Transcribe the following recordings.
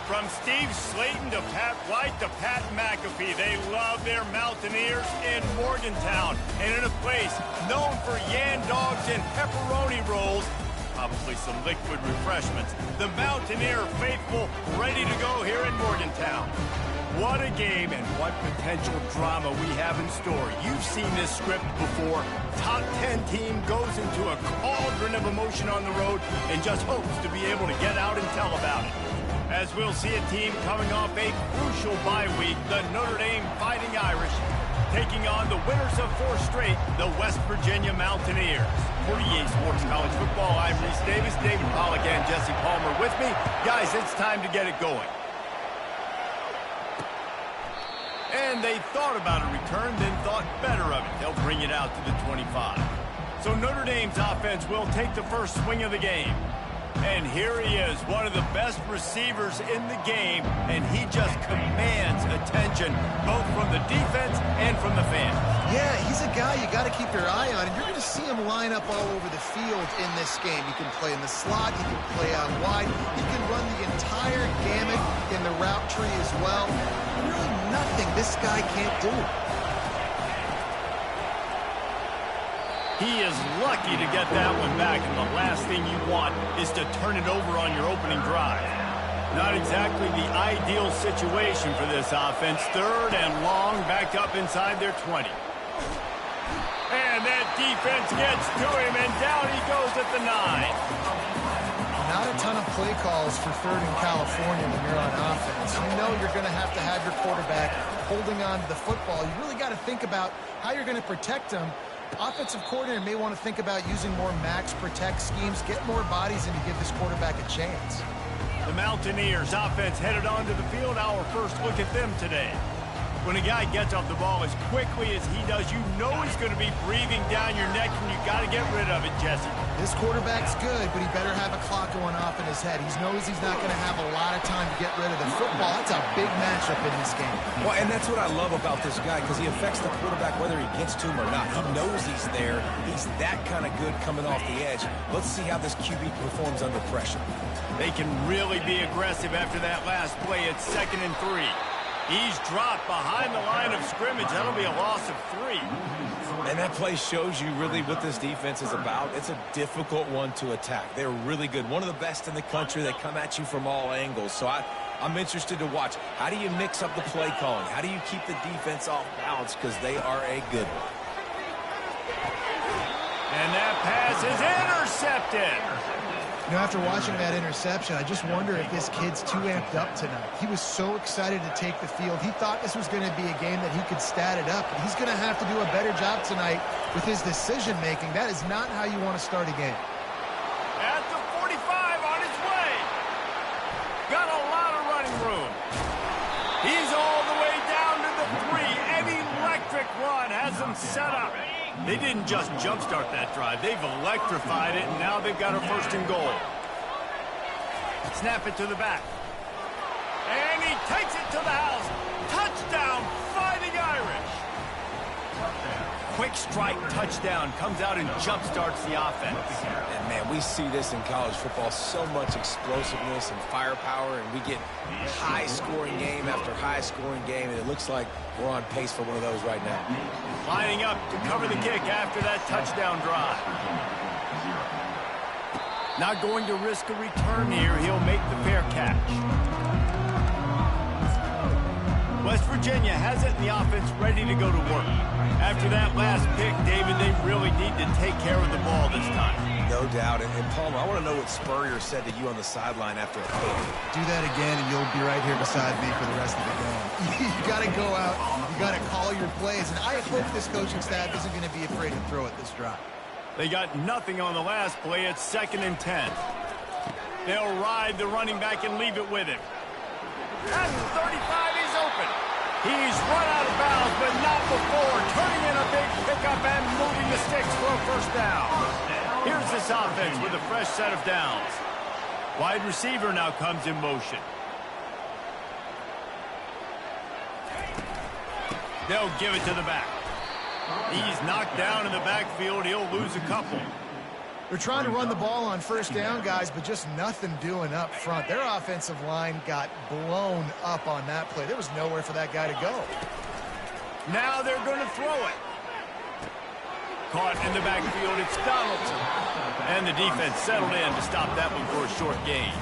From Steve Slayton to Pat White to Pat McAfee, they love their Mountaineers in Morgantown. And in a place known for yan dogs and pepperoni rolls, probably some liquid refreshments, the Mountaineer faithful ready to go here in Morgantown. What a game and what potential drama we have in store. You've seen this script before. Top 10 team goes into a cauldron of emotion on the road and just hopes to be able to get out and tell about it. As we'll see a team coming off a crucial bye week, the Notre Dame Fighting Irish, taking on the winners of 4 straight, the West Virginia Mountaineers. For EA Sports College Football, I'm Reese Davis, David Pollack and Jesse Palmer with me. Guys, it's time to get it going. And they thought about a return, then thought better of it. They'll bring it out to the 25. So Notre Dame's offense will take the first swing of the game. And here he is, one of the best receivers in the game, and he just commands attention, both from the defense and from the fans. Yeah, he's a guy you got to keep your eye on, and you're going to see him line up all over the field in this game. He can play in the slot, he can play out wide, he can run the entire gamut in the route tree as well. Really nothing this guy can't do. He is lucky to get that one back, and the last thing you want is to turn it over on your opening drive. Not exactly the ideal situation for this offense. 3rd and long, back up inside their 20. And that defense gets to him, and down he goes at the 9. Not a ton of play calls for 3rd in California when you're on offense. You know you're going to have your quarterback holding on to the football. You really got to think about how you're going to protect him. Offensive coordinator may want to think about using more max protect schemes, get more bodies in to give this quarterback a chance. The Mountaineers offense headed onto the field. Our first look at them today. When a guy gets off the ball as quickly as he does, you know he's going to be breathing down your neck, and you got to get rid of it, Jesse. This quarterback's good, but he better have a clock going off in his head. He knows he's not going to have a lot of time to get rid of the football. That's a big matchup in this game. Well, and that's what I love about this guy, because he affects the quarterback whether he gets to him or not. He knows he's there. He's that kind of good coming off the edge. Let's see how this QB performs under pressure. They can really be aggressive after that last play. It's 2nd and 3. He's dropped behind the line of scrimmage. That'll be a loss of 3. And that play shows you really what this defense is about. It's a difficult one to attack. They're really good. One of the best in the country. They come at you from all angles. So I'm interested to watch. How do you mix up the play calling? How do you keep the defense off balance? Because they are a good one. And that pass is intercepted. You know, after watching that interception, I just wonder if this kid's too amped up tonight. He was so excited to take the field. He thought this was going to be a game that he could stat it up. But he's going to have to do a better job tonight with his decision-making. That is not how you want to start a game. At the 45, on his way. Got a lot of running room. He's all the way down to the 3. An electric run has him set up. They didn't just jumpstart that drive. They've electrified it, and now they've got a 1st and goal. Snap it to the back. And he takes it to the house. Touchdown, Fighting Irish. Quick strike touchdown comes out and jumpstarts the offense. And, man, we see this in college football. So much explosiveness and firepower, and we get high-scoring game after high-scoring game, and it looks like we're on pace for one of those right now. Lining up to cover the kick after that touchdown drive. Not going to risk a return here. He'll make the fair catch. West Virginia has it in the offense ready to go to work. After that last pick, David, they really need to take care of the ball this time. No doubt. And Palmer, I want to know what Spurrier said to you on the sideline after a pick. Do that again, and you'll be right here beside me for the rest of the game. You got to go out. You got to call your plays. And I hope this coaching staff isn't going to be afraid to throw it this drive. They got nothing on the last play. It's 2nd and 10. They'll ride the running back and leave it with him. At the 35, he's open. He's run out of bounds, but not before turning in a big pickup and moving the sticks for a 1st down. Here's this offense with a fresh set of downs. Wide receiver now comes in motion. They'll give it to the back. He's knocked down in the backfield. He'll lose a couple. They're trying to run the ball on 1st down, guys, but just nothing doing up front. Their offensive line got blown up on that play. There was nowhere for that guy to go. Now they're going to throw it. Caught in the backfield, it's Donaldson. And the defense settled in to stop that one for a short gain.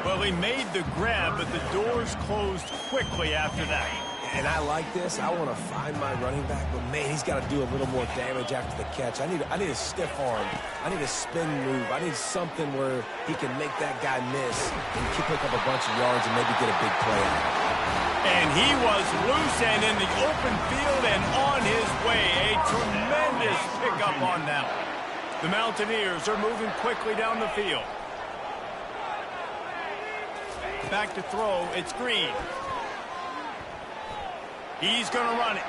Well, he made the grab, but the doors closed quickly after that. And I like this. I want to find my running back, but, man, he's got to do a little more damage after the catch. I need a stiff arm. I need a spin move. I need something where he can make that guy miss and pick up a bunch of yards and maybe get a big play out. And he was loose and in the open field and on his way. A tremendous pickup on that one. The Mountaineers are moving quickly down the field. Back to throw. It's Green. He's going to run it.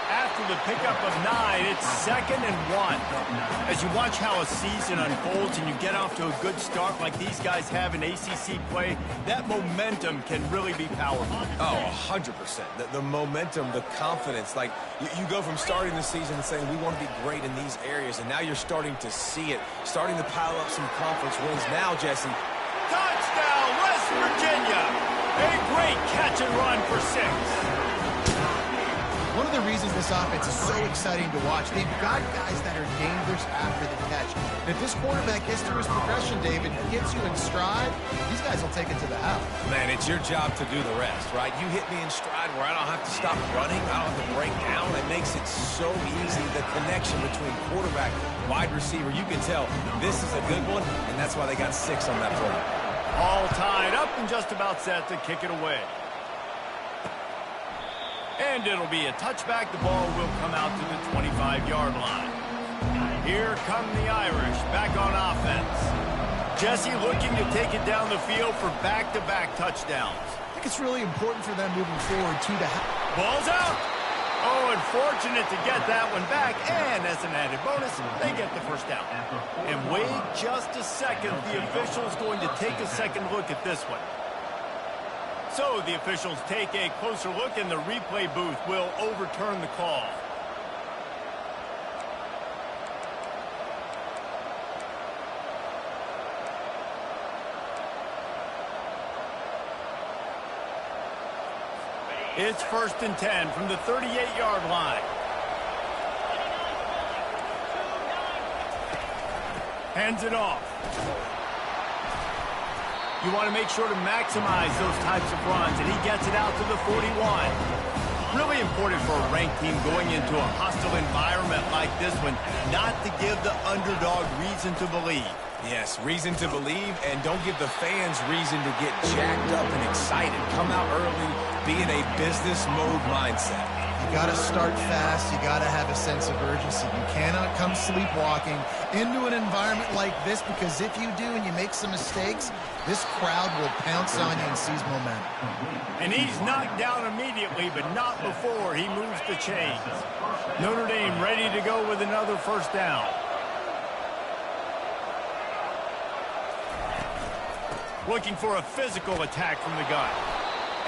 After the pickup of 9, it's 2nd and 1. As you watch how a season unfolds and you get off to a good start like these guys have in ACC play, that momentum can really be powerful. Oh, 100%. The momentum, the confidence. Like, you go from starting the season and saying, we want to be great in these areas, and now you're starting to see it, starting to pile up some conference wins. Now, Jesse. Touchdown, West Virginia! A great catch and run for 6. One of the reasons this offense is so exciting to watch, they've got guys that are dangerous after the catch. And if this quarterback gets through his progression, David, gets you in stride, these guys will take it to the house. Man, it's your job to do the rest, right? You hit me in stride where I don't have to stop running. I don't have to break down. It makes it so easy, the connection between quarterback, wide receiver. You can tell this is a good one, and that's why they got 6 on that play. All tied up and just about set to kick it away. And it'll be a touchback. The ball will come out to the 25-yard line. Here come the Irish back on offense. Jesse looking to take it down the field for back-to-back touchdowns. think it's really important for them moving forward, too, to Ball's out. Oh, and fortunate to get that one back. And as an added bonus, they get the first down. And wait just a second. The official's going to take a second look at this one. So the officials take a closer look, and the replay booth will overturn the call. It's 1st and 10 from the 38-yard line. Hands it off. You want to make sure to maximize those types of runs, and he gets it out to the 41. Really important for a ranked team going into a hostile environment like this one, not to give the underdog reason to believe. Yes, reason to believe, and don't give the fans reason to get jacked up and excited. Come out early, be in a business mode mindset. You got to start fast. You got to have a sense of urgency. You cannot come sleepwalking into an environment like this, because if you do and you make some mistakes, this crowd will pounce on you and seize momentum. And he's knocked down immediately, but not before he moves the chains. Notre Dame ready to go with another first down. Looking for a physical attack from the gun.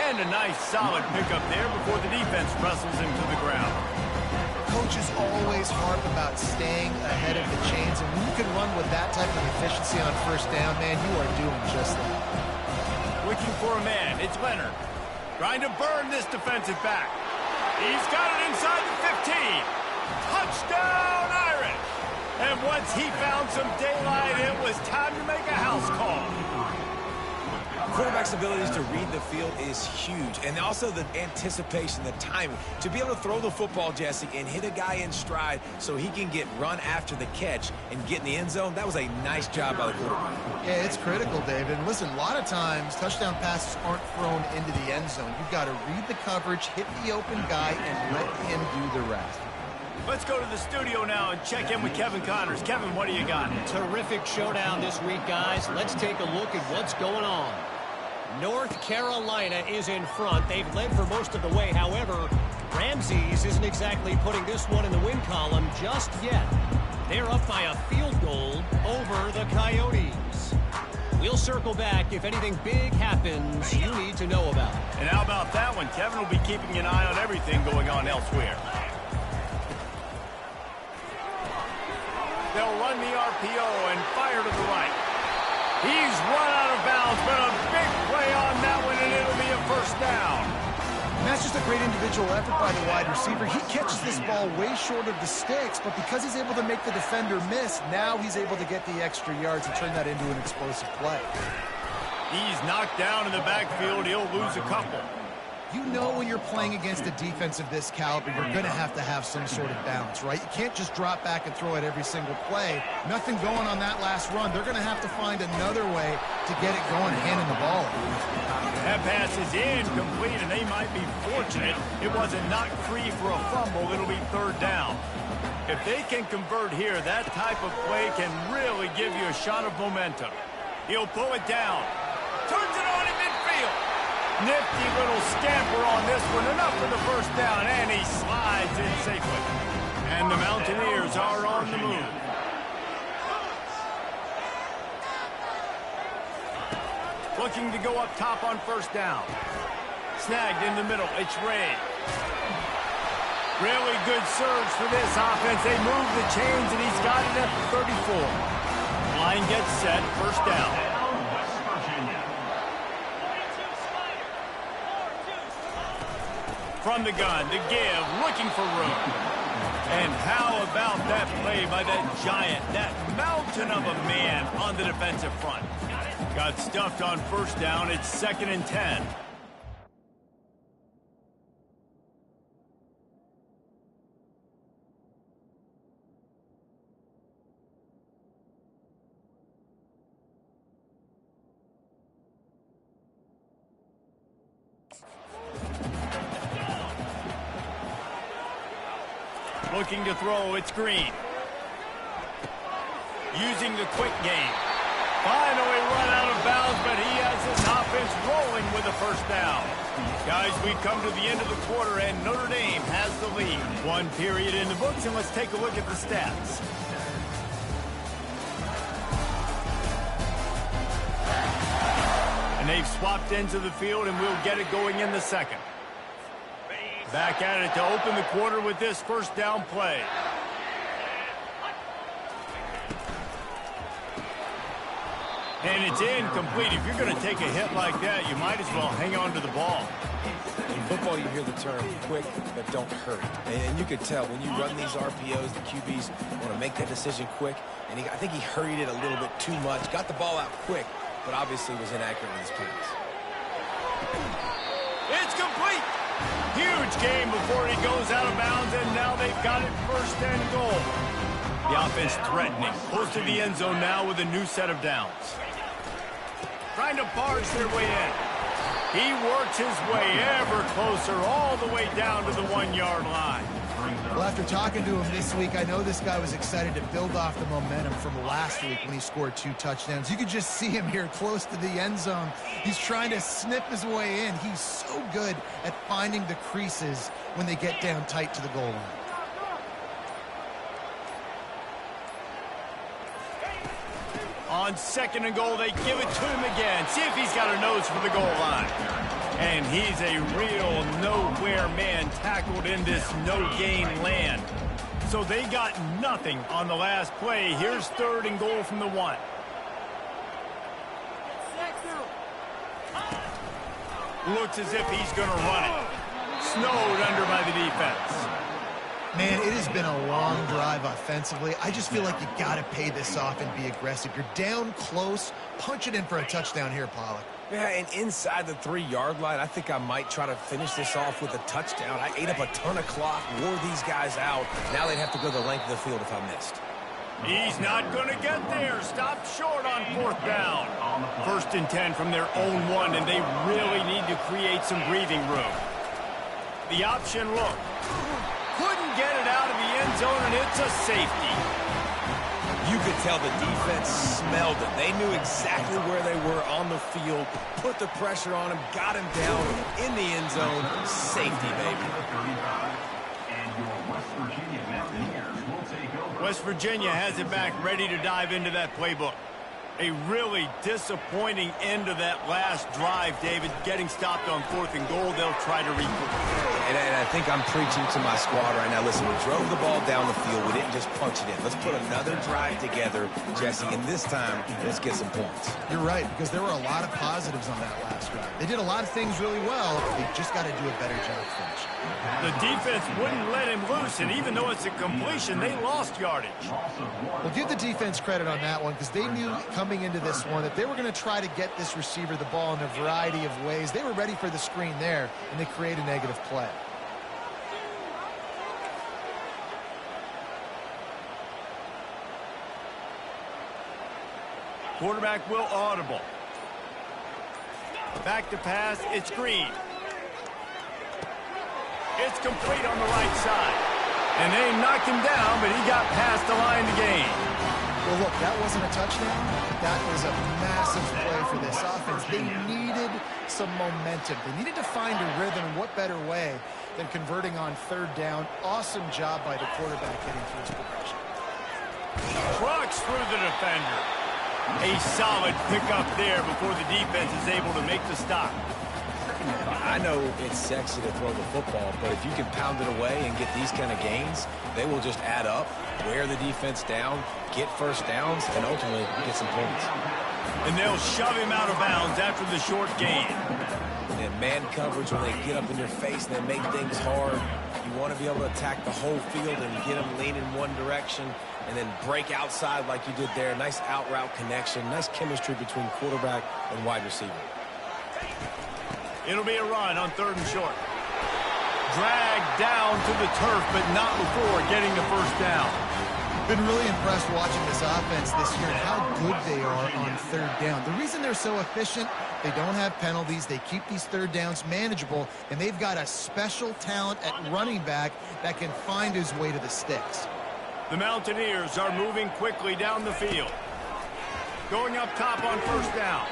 And a nice solid pickup there before the defense wrestles him to the ground. Coaches always harp about staying ahead of the chains, and when you can run with that type of efficiency on first down, man, you are doing just that. Looking for a man. It's Leonard. Trying to burn this defensive back. He's got it inside the 15. Touchdown, Irish! And once he found some daylight, it was time to make a house call. Quarterback's abilities to read the field is huge, and also the anticipation, the timing. To be able to throw the football, Jesse, and hit a guy in stride so he can get run after the catch and get in the end zone, that was a nice job by the quarterback. Yeah, it's critical, David. And listen, a lot of times, touchdown passes aren't thrown into the end zone. You've got to read the coverage, hit the open guy, and let him do the rest. Let's go to the studio now and check in with Kevin Connors. Kevin, what do you got? Terrific showdown this week, guys. Let's take a look at what's going on. North Carolina is in front. They've led for most of the way. However, Ramses isn't exactly putting this one in the win column just yet. They're up by a field goal over the Coyotes. We'll circle back if anything big happens you need to know about. And how about that one? Kevin will be keeping an eye on everything going on elsewhere. They'll run the RPO and fire to the right. He's run out of bounds, but a big play on that one, and it'll be a first down. And that's just a great individual effort by the wide receiver. He catches this ball way short of the sticks, but because he's able to make the defender miss, now he's able to get the extra yards and turn that into an explosive play. He's knocked down in the backfield. He'll lose a couple. You know when you're playing against a defense of this caliber, you're going to have some sort of balance, right? You can't just drop back and throw it every single play. Nothing going on that last run. They're going to have to find another way to get it going, handing the ball. That pass is incomplete, and they might be fortunate it wasn't knocked free for a fumble. It'll be third down. If they can convert here, that type of play can really give you a shot of momentum. He'll pull it down. Turns it on in midfield. Nifty little scamper on this one. Enough for the first down, and he slides in safely. And the Mountaineers are on the move. Looking to go up top on first down. Snagged in the middle. It's Ray. Really good surge for this offense. They move the chains, and he's got it at the 34. Line gets set. First down. From the gun, to give, looking for room. And how about that play by that giant, that mountain of a man on the defensive front? Got stuffed on first down. It's 2nd and 10. Looking to throw, it's Green. Using the quick game. Finally run out of bounds, but he has his offense rolling with a first down. Guys, we come to the end of the quarter, and Notre Dame has the lead. One period in the books, and let's take a look at the stats. And they've swapped into the field, and we'll get it going in the second. Back at it to open the quarter with this first down play. And it's incomplete. If you're going to take a hit like that, you might as well hang on to the ball. In football, you hear the term quick, but don't hurry. And you could tell when you run these RPOs, the QBs want to make that decision quick. And I think he hurried it a little bit too much. Got the ball out quick, but obviously was inaccurate in his pass. It's complete. Huge game before he goes out of bounds, and now they've got it first and goal. The offense threatening. Close to the end zone now with a new set of downs. Trying to barge their way in. He works his way ever closer all the way down to the 1-yard line. Well, after talking to him this week, I know this guy was excited to build off the momentum from last week when he scored 2 touchdowns. You could just see him here close to the end zone. He's trying to snip his way in. He's so good at finding the creases when they get down tight to the goal line. On second and goal, they give it to him again. See if he's got a nose for the goal line. And he's a real nowhere man tackled in this no-gain land. So they got nothing on the last play. Here's third and goal from the 1. Looks as if he's going to run it. Snowed under by the defense. Man, it has been a long drive offensively. I just feel like you got to pay this off and be aggressive. You're down close. Punch it in for a touchdown here, Pollack. Yeah, and inside the 3-yard line, I think I might try to finish this off with a touchdown. I ate up a ton of clock, wore these guys out. Now they'd have to go the length of the field if I missed. He's not going to get there. Stopped short on 4th down. 1st and 10 from their own 1, and they really need to create some breathing room. The option look. Couldn't get it out of the end zone, and it's a safety. You could tell the defense smelled it. They knew exactly where they were on the field, put the pressure on him, got him down in the end zone. Safety, baby. West Virginia has it back, ready to dive into that playbook. A really disappointing end of that last drive, David. Getting stopped on 4th and goal, they'll try to recoup. And I think I'm preaching to my squad right now. Listen, we drove the ball down the field. We didn't just punch it in. Let's put another drive together, Jesse, and this time, let's get some points. You're right, because there were a lot of positives on that last drive. They did a lot of things really well. They just got to do a better job finishing. The defense wouldn't let him loose, and even though it's a completion, they lost yardage. Well, give the defense credit on that one, because they knew coming into this one that they were going to try to get this receiver the ball in a variety of ways. They were ready for the screen there, and they create a negative play. Quarterback will audible. Back to pass, it's Green. It's complete on the right side. And they knocked him down, but he got past the line to gain. Well, look, that wasn't a touchdown, but that was a massive play for this offense. They needed some momentum. They needed to find a rhythm, and what better way than converting on 3rd down. Awesome job by the quarterback getting through his progression. Trucks through the defender. A solid pickup there before the defense is able to make the stop. I know it's sexy to throw the football, but if you can pound it away and get these kind of gains, they will just add up, wear the defense down, get first downs, and ultimately get some points. And they'll shove him out of bounds after the short gain. And man coverage, when they get up in your face and they make things hard, you want to be able to attack the whole field and get them leaning one direction and then break outside like you did there. Nice out-route connection, nice chemistry between quarterback and wide receiver. It'll be a run on 3rd and short. Dragged down to the turf, but not before getting the first down. Been really impressed watching this offense this year and how good they are on 3rd down. The reason they're so efficient, they don't have penalties. They keep these 3rd downs manageable, and they've got a special talent at running back that can find his way to the sticks. The Mountaineers are moving quickly down the field. going up top on first down.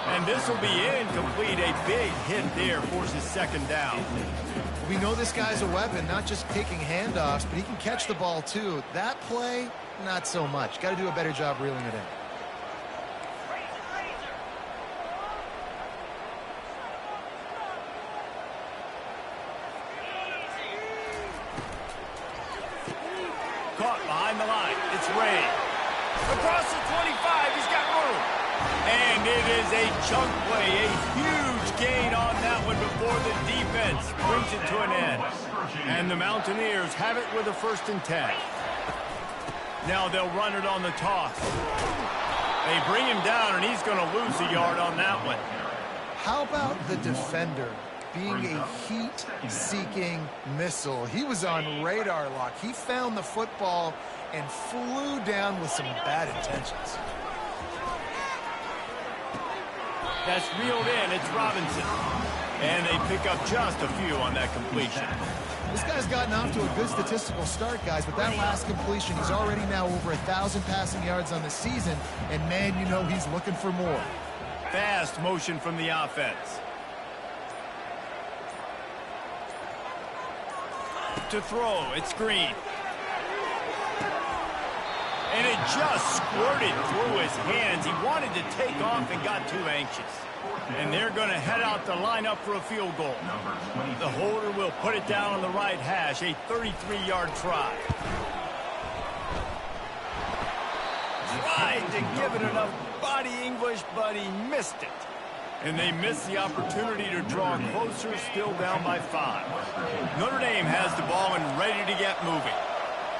And this will be incomplete. A big hit there forces second down. We know this guy's a weapon, not just taking handoffs, but he can catch the ball too. That play, not so much. Got to do a better job reeling it in. Caught behind the line. It's Ray. Across the 25, he's got room. And it is a chunk play, a huge gain on that one before the defense brings it to an end. And the Mountaineers have it with a 1st and 10. Now they'll run it on the toss. They bring him down, and he's going to lose a yard on that one. How about the defender being a heat-seeking missile? He was on radar lock. He found the football and flew down with some bad intentions. That's reeled in. It's Robinson. And they pick up just a few on that completion. This guy's gotten off to a good statistical start, guys, but that last completion, he's already now over 1,000 passing yards on the season, and man, you know he's looking for more. Fast motion from the offense. To throw, it's Green. And it just squirted through his hands. He wanted to take off and got too anxious. And they're going to head out to line up for a field goal. The holder will put it down on the right hash, a 33-yard try. Tried to give it enough body English, but he missed it. And they missed the opportunity to draw closer, still down by 5. Notre Dame has the ball and ready to get moving.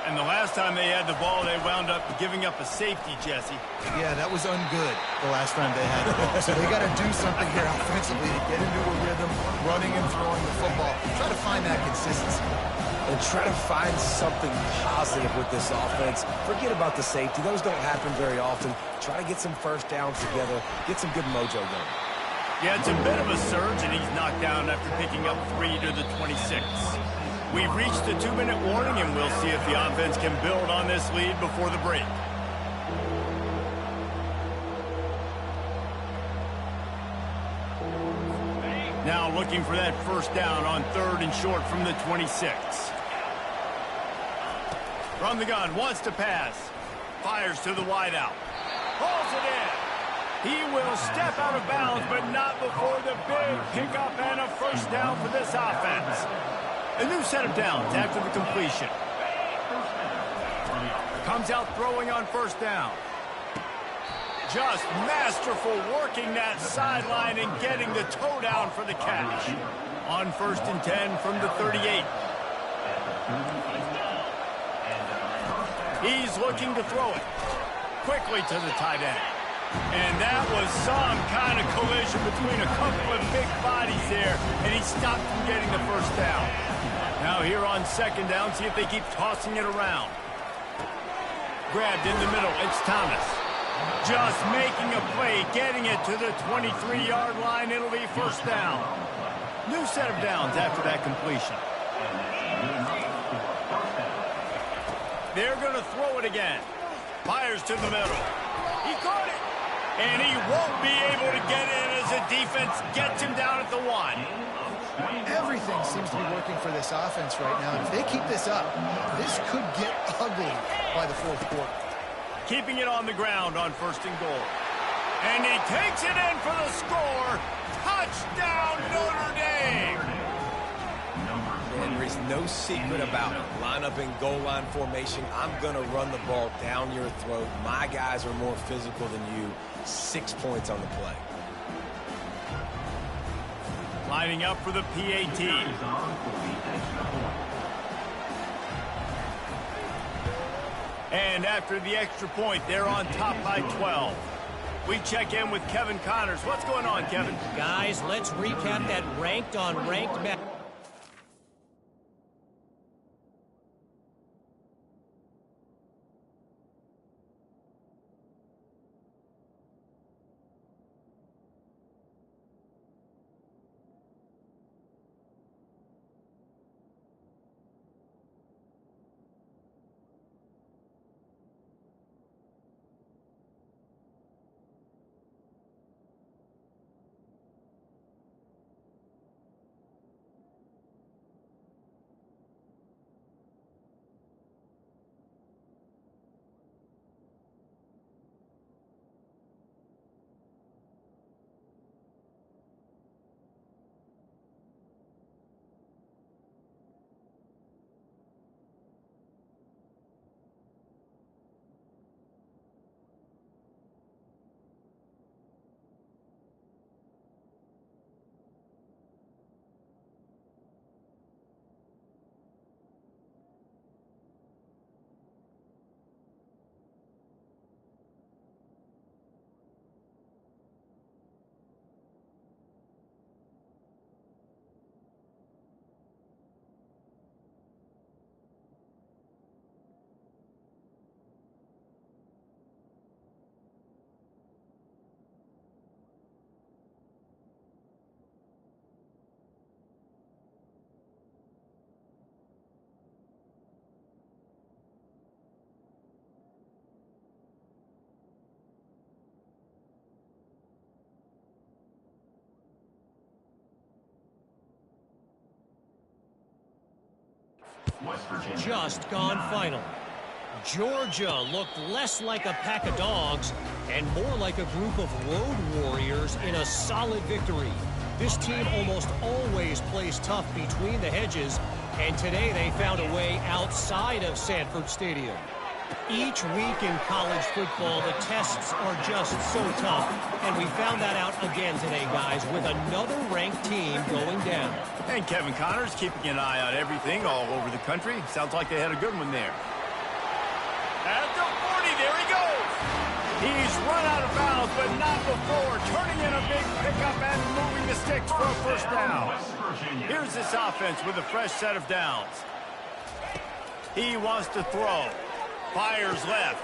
And the last time they had the ball, they wound up giving up a safety, Jesse. Yeah, that was ungood the last time they had the ball. So they got to do something here offensively to get into a rhythm, running and throwing the football. Try to find that consistency. And try to find something positive with this offense. Forget about the safety. Those don't happen very often. Try to get some first downs together. Get some good mojo going. Yeah, it's a bit of a surge, and he's knocked down after picking up 3 to the 26. We've reached the 2-minute warning, and we'll see if the offense can build on this lead before the break. Now looking for that first down on 3rd and short from the 26. From the gun, wants to pass. Fires to the wideout. Pulls it in. He will step out of bounds, but not before the big pickup and a first down for this offense. A new set of downs after the completion. Comes out throwing on first down. Just masterful working that sideline and getting the toe down for the catch. On 1st and 10 from the 38. He's looking to throw it. Quickly to the tight end. And that was some kind of collision between a couple of big bodies there, and he stopped from getting the first down. Now here on 2nd down, see if they keep tossing it around. Grabbed in the middle, it's Thomas. Just making a play, getting it to the 23-yard line. It'll be first down. New set of downs after that completion. They're going to throw it again. Fires to the middle. He caught it. And he won't be able to get in as the defense gets him down at the 1. Everything seems to be working for this offense right now. And if they keep this up, this could get ugly by the 4th quarter. Keeping it on the ground on 1st and goal. And he takes it in for the score. Touchdown, Notre Dame! And there's no secret about it. Line up in goal line formation. I'm going to run the ball down your throat. My guys are more physical than you. 6 points on the play. Lining up for the PAT. And after the extra point, they're on top by 12. We check in with Kevin Connors. What's going on, Kevin? Guys, let's recap that ranked on ranked match. just gone final. Georgia looked less like a pack of dogs and more like a group of road warriors in a solid victory. This team almost always plays tough between the hedges, and today they found a way outside of Sanford Stadium. Each week in college football, the tests are just so tough, and we found that out again today, guys, with another ranked team going down. And Kevin Connors keeping an eye on everything all over the country. Sounds like they had a good one there. At the 40, there he goes. He's run out of bounds, but not before turning in a big pickup and moving the sticks for a first down. Here's this offense with a fresh set of downs. He wants to throw. Fires left.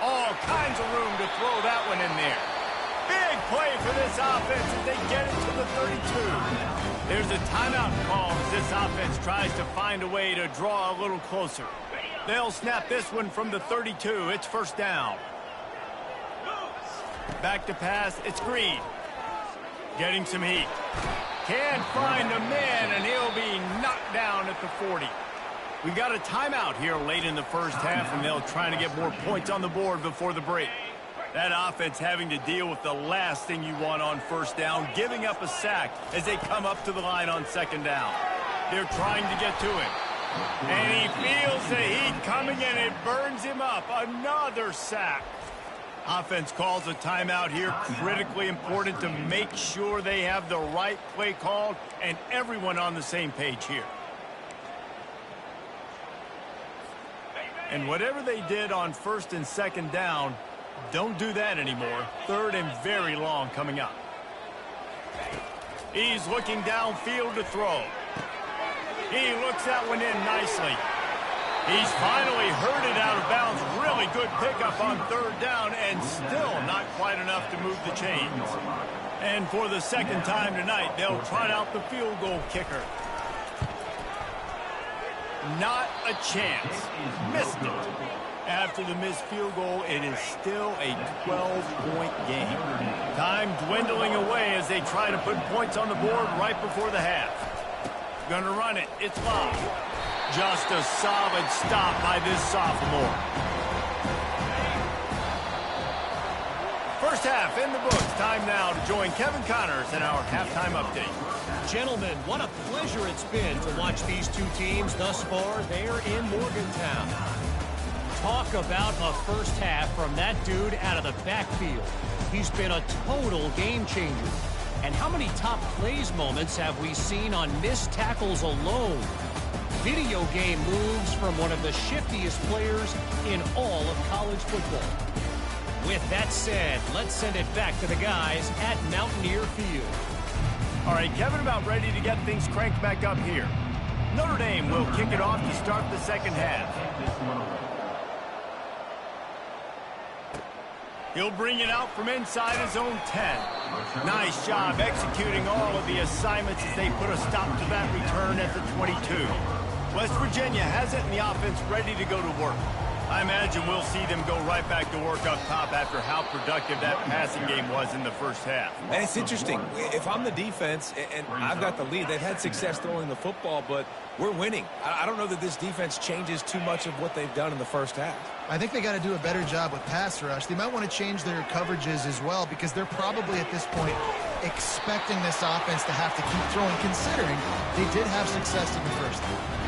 All kinds of room to throw that one in there. Big play for this offense as they get it to the 32. There's a timeout call as this offense tries to find a way to draw a little closer. They'll snap this one from the 32. It's first down. Back to pass. It's Green. Getting some heat. Can't find a man, and he'll be knocked down at the 40. We got a timeout here late in the first half, and they'll try to get more points on the board before the break. That offense having to deal with the last thing you want on first down, giving up a sack as they come up to the line on second down. They're trying to get to him. And he feels the heat coming, and it burns him up. Another sack. Offense calls a timeout here. Critically important to make sure they have the right play called and everyone on the same page here. And whatever they did on first and second down, don't do that anymore. Third and very long coming up. He's looking downfield to throw. He looks that one in nicely. He's finally heard it out of bounds. Really good pickup on third down, and still not quite enough to move the chains. And for the second time tonight, they'll trot out the field goal kicker. Not a chance. Missed it. After the missed field goal, it is still a 12-point game. Time dwindling away as they try to put points on the board right before the half. Gonna run it. It's locked. Just a solid stop by this sophomore. First half in the books. Time now to join Kevin Connors in our halftime update. Gentlemen, what a pleasure it's been to watch these two teams thus far there in Morgantown. Talk about a first half from that dude out of the backfield. He's been a total game changer. And how many top plays moments have we seen on missed tackles alone? Video game moves from one of the shiftiest players in all of college football. With that said, let's send it back to the guys at Mountaineer Field. All right, Kevin, about ready to get things cranked back up here. Notre Dame will kick it off to start the second half. He'll bring it out from inside his own 10. Nice job executing all of the assignments as they put a stop to that return at the 22. West Virginia has it, and the offense ready to go to work. I imagine we'll see them go right back to work up top after how productive that passing game was in the first half. And it's interesting. If I'm the defense and I've got the lead, they've had success throwing the football, but we're winning. I don't know that this defense changes too much of what they've done in the first half. I think they got to do a better job with pass rush. They might want to change their coverages as well, because they're probably at this point expecting this offense to have to keep throwing, considering they did have success in the first half.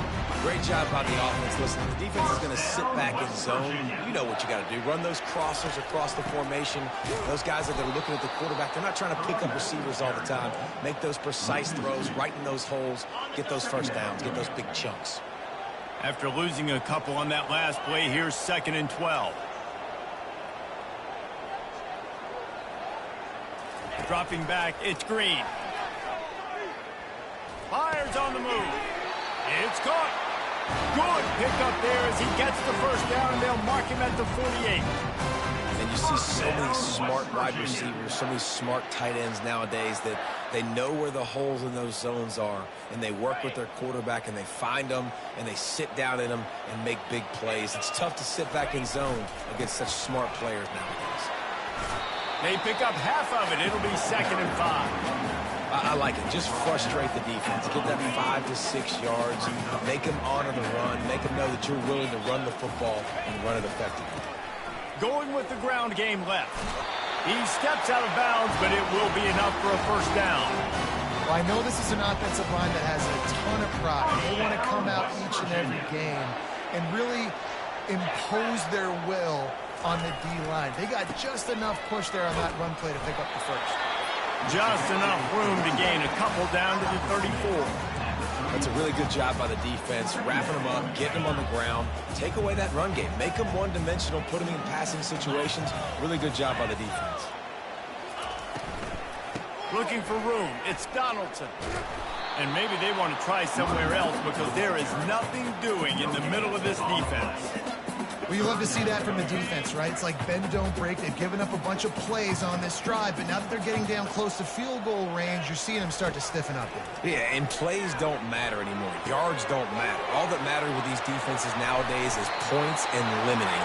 Great job by the offense. Listen, the defense is going to sit back in zone. You know what you got to do. Run those crossers across the formation. Those guys that are looking at the quarterback, they're not trying to pick up receivers all the time. Make those precise throws, right in those holes, get those first downs, get those big chunks. After losing a couple on that last play, here's 2nd and 12. Dropping back, it's Green. Fires on the move. It's caught. Good pickup there as he gets the first down, and they'll mark him at the 48. And you see so many smart wide receivers, so many smart tight ends nowadays that they know where the holes in those zones are, and they work with their quarterback, and they find them, and they sit down in them and make big plays. It's tough to sit back in zone against such smart players nowadays. They pick up half of it. It'll be 2nd and 5. I like it. Just frustrate the defense. Get that 5 to 6 yards. Make them honor the run. Make them know that you're willing to run the football and run it effectively. Going with the ground game left. He steps out of bounds, but it will be enough for a first down. Well, I know this is an offensive line that has a ton of pride. They want to come out each and every game and really impose their will on the D-line. They got just enough push there on that run play to pick up the first. Just enough room to gain a couple down to the 34. That's a really good job by the defense, wrapping them up, getting them on the ground. Take away that run game. Make them one-dimensional, put them in passing situations. Really good job by the defense. Looking for room. It's Donaldson. And maybe they want to try somewhere else because there is nothing doing in the middle of this defense. Well, you love to see that from the defense, right? It's like bend, don't break. They've given up a bunch of plays on this drive, but now that they're getting down close to field goal range, you're seeing them start to stiffen up. Yeah, and plays don't matter anymore. Yards don't matter. All that matters with these defenses nowadays is points and limiting.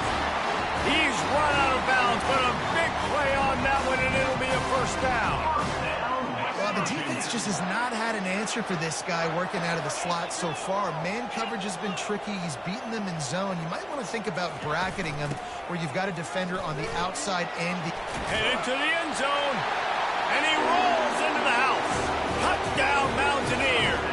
He's run out of bounds, but a big play on that one, and it'll be a first down. Well, the defense just has not had an answer for this guy working out of the slot so far. Man coverage has been tricky. He's beaten them in zone. You might want to think about bracketing him where you've got a defender on the outside and headed to the end zone, and he rolls into the house. Touchdown, Mountaineers.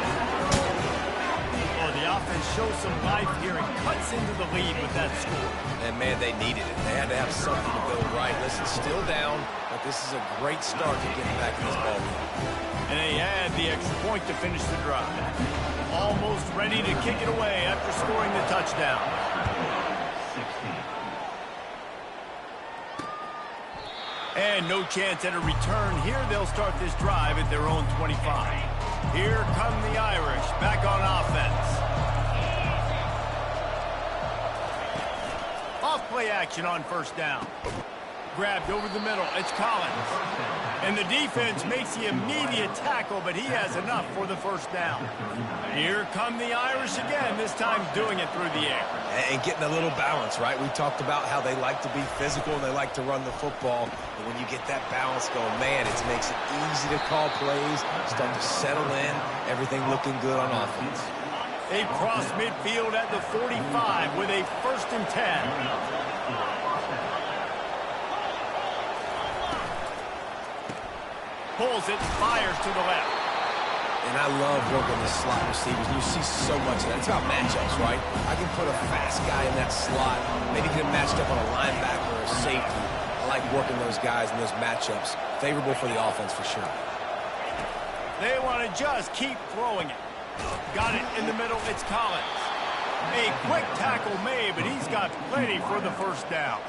Oh, the offense shows some life here and cuts into the lead with that score. And, man, they needed it. They had to have something to go right. Listen, still down, but this is a great start to getting back in this ballgame. And they had the extra point to finish the drive. Almost ready to kick it away after scoring the touchdown. And no chance at a return here. They'll start this drive at their own 25. Here come the Irish back on offense. Off-play action on first down. Grabbed over the middle. It's Collins. And the defense makes the immediate tackle, but he has enough for the first down. Here come the Irish again, this time doing it through the air. And getting a little balance, right? We talked about how they like to be physical and they like to run the football. But when you get that balance going, man, it makes it easy to call plays, start to settle in, everything looking good on offense. They cross midfield at the 45 with a 1st and 10. Pulls it, fires to the left. And I love working the slot receivers. You see so much of that. It's about matchups, right? I can put a fast guy in that slot, maybe get him matched up on a linebacker or a safety. I like working those guys in those matchups. Favorable for the offense for sure. They want to just keep throwing it. Got it in the middle. It's Collins. A quick tackle made, but he's got plenty for the first down.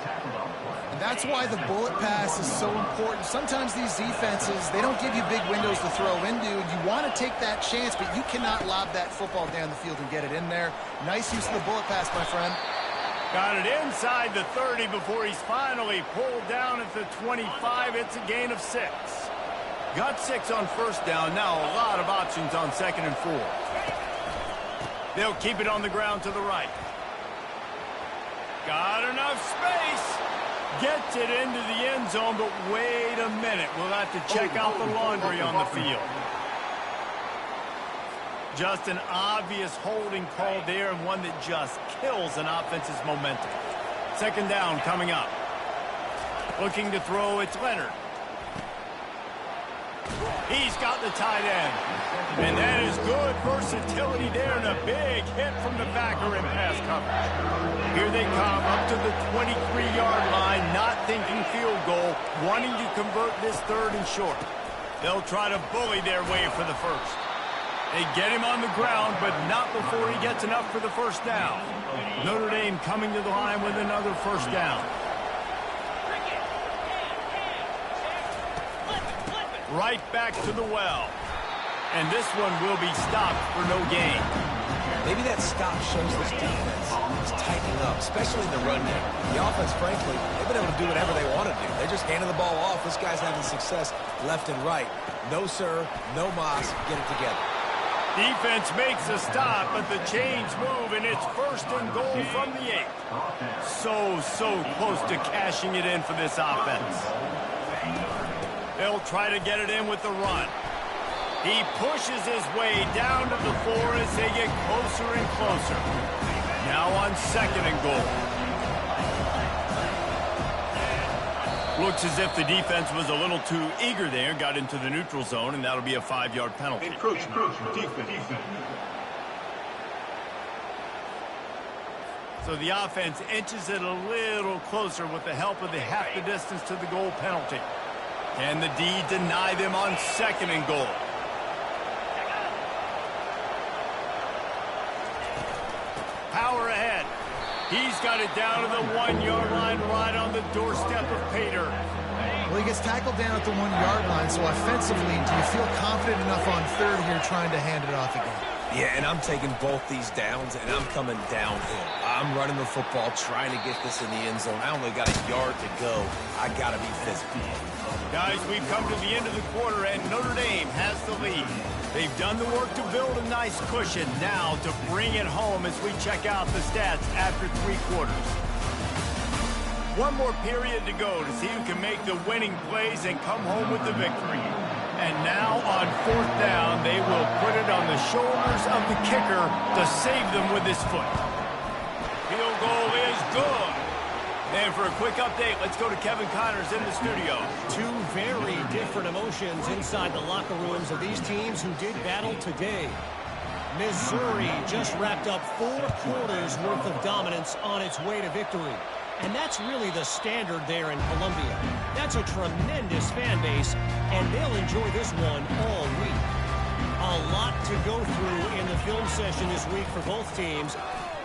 That's why the bullet pass is so important. Sometimes these defenses, they don't give you big windows to throw into. You want to take that chance, but you cannot lob that football down the field and get it in there. Nice use of the bullet pass, my friend. Got it inside the 30 before he's finally pulled down at the 25. It's a gain of 6. Got 6 on first down. Now a lot of options on 2nd and 4. They'll keep it on the ground to the right. Got enough space. Gets it into the end zone, but wait a minute. We'll have to check out the laundry on the field. Just an obvious holding call there, and one that just kills an offense's momentum. 2nd down coming up. Looking to throw, it's Leonard. He's got the tight end. And that is good versatility there, and a big hit from the backer in pass coverage. Here they come up to the 23-yard line, not thinking field goal, wanting to convert this 3rd and short. They'll try to bully their way for the first. They get him on the ground, but not before he gets enough for the first down. Notre Dame coming to the line with another first down. Right back to the well. And this one will be stopped for no gain. Maybe that stop shows this defense is tightening up, especially in the run game. The offense, frankly, they've been able to do whatever they want to do. They're just handing the ball off. This guy's having success left and right. No, sir, no mas, get it together. Defense makes a stop, but the chains move, and it's 1st and goal from the 8. So close to cashing it in for this offense. They'll try to get it in with the run. He pushes his way down to the floor as they get closer and closer. Now on 2nd and goal. Looks as if the defense was a little too eager there, got into the neutral zone, and that'll be a 5-yard penalty. Encroachment, defense. So the offense inches it a little closer with the help of the half the distance to the goal penalty. Can the D deny them on 2nd and goal? Power ahead. He's got it down to the 1-yard line right on the doorstep of Pater. Well, he gets tackled down at the 1-yard line, so offensively, do you feel confident enough on 3rd here trying to hand it off again? Yeah, and I'm taking both these downs, and I'm coming downhill. I'm running the football, trying to get this in the end zone. I only got a yard to go. I got to be physical. Guys, we've come to the end of the quarter, and Notre Dame has the lead. They've done the work to build a nice cushion. Now to bring it home as we check out the stats after 3 quarters. One more period to go to see who can make the winning plays and come home with the victory. And now on 4th down, they will put it on the shoulders of the kicker to save them with his foot. Field goal is good. And for a quick update, let's go to Kevin Connors in the studio. 2 very different emotions inside the locker rooms of these teams who did battle today. Missouri just wrapped up 4 quarters worth of dominance on its way to victory. And that's really the standard there in Columbia. That's a tremendous fan base, and they'll enjoy this one all week. A lot to go through in the film session this week for both teams.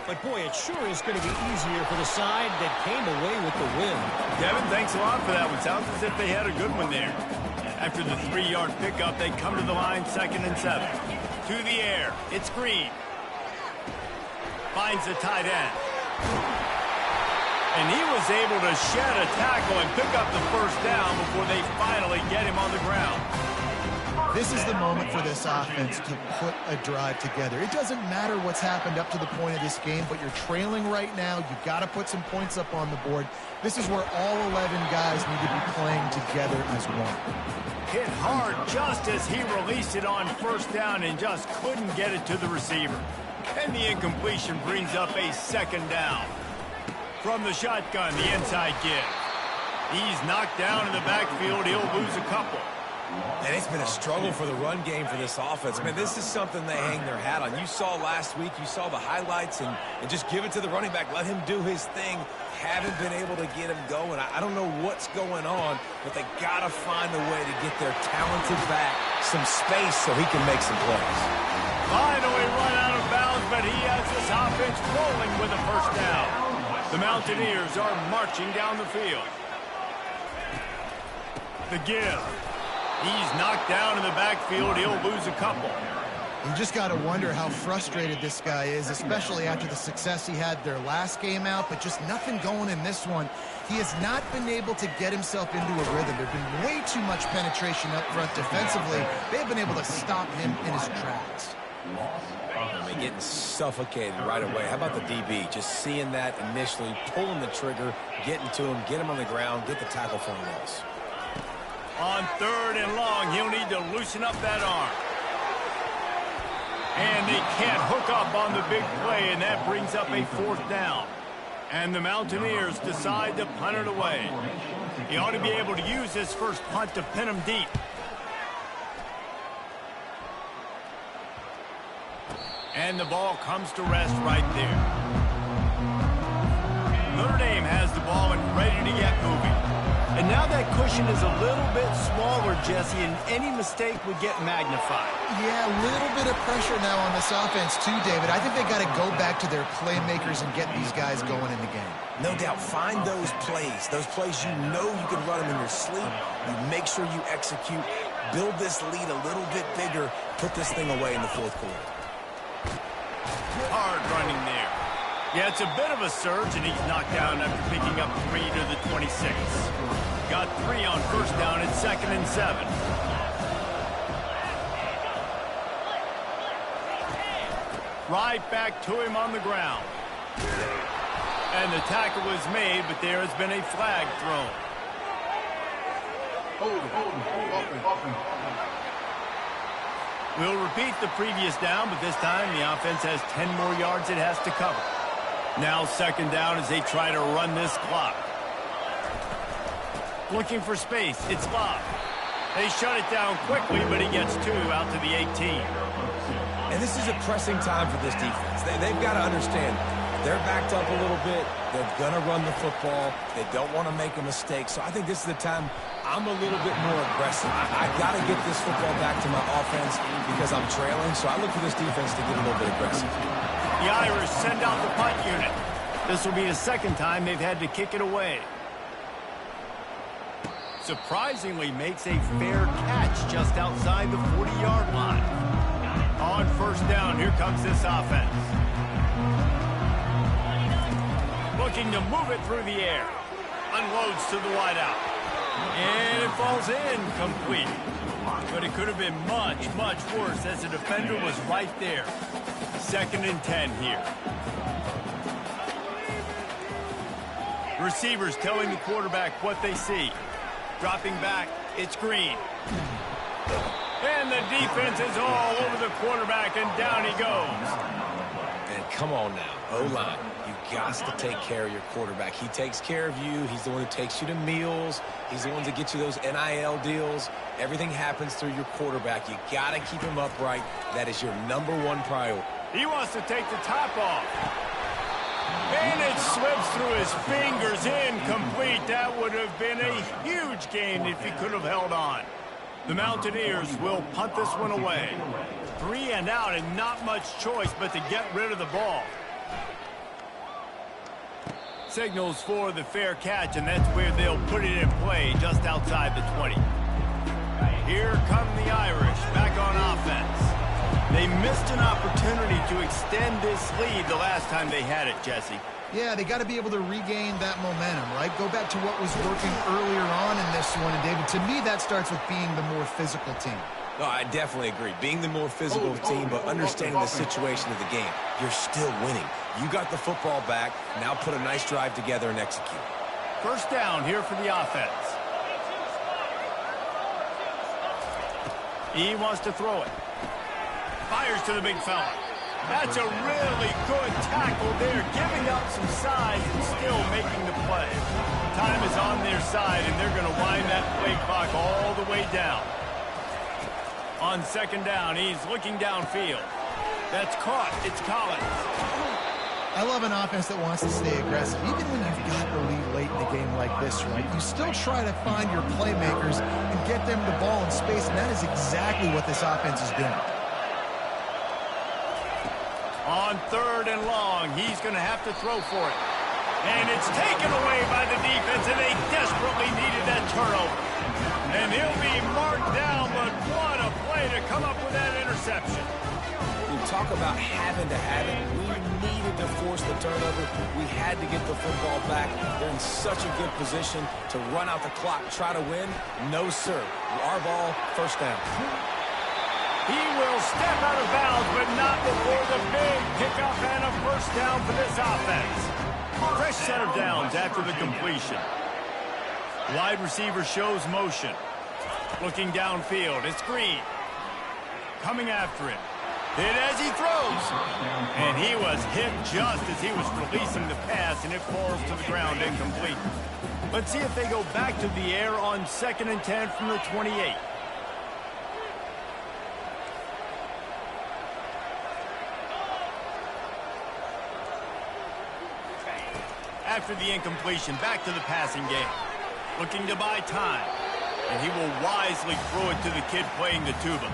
But, boy, it sure is going to be easier for the side that came away with the win. Kevin, thanks a lot for that one. Sounds as if they had a good one there. After the 3-yard pickup, they come to the line 2nd and 7. To the air. It's Green. Finds the tight end. And he was able to shed a tackle and pick up the 1st down before they finally get him on the ground. This is the moment for this offense to put a drive together. It doesn't matter what's happened up to the point of this game, but you're trailing right now. You've got to put some points up on the board. This is where all 11 guys need to be playing together as one. Hit hard just as he released it on 1st down and just couldn't get it to the receiver. And the incompletion brings up a 2nd down. From the shotgun, the inside give. He's knocked down in the backfield. He'll lose a couple. And it's been a struggle for the run game for this offense. Man, this is something they hang their hat on. You saw last week, you saw the highlights, and just give it to the running back. Let him do his thing. Haven't been able to get him going. I don't know what's going on, but they got to find a way to get their talented back some space so he can make some plays. Finally run out of bounds, but he has this offense rolling with a 1st down. The Mountaineers are marching down the field. The give. He's knocked down in the backfield. He'll lose a couple. You just got to wonder how frustrated this guy is, especially after the success he had their last game out, but just nothing going in this one. He has not been able to get himself into a rhythm. There's been way too much penetration up front defensively. They've been able to stop him in his tracks. I mean, getting suffocated right away. How about the DB? Just seeing that initially, pulling the trigger, getting to him, get him on the ground, get the tackle for a loss. On 3rd and long, he'll need to loosen up that arm. And they can't hook up on the big play, and that brings up a 4th down. And the Mountaineers decide to punt it away. He ought to be able to use his first punt to pin him deep. And the ball comes to rest right there. Notre Dame has the ball and ready to get moving. And now that cushion is a little bit smaller, Jesse, and any mistake would get magnified. Yeah, a little bit of pressure now on this offense too, David. I think they got to go back to their playmakers and get these guys going in the game. No doubt, find those plays you know you can run them in your sleep. You make sure you execute, build this lead a little bit bigger, put this thing away in the 4th quarter. Hard running there. Yeah, it's a bit of a surge, and he's knocked down after picking up 3 to the 26. Got 3 on 1st down at 2nd and 7. Right back to him on the ground. And the tackle was made, but there has been a flag thrown. We'll repeat the previous down, but this time the offense has 10 more yards it has to cover. Now second down as they try to run this clock. Looking for space. It's Love. They shut it down quickly, but he gets 2 out to the 18. And this is a pressing time for this defense. They've got to understand they're backed up a little bit. They're going to run the football. They don't want to make a mistake. So I think this is the time I'm a little bit more aggressive. I got to get this football back to my offense because I'm trailing. So I look for this defense to get a little bit aggressive. The Irish send out the punt unit. This will be the second time they've had to kick it away. Surprisingly makes a fair catch just outside the 40-yard line. On first down, here comes this offense. Looking to move it through the air. Unloads to the wideout. And it falls in complete. But it could have been much, much worse as the defender was right there. 2nd and 10 here. Receivers telling the quarterback what they see. Dropping back, it's Green. And the defense is all over the quarterback, and down he goes. And come on now, O-line. You've got to take care of your quarterback. He takes care of you. He's the one who takes you to meals. He's the one that gets you those NIL deals. Everything happens through your quarterback. You got to keep him upright. That is your #1 priority. He wants to take the top off. And it slips through his fingers, incomplete. That would have been a huge gain if he could have held on. The Mountaineers will punt this one away. 3 and out and not much choice but to get rid of the ball. Signals for the fair catch, and that's where they'll put it in play just outside the 20. Here come the Irish back on offense. They missed an opportunity to extend this lead the last time they had it, Jesse. Yeah, they got to be able to regain that momentum, right? Go back to what was working earlier on in this one. And, David, to me, that starts with being the more physical team. No, I definitely agree. Being the more physical team, but understanding the situation of the game. You're still winning. You got the football back. Now put a nice drive together and execute. First down here for the offense. He wants to throw it. Fires to the big fella. That's a really good tackle there, giving up some size and still making the play. Time is on their side, and they're going to wind that play clock all the way down. On second down, he's looking downfield. That's caught. It's Collins. I love an offense that wants to stay aggressive. Even when you've got the lead late in the game like this, right, you still try to find your playmakers and get them the ball in space, and that is exactly what this offense is doing. On 3rd and long, he's going to have to throw for it. And it's taken away by the defense, and they desperately needed that turnover. And he'll be marked down, but what a play to come up with that interception. You talk about having to have it. We needed to force the turnover. We had to get the football back. They're in such a good position to run out the clock, try to win. No, sir. Our ball, first down. He will step out of bounds, but not before the big pickup and a first down for this offense. Fresh set of downs after the completion. Wide receiver shows motion. Looking downfield, it's Green. Coming after him. Hit as he throws. And he was hit just as he was releasing the pass, and it falls to the ground incomplete. Let's see if they go back to the air on 2nd and 10 from the 28. After the incompletion, back to the passing game. Looking to buy time. And he will wisely throw it to the kid playing the tuba.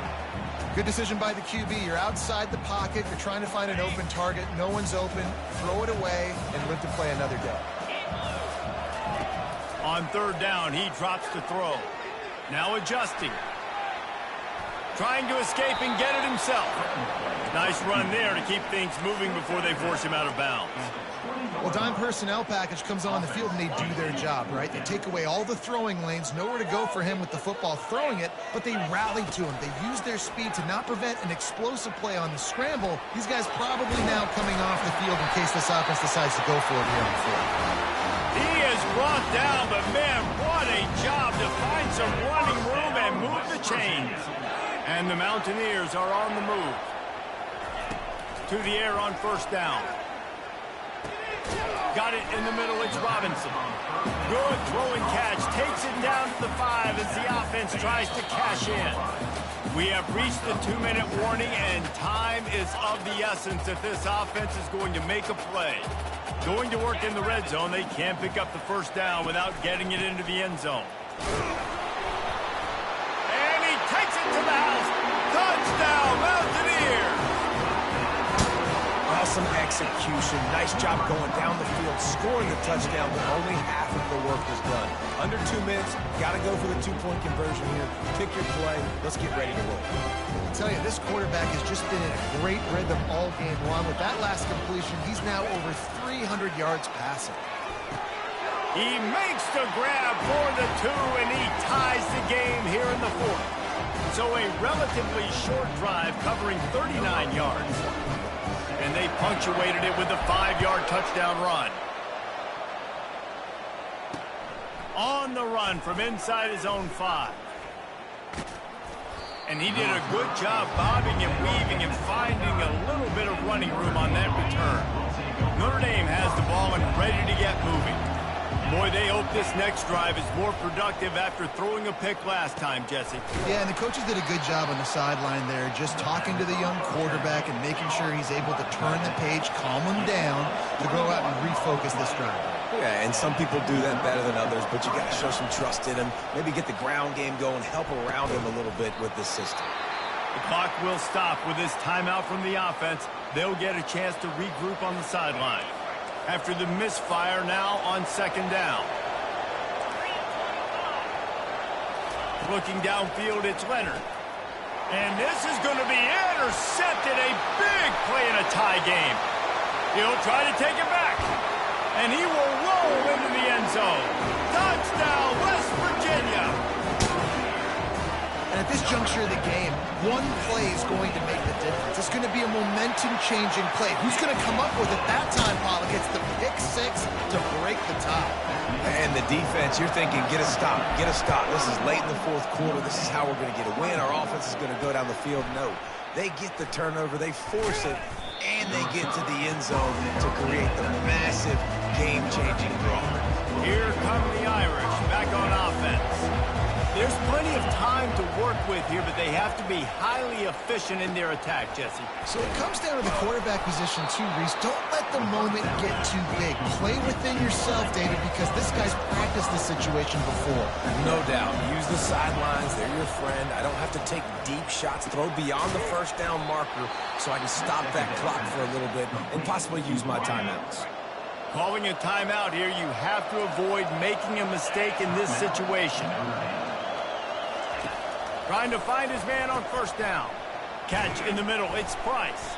Good decision by the QB. You're outside the pocket. You're trying to find an open target. No one's open. Throw it away and live to play another day. On 3rd down, he drops to throw. Now adjusting. Trying to escape and get it himself. Nice run there to keep things moving before they force him out of bounds. Well, dime personnel package comes on the field and they do their job, right? They take away all the throwing lanes, nowhere to go for him with the football throwing it, but they rally to him. They use their speed to not prevent an explosive play on the scramble. These guys probably now coming off the field in case this offense decides to go for it here on the field. He is brought down, but man, what a job to find some running room and move the chains. And the Mountaineers are on the move. To the air on first down. Got it in the middle. It's Robinson. Good throwing catch. Takes it down to the 5 as the offense tries to cash in. We have reached the 2-minute warning, and time is of the essence if this offense is going to make a play. Going to work in the red zone. They can't pick up the first down without getting it into the end zone. And he takes it to the house. Touchdown, Mountaineers! Awesome execution. Nice job going down the field, scoring the touchdown, but only half of the work was done. Under 2 minutes, got to go for the 2-point conversion here. Pick your play. Let's get ready to roll. I tell you, this quarterback has just been in a great rhythm all game long. With that last completion, he's now over 300 yards passing. He makes the grab for the 2, and he ties the game here in the 4th. So a relatively short drive covering 39 yards. And they punctuated it with a 5-yard touchdown run. On the run from inside his own 5. And he did a good job bobbing and weaving and finding a little bit of running room on that return. Notre Dame has the ball and ready to get moving. Boy, they hope this next drive is more productive after throwing a pick last time, Jesse. Yeah, and the coaches did a good job on the sideline there, just talking to the young quarterback and making sure he's able to turn the page, calm him down, to go out and refocus this drive. Yeah, and some people do that better than others, but you got to show some trust in him. Maybe get the ground game going, help around him a little bit with this system. The clock will stop with this timeout from the offense. They'll get a chance to regroup on the sideline. After the misfire now on second down. Looking downfield, it's Leonard. And this is going to be intercepted. A big play in a tie game. He'll try to take it back. And he will roll into the end zone. Touchdown, West Virginia. And at this juncture of the game, one play is going to make the difference. It's going to be a momentum-changing play. Who's going to come up with it that time, Pollock? It's the pick 6 to break the tie. And the defense, you're thinking, get a stop, get a stop. This is late in the 4th quarter. This is how we're going to get a win. Our offense is going to go down the field. No, they get the turnover, they force it, and they get to the end zone to create the massive game-changing draw. Here come the Irish back on offense. There's plenty of time to work with here, but they have to be highly efficient in their attack, Jesse. So it comes down to the quarterback position too, Reese. Don't let the moment get too big. Play within yourself, David, because this guy's practiced this situation before. No doubt. Use the sidelines. They're your friend. I don't have to take deep shots, throw beyond the first down marker so I can stop that clock for a little bit and possibly use my timeouts. Calling a timeout here, you have to avoid making a mistake in this situation. Trying to find his man on first down. Catch in the middle. It's Price.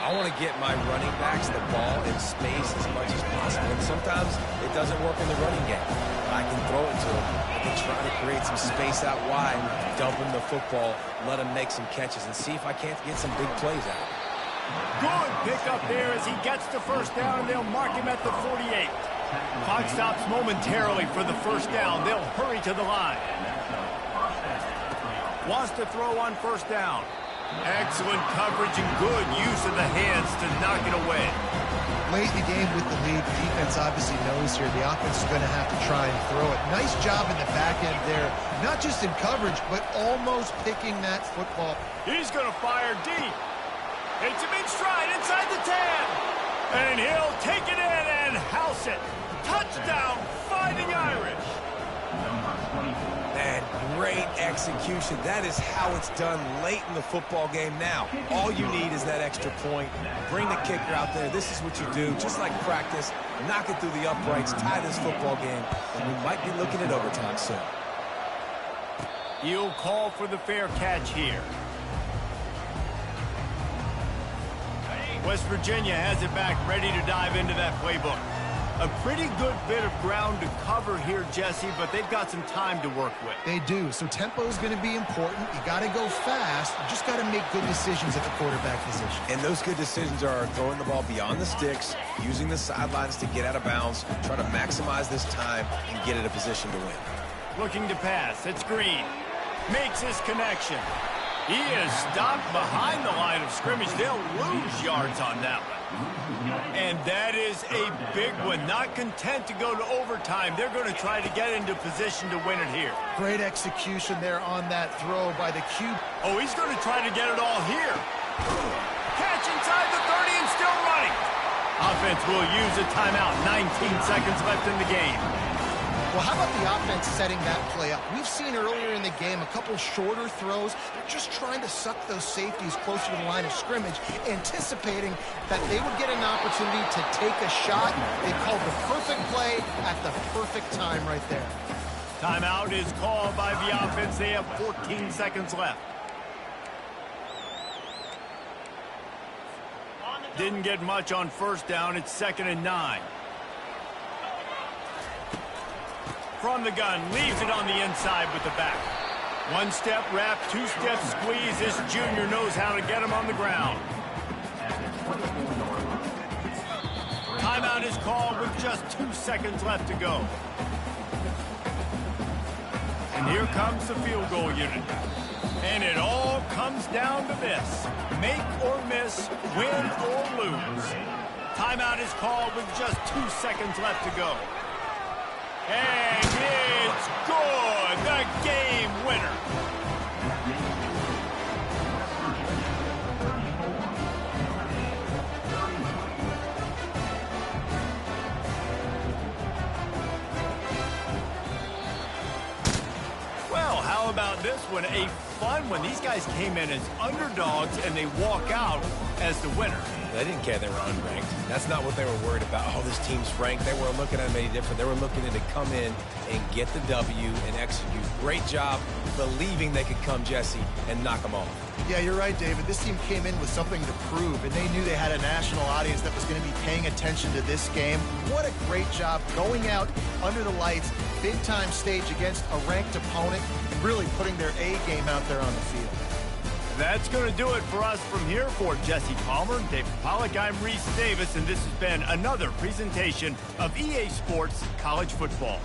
I want to get my running backs the ball in space as much as possible. And sometimes it doesn't work in the running game. I can throw it to him. I can try to create some space out wide, dump him the football, let him make some catches, and see if I can't get some big plays out. Good pickup there as he gets the first down, and they'll mark him at the 48. Clock stops momentarily for the first down. They'll hurry to the line. Wants to throw on first down. Excellent coverage and good use of the hands to knock it away. Late in the game with the lead, the defense obviously knows here the offense is going to have to try and throw it. Nice job in the back end there, not just in coverage, but almost picking that football. He's going to fire deep. Hits him in stride inside the 10. And he'll take it in and house it. Touchdown, Fighting Irish. Man, great execution. That is how it's done late in the football game. Now, all you need is that extra point. Bring the kicker out there. This is what you do, just like practice. Knock it through the uprights, tie this football game, and we might be looking at overtime soon. He'll call for the fair catch here. West Virginia has it back, ready to dive into that playbook. A pretty good bit of ground to cover here, Jesse, but they've got some time to work with. They do, so tempo is going to be important. You got to go fast. You just got to make good decisions at the quarterback position. And those good decisions are throwing the ball beyond the sticks, using the sidelines to get out of bounds, try to maximize this time and get in a position to win. Looking to pass. It's Green. Makes his connection. He is stopped behind the line of scrimmage. They'll lose yards on that one. And that is a big one. Not content to go to overtime. They're going to try to get into position to win it here. Great execution there on that throw by the QB. Oh, he's going to try to get it all here. Catch inside the 30 and still running. Offense will use a timeout. 19 seconds left in the game. Well, how about the offense setting that play up? We've seen earlier in the game a couple shorter throws. They're just trying to suck those safeties closer to the line of scrimmage, anticipating that they would get an opportunity to take a shot. They called the perfect play at the perfect time right there. Timeout is called by the offense. They have 14 seconds left. Didn't get much on first down. It's 2nd and 9. From the gun, leaves it on the inside with the back. One step wrap, two step squeeze. This junior knows how to get him on the ground. Timeout is called with just 2 seconds left to go. And here comes the field goal unit. And it all comes down to this. Make or miss, win or lose. Timeout is called with just 2 seconds left to go. And it's good. The game winner. Well, how about this one? A fun one. These guys came in as underdogs, and they walk out as the winner. They didn't care they were unranked. That's not what they were worried about. Oh, this team's ranked. They weren't looking at them any different. They were looking to come in and get the W and execute. Great job believing they could come, Jesse, and knock them off. Yeah, you're right, David. This team came in with something to prove, and they knew they had a national audience that was going to be paying attention to this game. What a great job going out under the lights, big-time stage against a ranked opponent, and really putting their A game out there on the field. That's going to do it for us from here. For Jesse Palmer, David Pollack, I'm Reese Davis, and this has been another presentation of EA Sports College Football.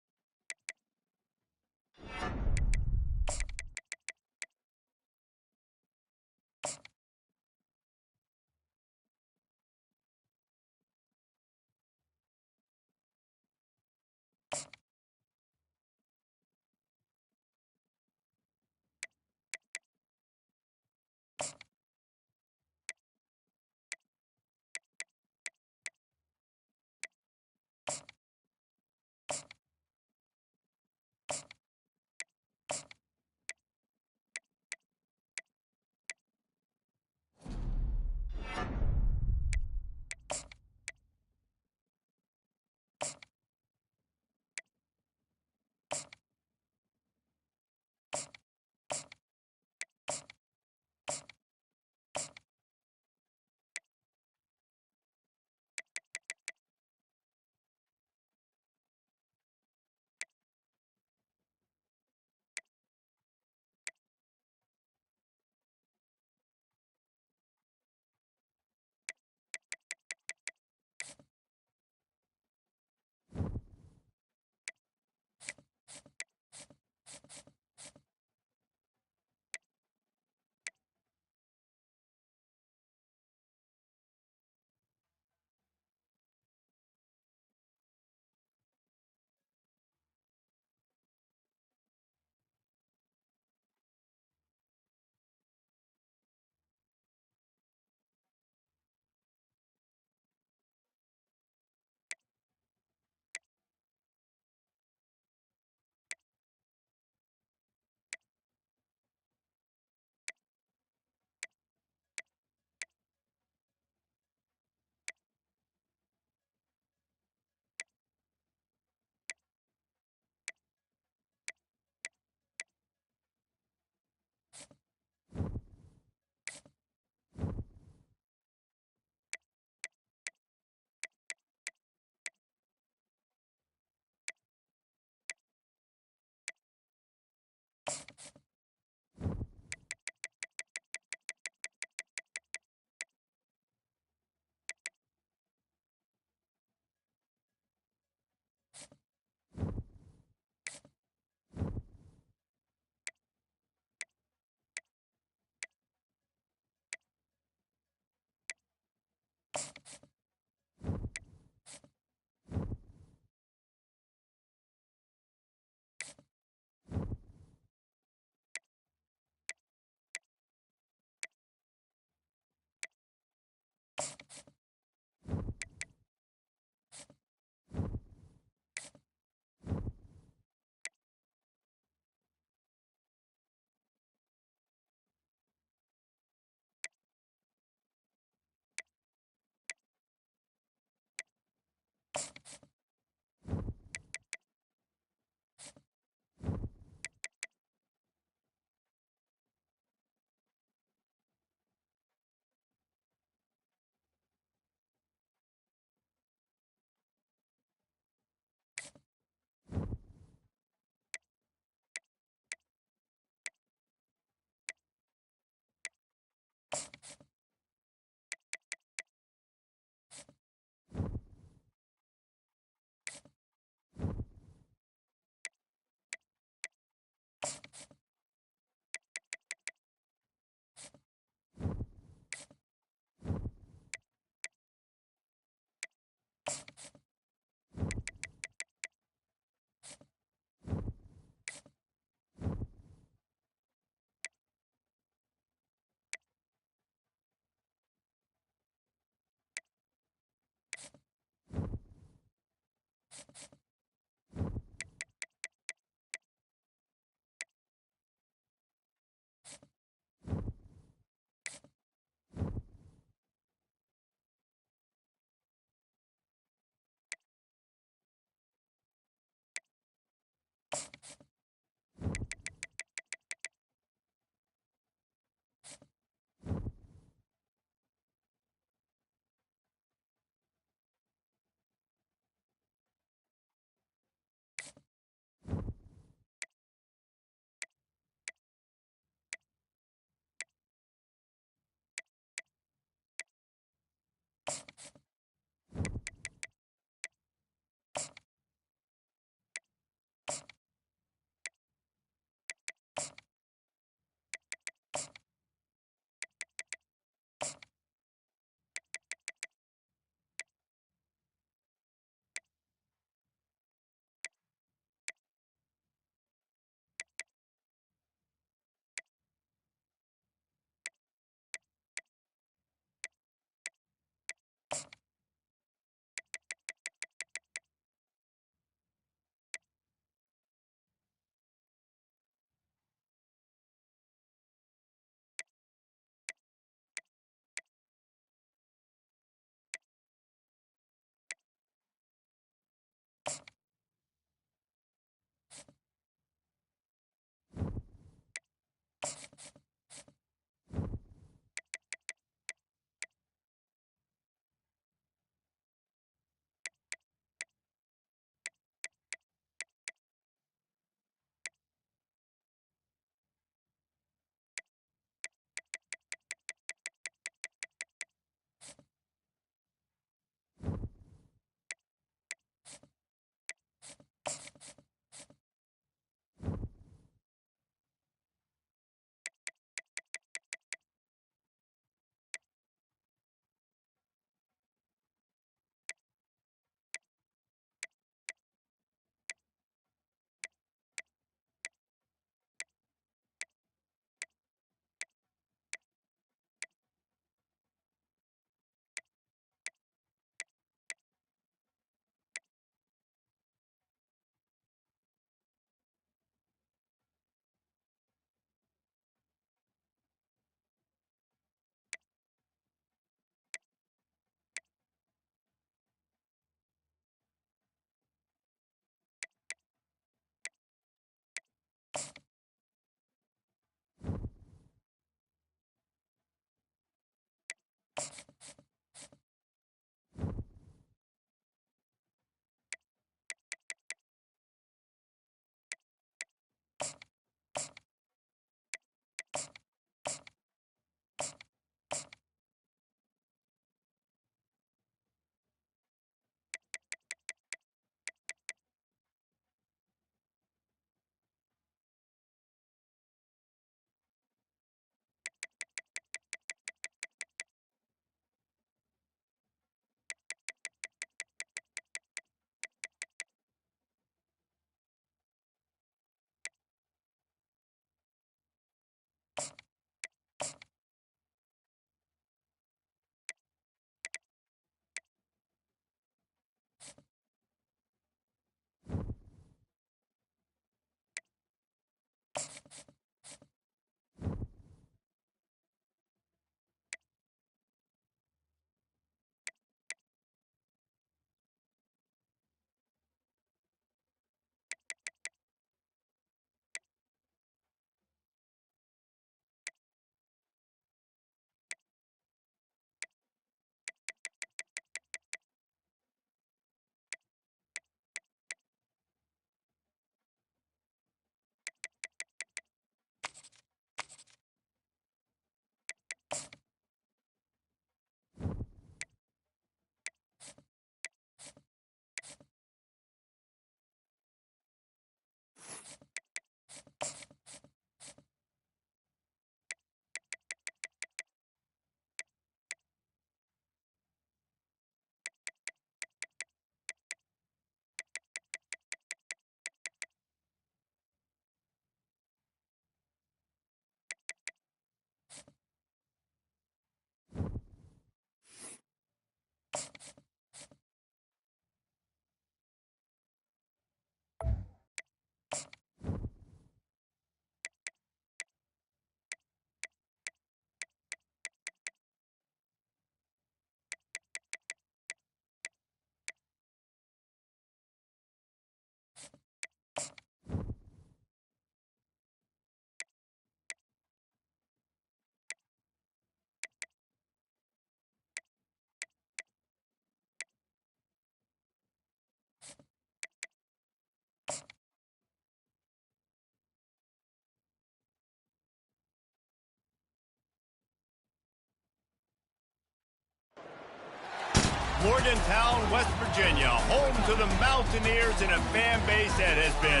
Morgantown, West Virginia, home to the Mountaineers and a fan base that has been,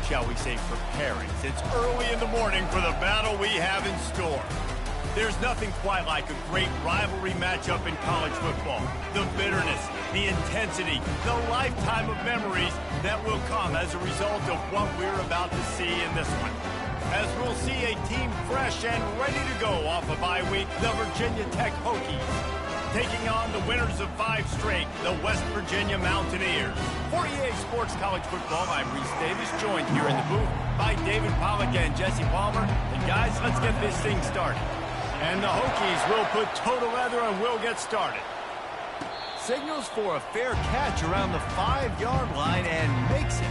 shall we say, preparing since early in the morning for the battle we have in store. There's nothing quite like a great rivalry matchup in college football. The bitterness, the intensity, the lifetime of memories that will come as a result of what we're about to see in this one. As we'll see a team fresh and ready to go off a bye week, the Virginia Tech Hokies, taking on the winners of 5 straight, the West Virginia Mountaineers. For EA Sports College Football, I'm Reese Davis, joined here in the booth by David Pollack and Jesse Palmer. And guys, let's get this thing started. And the Hokies will put toe to leather and we'll get started. Signals for a fair catch around the 5-yard line and makes it.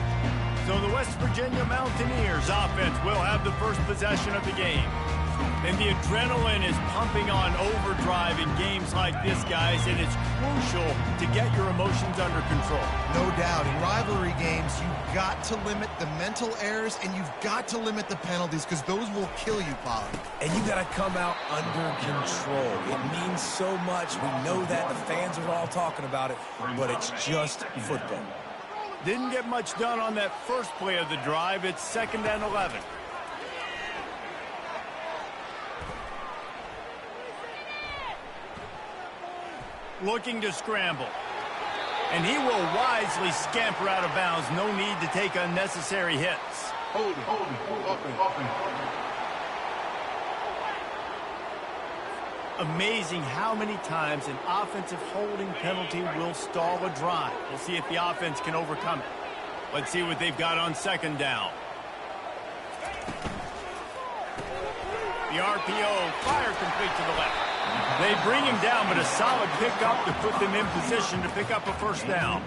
So the West Virginia Mountaineers offense will have the first possession of the game. And the adrenaline is pumping on overdrive in games like this, guys, and it's crucial to get your emotions under control. No doubt. In rivalry games, you've got to limit the mental errors, and you've got to limit the penalties, because those will kill you, Pollard. And you got to come out under control. It means so much. We know that. The fans are all talking about it, but it's just football. Didn't get much done on that first play of the drive. It's 2nd and 11. Looking to scramble. And he will wisely scamper out of bounds. No need to take unnecessary hits. Amazing how many times an offensive holding penalty will stall a drive. We'll see if the offense can overcome it. Let's see what they've got on 2nd down. The RPO, fire complete to the left. They bring him down, but a solid pickup to put them in position to pick up a first down.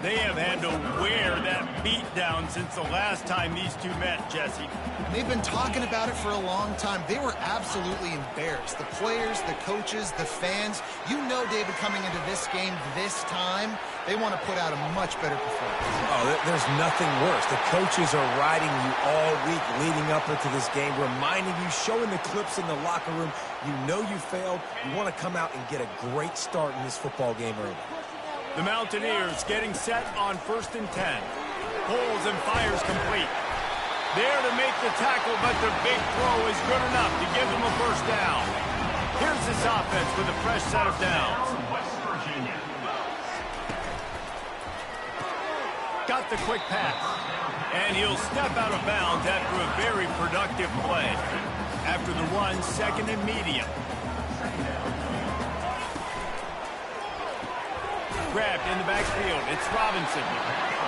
They have had to wear that beat down since the last time these two met, Jesse. And they've been talking about it for a long time. They were absolutely embarrassed. The players, the coaches, the fans. You know, David, coming into this game this time, they want to put out a much better performance. Oh, there's nothing worse. The coaches are riding you all week leading up into this game, reminding you, showing the clips in the locker room. You know you failed. You want to come out and get a great start in this football game early. The Mountaineers getting set on 1st and 10. Pulls and fires complete. There to make the tackle, but the big throw is good enough to give them a first down. Here's this offense with a fresh set of downs. Got the quick pass. And he'll step out of bounds after a very productive play. After the run, 2nd and medium. Grabbed in the backfield. It's Robinson.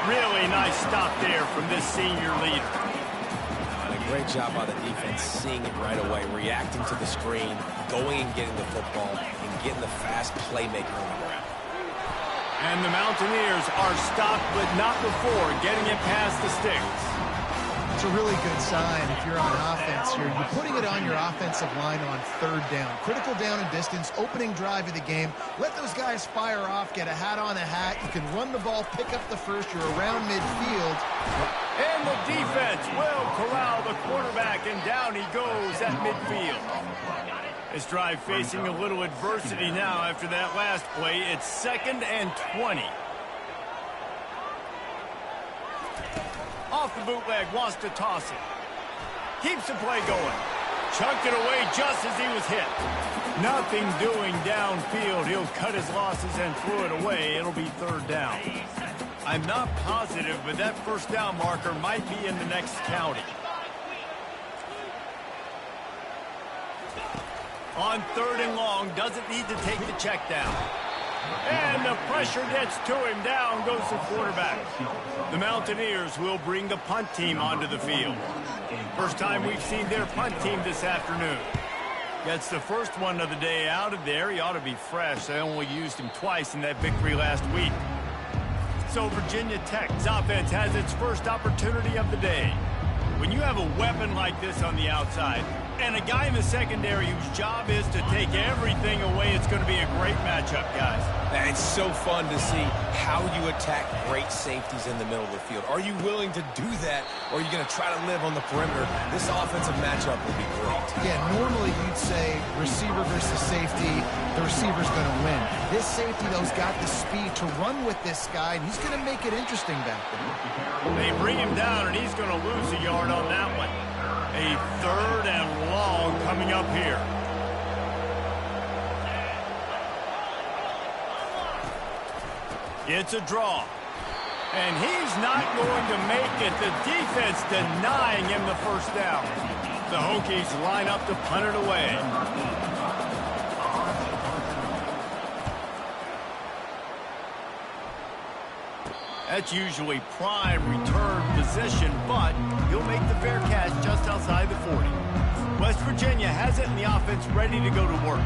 Really nice stop there from this senior leader. And a great job by the defense, seeing it right away, reacting to the screen, going and getting the football, and getting the fast playmaker on the ground. And the Mountaineers are stopped, but not before getting it past the sticks. It's a really good sign if you're on offense here. You're putting it on your offensive line on 3rd down. Critical down and distance, opening drive of the game. Let those guys fire off, get a hat on a hat. You can run the ball, pick up the first. You're around midfield. And the defense will corral the quarterback, and down he goes at midfield. This drive facing a little adversity now after that last play. It's 2nd and 20. Off the bootleg, wants to toss it. Keeps the play going. Chunked it away just as he was hit. Nothing doing downfield. He'll cut his losses and throw it away. It'll be 3rd down. I'm not positive, but that first down marker might be in the next county. On 3rd and long, doesn't need to take the check down. And the pressure gets to him. Down goes the quarterback. The Mountaineers will bring the punt team onto the field. First time we've seen their punt team this afternoon. Gets the first one of the day out of there. He ought to be fresh. They only used him twice in that victory last week. So Virginia Tech's offense has its first opportunity of the day. When you have a weapon like this on the outside, And a guy in the secondary whose job is to take everything away. It's going to be a great matchup, guys. And it's so fun to see how you attack great safeties in the middle of the field. Are you willing to do that, or are you going to try to live on the perimeter? This offensive matchup will be great. Yeah, normally you'd say receiver versus safety, the receiver's going to win. This safety, though, has got the speed to run with this guy, and he's going to make it interesting back there. They bring him down, and he's going to lose a yard on that one. A 3rd and long coming up here. It's a draw. And he's not going to make it. The defense denying him the first down. The Hokies line up to punt it away. That's usually prime return position, but he'll make the fair catch just outside the 40. West Virginia has it in the offense ready to go to work.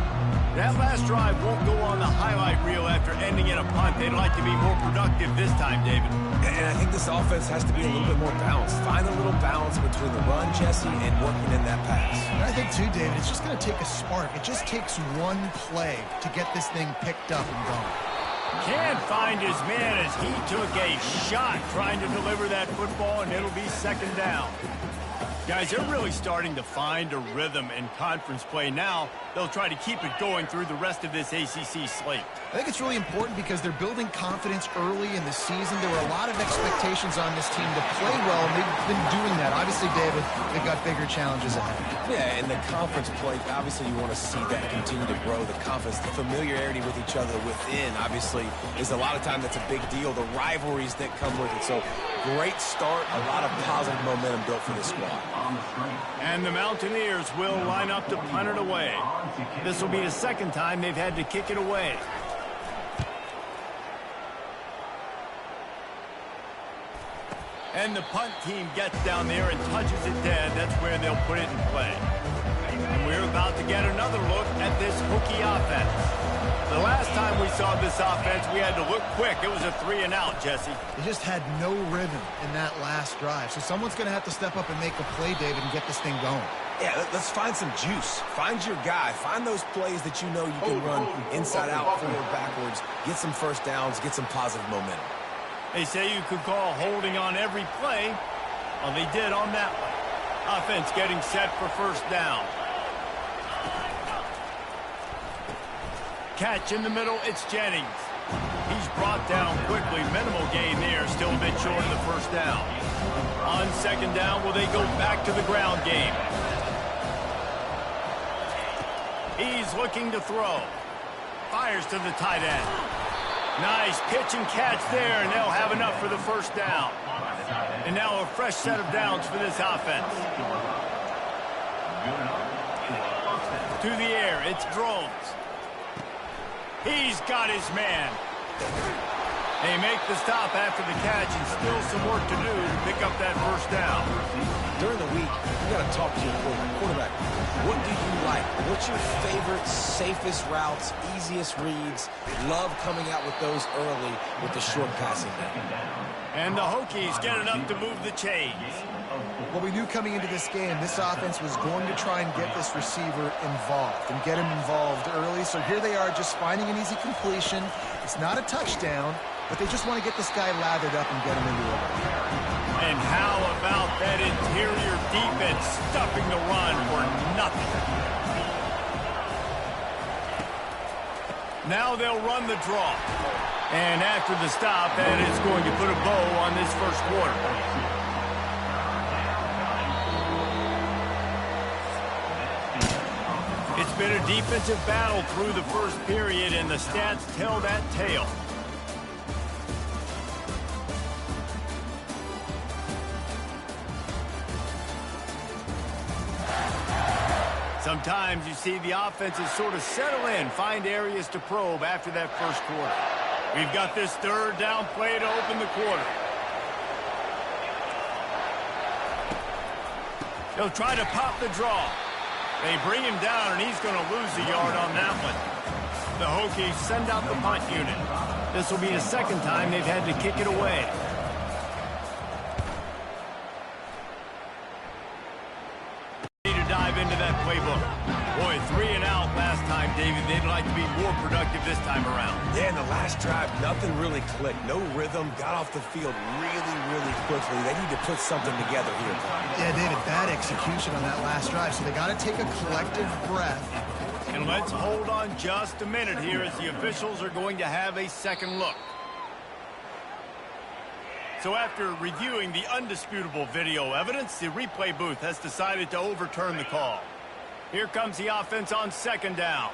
That last drive won't go on the highlight reel after ending in a punt. They'd like to be more productive this time, David. And I think this offense has to be a little bit more balanced. Find a little balance between the run, Jesse, and working in that pass. And I think, too, David, it's just going to take a spark. It just takes one play to get this thing picked up and going. Can't find his man as he took a shot trying to deliver that football, and it'll be 2nd down. Guys, they're really starting to find a rhythm in conference play now. They'll try to keep it going through the rest of this ACC slate. I think it's really important because they're building confidence early in the season. There were a lot of expectations on this team to play well, and they've been doing that. Obviously, David, they've got bigger challenges ahead. Yeah, and the conference play, obviously you want to see that continue to grow. The confidence, the familiarity with each other within, obviously, is a lot of time that's a big deal. The rivalries that come with it. So, great start, a lot of positive momentum built for this squad. And the Mountaineers will line up to punt it away. This will be the 2nd time they've had to kick it away. And the punt team gets down there and touches it dead. That's where they'll put it in play. And we're about to get another look at this Hokie offense. The last time we saw this offense, we had to look quick. It was a 3-and-out, Jesse. They just had no rhythm in that last drive. So someone's going to have to step up and make a play, David, and get this thing going. Yeah, let's find some juice. Find your guy. Find those plays that you know you can run inside out, forward, backwards, get some first downs, get some positive momentum. They say you could call holding on every play. Well, they did on that one. Offense getting set for 1st down. Catch in the middle, it's Jennings. He's brought down quickly. Minimal gain there, still a bit short of the 1st down. On 2nd down, will they go back to the ground game? He's looking to throw. Fires to the tight end. Nice pitch and catch there, and they'll have enough for the 1st down. And now a fresh set of downs for this offense. To the air, it's Drones. He's got his man. They make the stop after the catch, and still some work to do to pick up that 1st down. During the week, you got to talk to your quarterback. What do you like? What's your favorite, safest routes, easiest reads? Love coming out with those early with the short passing game. And the Hokies get enough to move the chains. What we knew coming into this game, this offense was going to try and get this receiver involved and get him involved early. So here they are just finding an easy completion. It's not a touchdown, but they just want to get this guy lathered up and get him into it. And how about that interior defense stuffing the run for nothing? Now they'll run the draw. And after the stop, that is going to put a bow on this 1st quarter. It's been a defensive battle through the 1st period, and the stats tell that tale. Sometimes you see the offenses sort of settle in, find areas to probe after that 1st quarter. We've got this 3rd down play to open the quarter. They'll try to pop the draw. They bring him down, and he's going to lose a yard on that one. The Hokies send out the punt unit. This will be the 2nd time they've had to kick it away. Ready to dive into that productive this time around. Yeah, in the last drive, nothing really clicked. No rhythm. Got off the field really quickly. They need to put something together here. Yeah, David, bad execution on that last drive, so they got to take a collective breath. And let's hold on just a minute here as the officials are going to have a second look. So after reviewing the undisputable video evidence, the replay booth has decided to overturn the call. Here comes the offense on second down.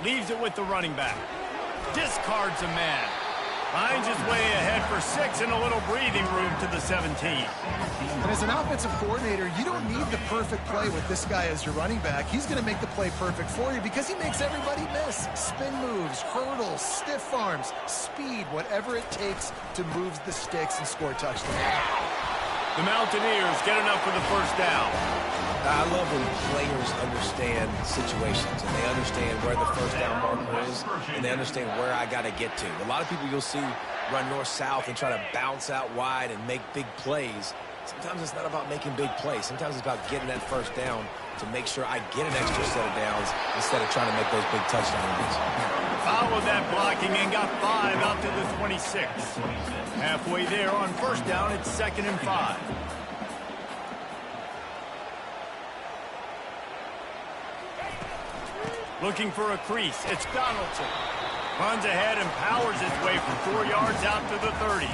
Leaves it with the running back. Discards a man. Finds his way ahead for 6 and a little breathing room to the 17. And as an offensive coordinator, you don't need the perfect play with this guy as your running back. He's going to make the play perfect for you because he makes everybody miss. Spin moves, hurdles, stiff arms, speed, whatever it takes to move the sticks and score touchdowns. The Mountaineers get enough for the first down. I love when players understand situations and they understand where the first down marker is and they understand where I got to get to. A lot of people you'll see run north-south and try to bounce out wide and make big plays. Sometimes it's not about making big plays. Sometimes it's about getting that first down to make sure I get an extra set of downs instead of trying to make those big touchdown runs. Followed that blocking and got 5 out to the 26. Halfway there on first down, it's 2nd and 5. Looking for a crease. It's Donaldson. Runs ahead and powers his way for 4 yards out to the 30.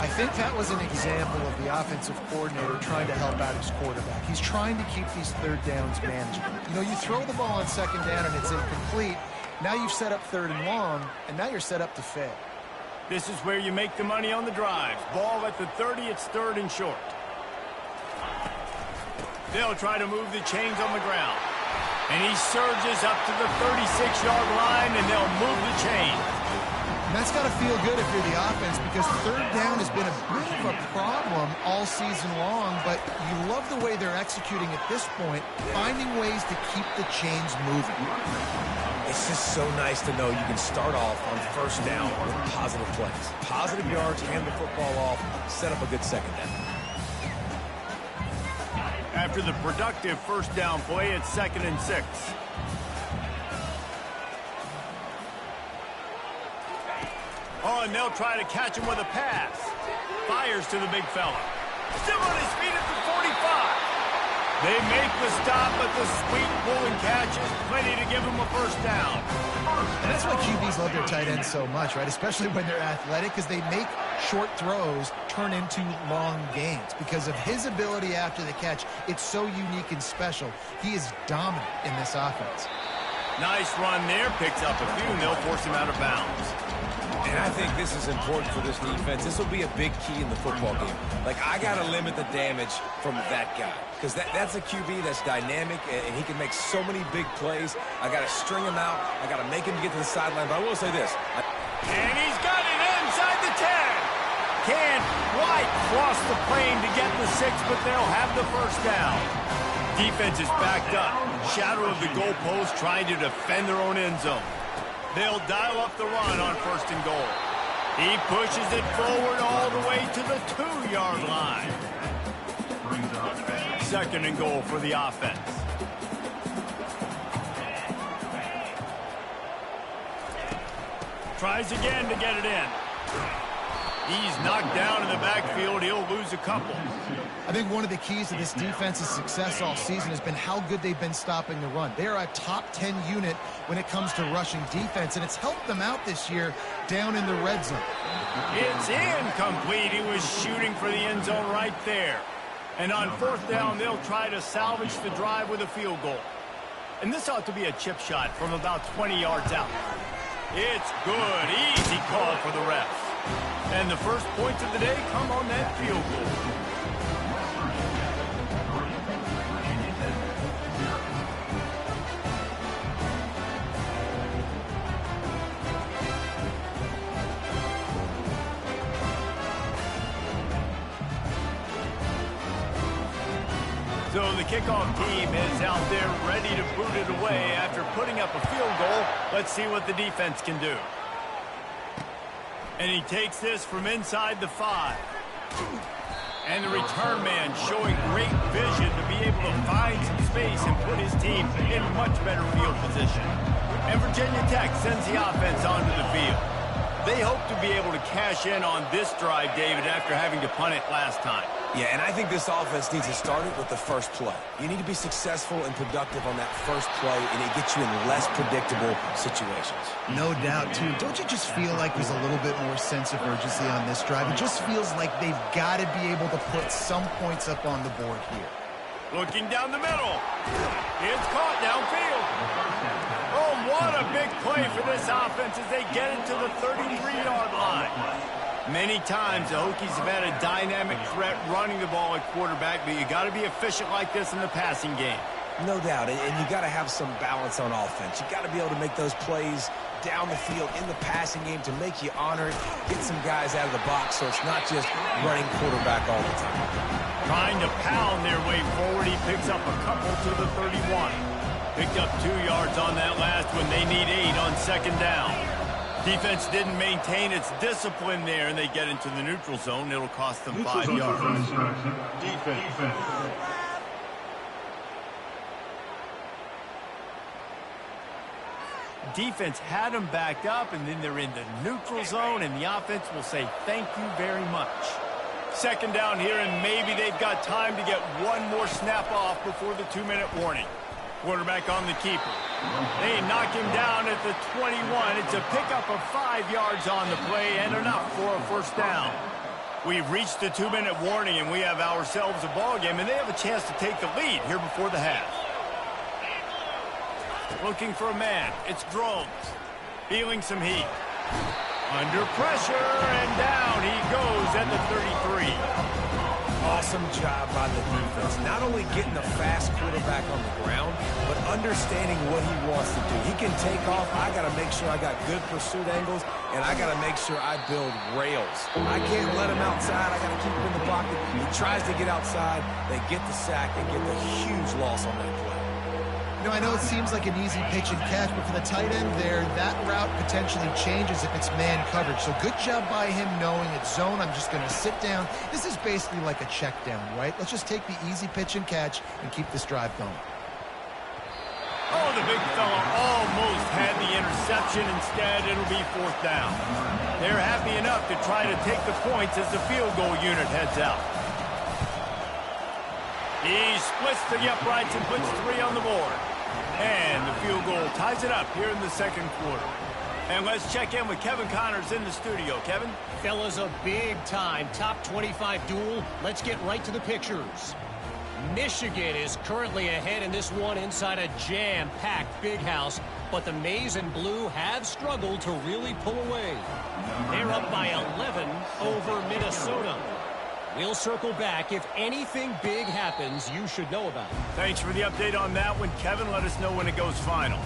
I think that was an example of the offensive coordinator trying to help out his quarterback. He's trying to keep these third downs manageable. You know, you throw the ball on second down and it's incomplete. Now you've set up 3rd and long, and now you're set up to fail. This is where you make the money on the drives. Ball at the 30, it's 3rd and short. They'll try to move the chains on the ground. And he surges up to the 36-yard line, and they'll move the chain. And that's got to feel good if you're the offense because 3rd down has been a bit of a problem all season long, but you love the way they're executing at this point, finding ways to keep the chains moving. It's just so nice to know you can start off on first down with positive plays. Positive yards, hand the football off, set up a good second down. After the productive first down play, it's 2nd and 6. Oh, and they'll try to catch him with a pass. Fires to the big fella. Still on his feet at the 45. They make the stop, but the sweet pulling catch is plenty to give him a first down. And that's why QBs love their tight ends so much, right? Especially when they're athletic, because they make short throws turn into long gains. Because of his ability after the catch, it's so unique and special. He is dominant in this offense. Nice run there. Picks up a few, and they'll force him out of bounds. And I think this is important for this defense. This will be a big key in the football game. Like, I got to limit the damage from that guy. Because that's a QB that's dynamic, and he can make so many big plays. I got to string him out. I got to make him get to the sideline. But I will say this. And he's got it inside the 10. Can't quite cross the plane to get the 6, but they'll have the first down. Defense is backed up. Shadow of the goalpost trying to defend their own end zone. They'll dial up the run on 1st and goal. He pushes it forward all the way to the 2-yard line. 2nd and goal for the offense. Tries again to get it in. He's knocked down in the backfield. He'll lose a couple. I think one of the keys to this defense's success all season has been how good they've been stopping the run. They are a top 10 unit when it comes to rushing defense, and it's helped them out this year down in the red zone. It's incomplete. He was shooting for the end zone right there. And on 4th down, they'll try to salvage the drive with a field goal. And this ought to be a chip shot from about 20 yards out. It's good. Easy call for the refs. And the first points of the day come on that field goal. So the kickoff team is out there ready to boot it away after putting up a field goal. Let's see what the defense can do. And he takes this from inside the 5. And the return man showing great vision to be able to find some space and put his team in much better field position. And Virginia Tech sends the offense onto the field. They hope to be able to cash in on this drive, David, after having to punt it last time. Yeah, and I think this offense needs to start it with the first play. You need to be successful and productive on that first play, and it gets you in less predictable situations. No doubt, too. Don't you just feel like there's a little bit more sense of urgency on this drive? It just feels like they've got to be able to put some points up on the board here. Looking down the middle. It's caught downfield. Oh, what a big play for this offense as they get it to the 33-yard line. Many times the Hokies have had a dynamic threat running the ball at quarterback, but you got to be efficient like this in the passing game. No doubt, and you got to have some balance on offense. You got to be able to make those plays down the field in the passing game to make you honor it, get some guys out of the box so it's not just running quarterback all the time. Trying to pound their way forward, he picks up a couple to the 31. Picked up 2 yards on that last one. They need 8 on second down. Defense didn't maintain its discipline there, and they get into the neutral zone. It'll cost them 5 yards. Defense. Defense had them backed up, and then they're in the neutral zone, and the offense will say thank you very much. Second down here, and maybe they've got time to get one more snap off before the 2-minute warning. Quarterback on the keeper. They knock him down at the 21. It's a pickup of 5 yards on the play and enough for a first down. We've reached the 2-minute warning, and we have ourselves a ball game, and they have a chance to take the lead here before the half. Looking for a man. It's Drones. Feeling some heat. Under pressure, and down he goes at the 33. Awesome job by the defense. Not only getting a fast quarterback on the ground, but understanding what he wants to do. He can take off. I got to make sure I got good pursuit angles, and I got to make sure I build rails. I can't let him outside. I got to keep him in the pocket. He tries to get outside. They get the sack and get the huge loss on that play. You know, I know it seems like an easy pitch and catch, but for the tight end there, that route potentially changes if it's man coverage. So good job by him knowing it's zone. I'm just going to sit down. This is basically like a check down, right? Let's just take the easy pitch and catch and keep this drive going. Oh, the big fella almost had the interception. Instead, it'll be fourth down. They're happy enough to try to take the points as the field goal unit heads out. He splits the uprights and puts 3 on the board. And the field goal ties it up here in the second quarter. And let's check in with Kevin Connors in the studio. Kevin? Fellas, a big-time top 25 duel. Let's get right to the pictures. Michigan is currently ahead in this one inside a jam-packed big house, but the Maize and Blue have struggled to really pull away. They're up by 11 over Minnesota. We'll circle back. If anything big happens, you should know about it. Thanks for the update on that one, Kevin. Let us know when it goes final.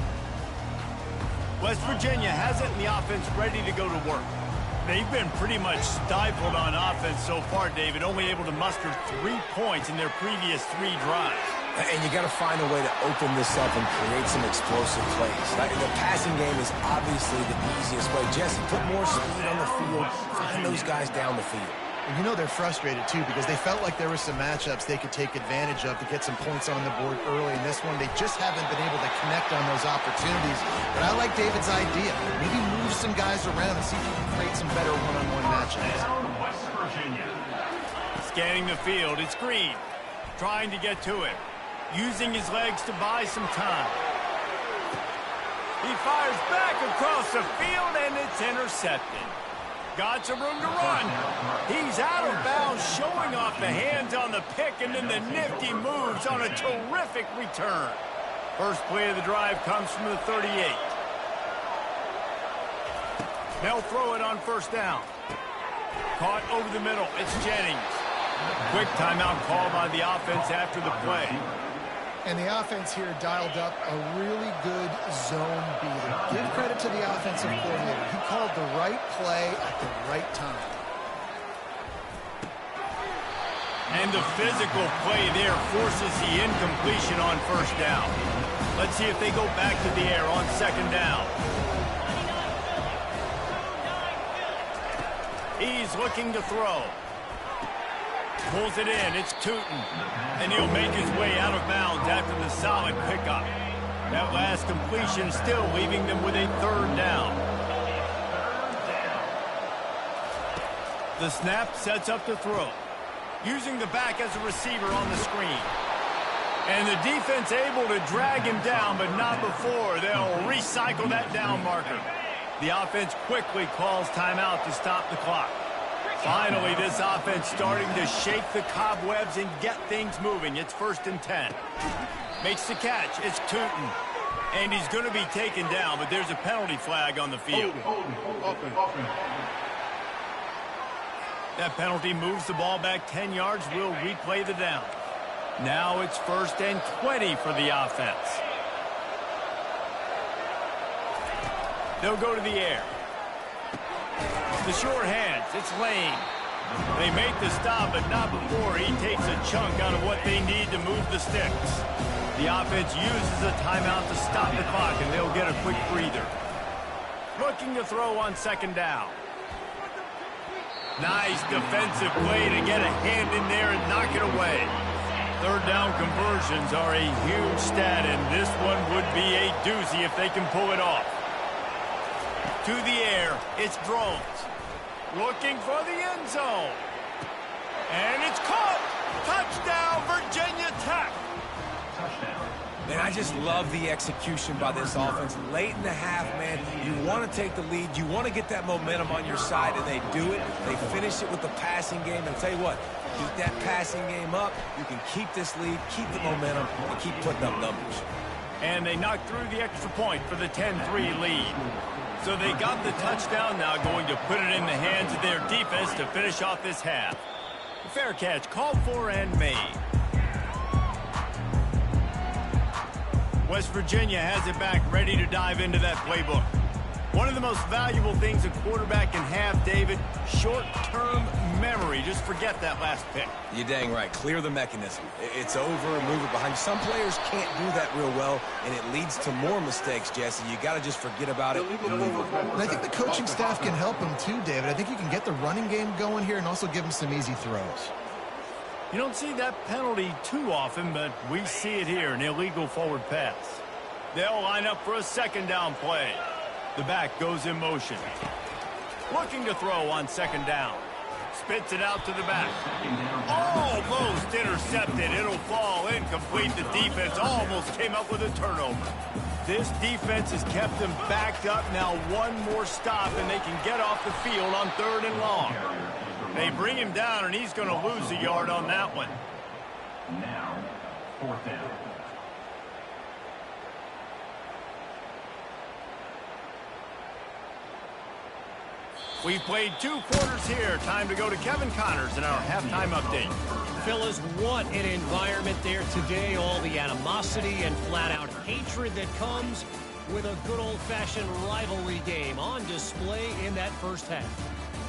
West Virginia has it in the offense ready to go to work. They've been pretty much stifled on offense so far, David, only able to muster 3 points in their previous 3 drives. And you got to find a way to open this up and create some explosive plays. The passing game is obviously the easiest way. Jesse, put more speed on the field. Find those guys down the field. And you know they're frustrated, too, because they felt like there were some matchups they could take advantage of to get some points on the board early. In this one, they just haven't been able to connect on those opportunities. But I like David's idea. Maybe move some guys around and see if you can create some better one-on-one matchups. West Virginia. Scanning the field, it's Green. Trying to get to it. Using his legs to buy some time. He fires back across the field, and it's intercepted. Got some room to run. He's out of bounds, showing off the hands on the pick, and then the nifty moves on a terrific return. First play of the drive comes from the 38. They'll throw it on first down. Caught over the middle. It's Jennings. Quick timeout call by the offense after the play. And the offense here dialed up a really good zone beater. Give credit to the offensive coordinator. He called the right play at the right time. And the physical play there forces the incompletion on first down. Let's see if they go back to the air on second down. He's looking to throw. Pulls it in. It's Tootin. And he'll make his way out of bounds after the solid pickup. That last completion still leaving them with a 3rd down. The snap sets up the throw. Using the back as a receiver on the screen. And the defense able to drag him down, but not before. They'll recycle that down marker. The offense quickly calls timeout to stop the clock. Finally, this offense starting to shake the cobwebs and get things moving. It's 1st and 10. Makes the catch. It's Tootin. And he's going to be taken down, but there's a penalty flag on the field. That penalty moves the ball back 10 yards. We'll replay the down. Now it's 1st and 20 for the offense. They'll go to the air. The short hands. It's Lane. They make the stop, but not before he takes a chunk out of what they need to move the sticks. The offense uses a timeout to stop the clock, and they'll get a quick breather. Looking to throw on 2nd down. Nice defensive play to get a hand in there and knock it away. 3rd down conversions are a huge stat, and this one would be a doozy if they can pull it off. To the air, it's Drones. Looking for the end zone. And it's caught. Touchdown, Virginia Tech. Man, I just love the execution by this offense. Late in the half, man, you want to take the lead. You want to get that momentum on your side, and they do it. They finish it with the passing game. And I'll tell you what, keep that passing game up. You can keep this lead, keep the momentum, and keep putting up numbers. And they knocked through the extra point for the 10-3 lead. So they got the touchdown, now going to put it in the hands of their defense to finish off this half. Fair catch, called for and made. West Virginia has it back, ready to dive into that playbook. One of the most valuable things a quarterback can have, David, short-term memory. Just forget that last pick. You're dang right. Clear the mechanism. It's over and move it behind. Some players can't do that real well, and it leads to more mistakes, Jesse. You got to just forget about it and move it. And I think the coaching staff can help him too, David. I think you can get the running game going here and also give him some easy throws. You don't see that penalty too often, but we see it here, an illegal forward pass. They'll line up for a 2nd down play. The back goes in motion. Looking to throw on 2nd down. Spits it out to the back. Almost intercepted. It'll fall incomplete. The defense almost came up with a turnover. This defense has kept them backed up. Now one more stop, and they can get off the field on 3rd and long. They bring him down, and he's going to lose a yard on that one. Now, 4th down. We've played 2 quarters here. Time to go to Kevin Connors in our halftime update. Fellas, what an environment there today. All the animosity and flat-out hatred that comes with a good old-fashioned rivalry game on display in that first half.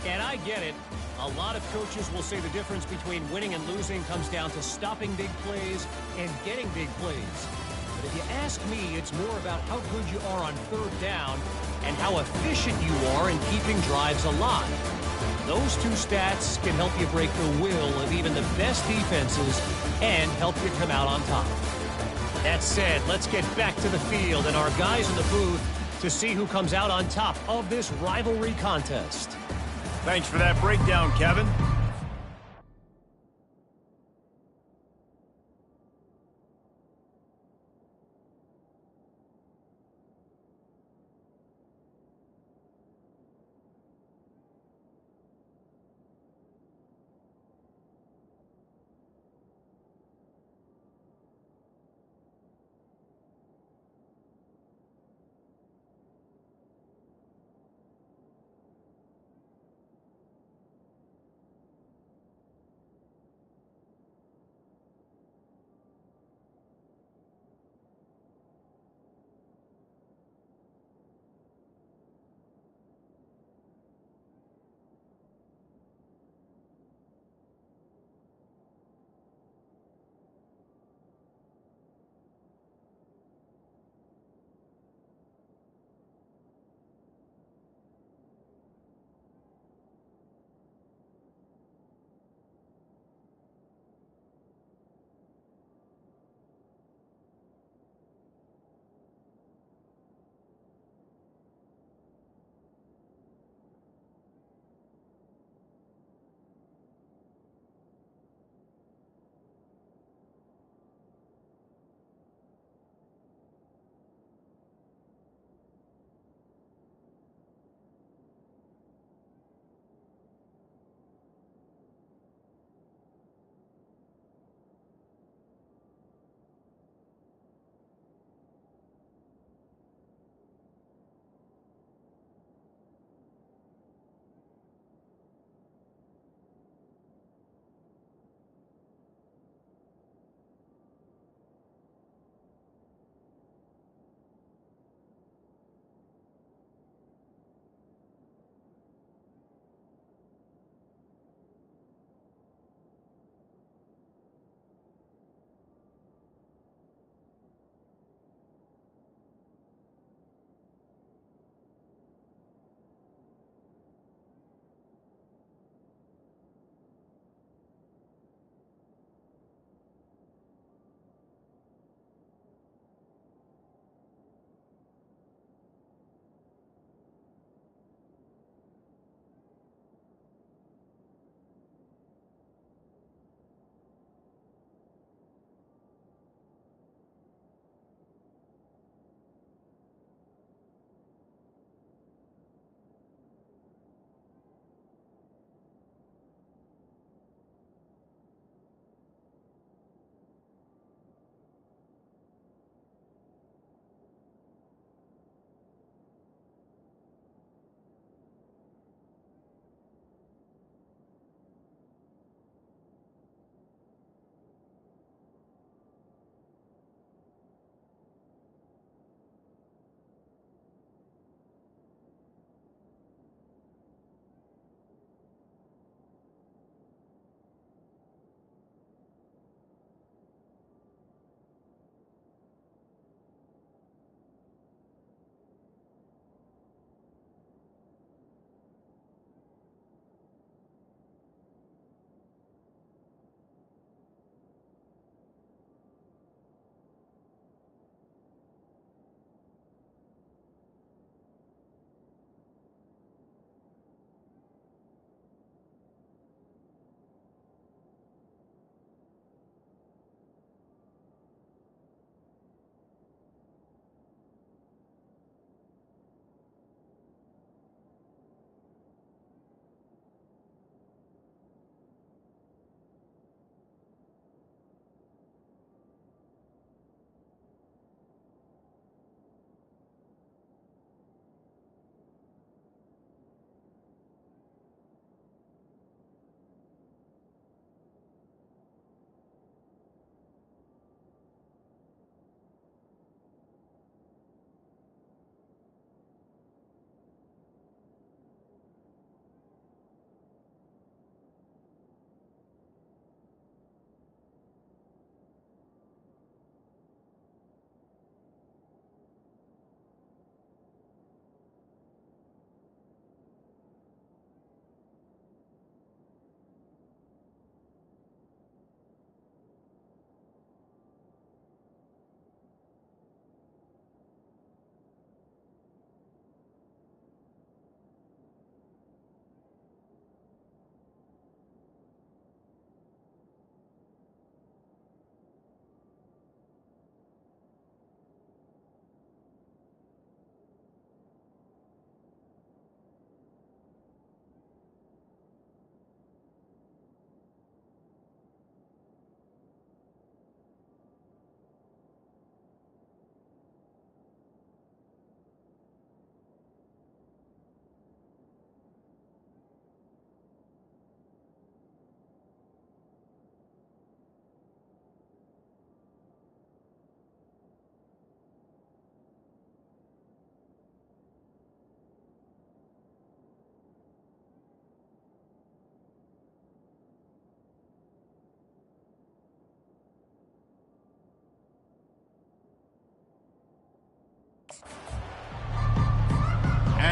And I get it. A lot of coaches will say the difference between winning and losing comes down to stopping big plays and getting big plays. But if you ask me, it's more about how good you are on 3rd down and how efficient you are in keeping drives alive. Those 2 stats can help you break the will of even the best defenses and help you come out on top. That said, let's get back to the field and our guys in the booth to see who comes out on top of this rivalry contest. Thanks for that breakdown, Kevin.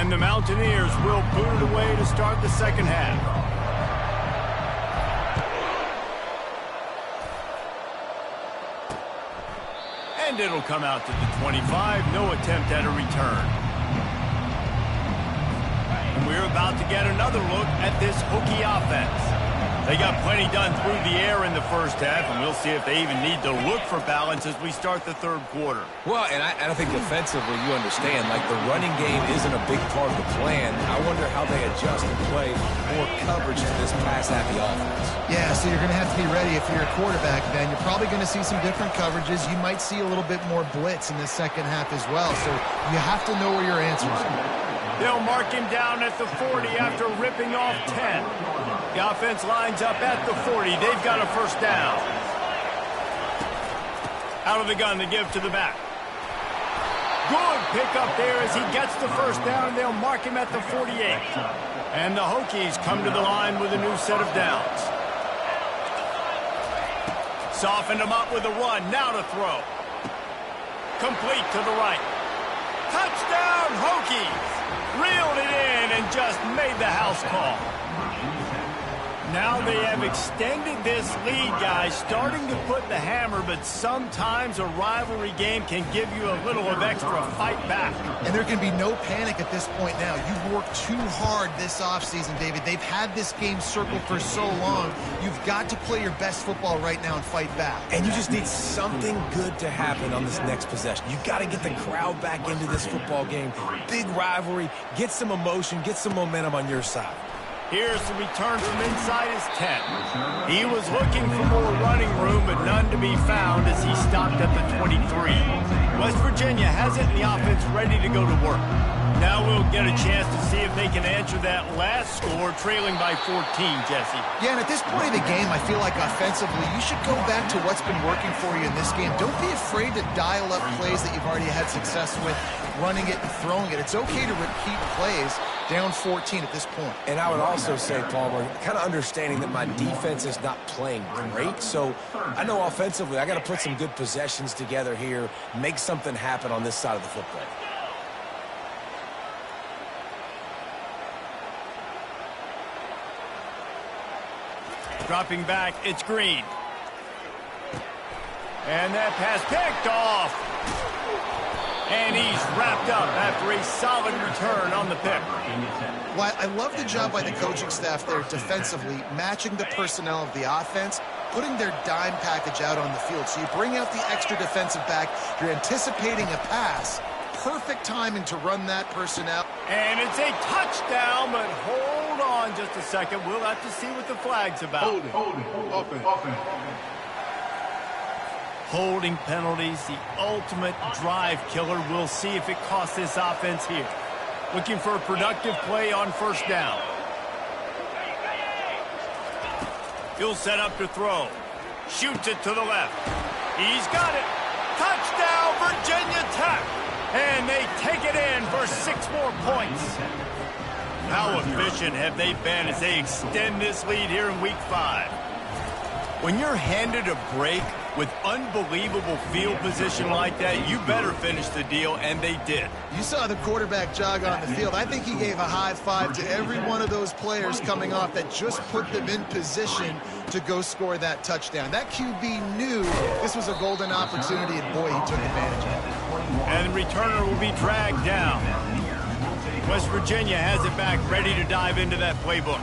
And the Mountaineers will boot it away to start the second half. And it'll come out to the 25. No attempt at a return. And we're about to get another look at this Hokie offense. They got plenty done through the air in the first half, and we'll see if they even need to look for balance as we start the third quarter. Well, and I think defensively, you understand, like the running game isn't a big part of the plan. I wonder how they adjust and play more coverage to this pass-happy offense. Yeah, so you're going to have to be ready if you're a quarterback, Ben. You're probably going to see some different coverages. You might see a little bit more blitz in the second half as well, so you have to know where your answers are. They'll mark him down at the 40 after ripping off 10. The offense lines up at the 40. They've got a first down. Out of the gun to give to the back. Good pickup there as he gets the first down, and they'll mark him at the 48. And the Hokies come to the line with a new set of downs. Softened him up with a run. Now to throw. Complete to the right. Touchdown, Hokies! Reeled it in and just made the house call. Now they have extended this lead, guys, starting to put the hammer, but sometimes a rivalry game can give you a little of extra fight back. And there can be no panic at this point now. You've worked too hard this offseason, David. They've had this game circled for so long. You've got to play your best football right now and fight back. And you just need something good to happen on this next possession. You got to get the crowd back into this football game. Big rivalry. Get some emotion. Get some momentum on your side. Here's the return from inside his 10. He was looking for more running room, but none to be found as he stopped at the 23. West Virginia has it in the offense ready to go to work. Now we'll get a chance to see if they can answer that last score, trailing by 14, Jesse. Yeah, and at this point of the game, I feel like offensively, you should go back to what's been working for you in this game. Don't be afraid to dial up plays that you've already had success with, running it and throwing it. It's okay to repeat plays down 14 at this point. And I would also say, Palmer, kind of understanding that my defense is not playing great, so I know offensively I got to put some good possessions together here, make something happen on this side of the football. Dropping back, it's Green. And that pass picked off. And he's wrapped up after a solid return on the pick. Well, I love the job by the coaching staff there defensively, matching the personnel of the offense, putting their dime package out on the field. So you bring out the extra defensive back, you're anticipating a pass. Perfect timing to run that personnel. And it's a touchdown, but hold on just a second. We'll have to see what the flag's about. Open. Holding penalties, the ultimate drive killer. We'll see if it costs this offense here. Looking for a productive play on first down. He'll set up to throw. Shoots it to the left. He's got it. Touchdown, Virginia Tech. And they take it in for 6 more points. How efficient have they been as they extend this lead here in Week 5? When you're handed a break with unbelievable field position like that, you better finish the deal, and they did. You saw the quarterback jog on the field. I think he gave a high five to every one of those players coming off that just put them in position to go score that touchdown. That QB knew this was a golden opportunity, and boy, he took advantage of it. And the returner will be dragged down. West Virginia has it back, ready to dive into that playbook.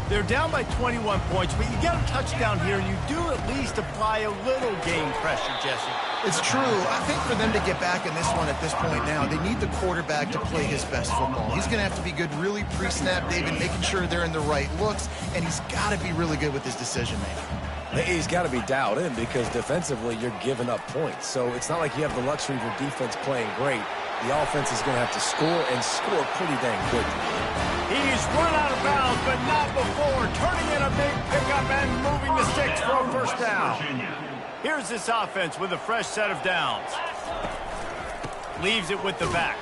They're down by 21 points, but you get a touchdown here, and you do at least apply a little game pressure, Jesse. It's true. I think for them to get back in this one at this point now, they need the quarterback to play his best football. He's going to have to be good really pre-snap, David, making sure they're in the right looks, and he's got to be really good with his decision-making. He's got to be dialed in because defensively you're giving up points. So it's not like you have the luxury of your defense playing great. The offense is going to have to score and score pretty dang quickly. He's run out of bounds, but not before. Turning in a big pickup and moving the sticks for a first down. Here's this offense with a fresh set of downs. Leaves it with the back.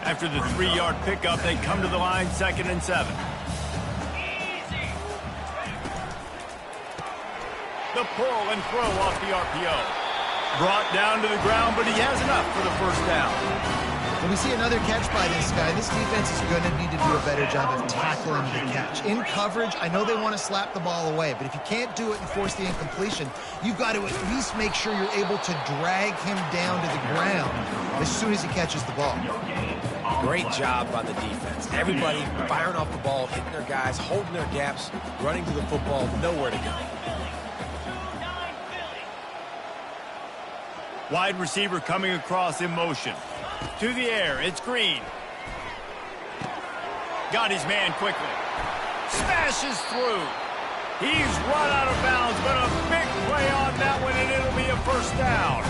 After the 3-yard pickup, they come to the line, 2nd and 7. The pull and throw off the RPO. Brought down to the ground, but he has enough for the first down. When we see another catch by this guy, this defense is going to need to do a better job of tackling the catch. In coverage, I know they want to slap the ball away, but if you can't do it and force the incompletion, you've got to at least make sure you're able to drag him down to the ground as soon as he catches the ball. Great job by the defense. Everybody firing off the ball, hitting their guys, holding their gaps, running to the football, nowhere to go. Wide receiver coming across in motion. To the air, it's Green. Got his man quickly. Smashes through. He's run out of bounds, but a big play on that one, and it'll be a first down.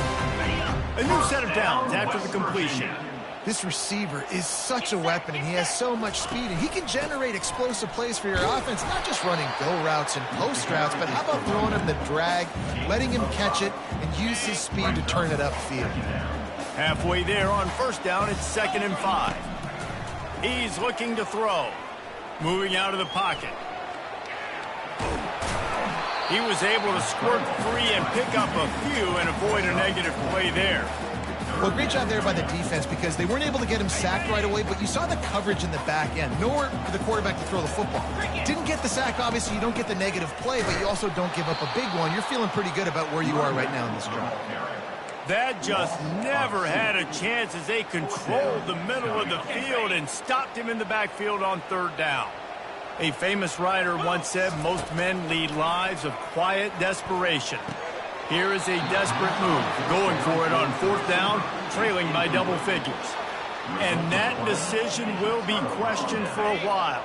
A new set of downs after the completion. This receiver is such a weapon, and he has so much speed, and he can generate explosive plays for your offense, not just running go routes and post routes, but how about throwing him the drag, letting him catch it, and use his speed to turn it upfield. Halfway there on first down, it's 2nd and 5. He's looking to throw. Moving out of the pocket. He was able to squirt free and pick up a few and avoid a negative play there. Well, great job there by the defense because they weren't able to get him sacked right away, but you saw the coverage in the back end. Nowhere for the quarterback to throw the football. Didn't get the sack, obviously. You don't get the negative play, but you also don't give up a big one. You're feeling pretty good about where you are right now in this drive. That just never had a chance as they controlled the middle of the field and stopped him in the backfield on 3rd down. A famous writer once said most men lead lives of quiet desperation. Here is a desperate move, going for it on 4th down, trailing by double figures. And that decision will be questioned for a while.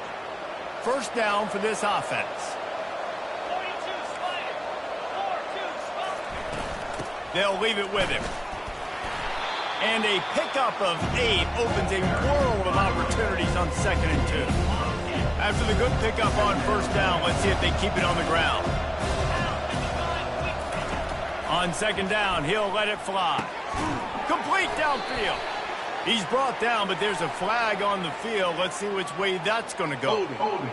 First down for this offense. They'll leave it with him. And a pickup of 8 opens a world of opportunities on 2nd and 2. After the good pickup on first down, let's see if they keep it on the ground. On 2nd down, he'll let it fly. Complete downfield. He's brought down, but there's a flag on the field. Let's see which way that's going to go. Holding.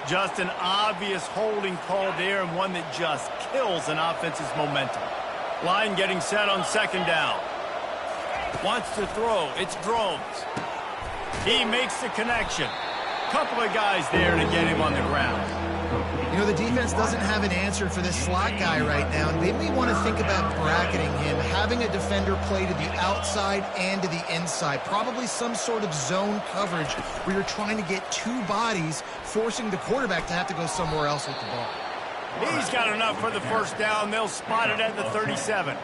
Just an obvious holding call there, and one that just kills an offense's momentum. Line getting set on 2nd down. Wants to throw. It's Drones. He makes the connection. Couple of guys there to get him on the ground. You know, the defense doesn't have an answer for this slot guy right now, and they may want to think about bracketing him, having a defender play to the outside and to the inside. Probably some sort of zone coverage where you're trying to get 2 bodies, forcing the quarterback to have to go somewhere else with the ball. He's got enough for the first down. They'll spot it at the 37.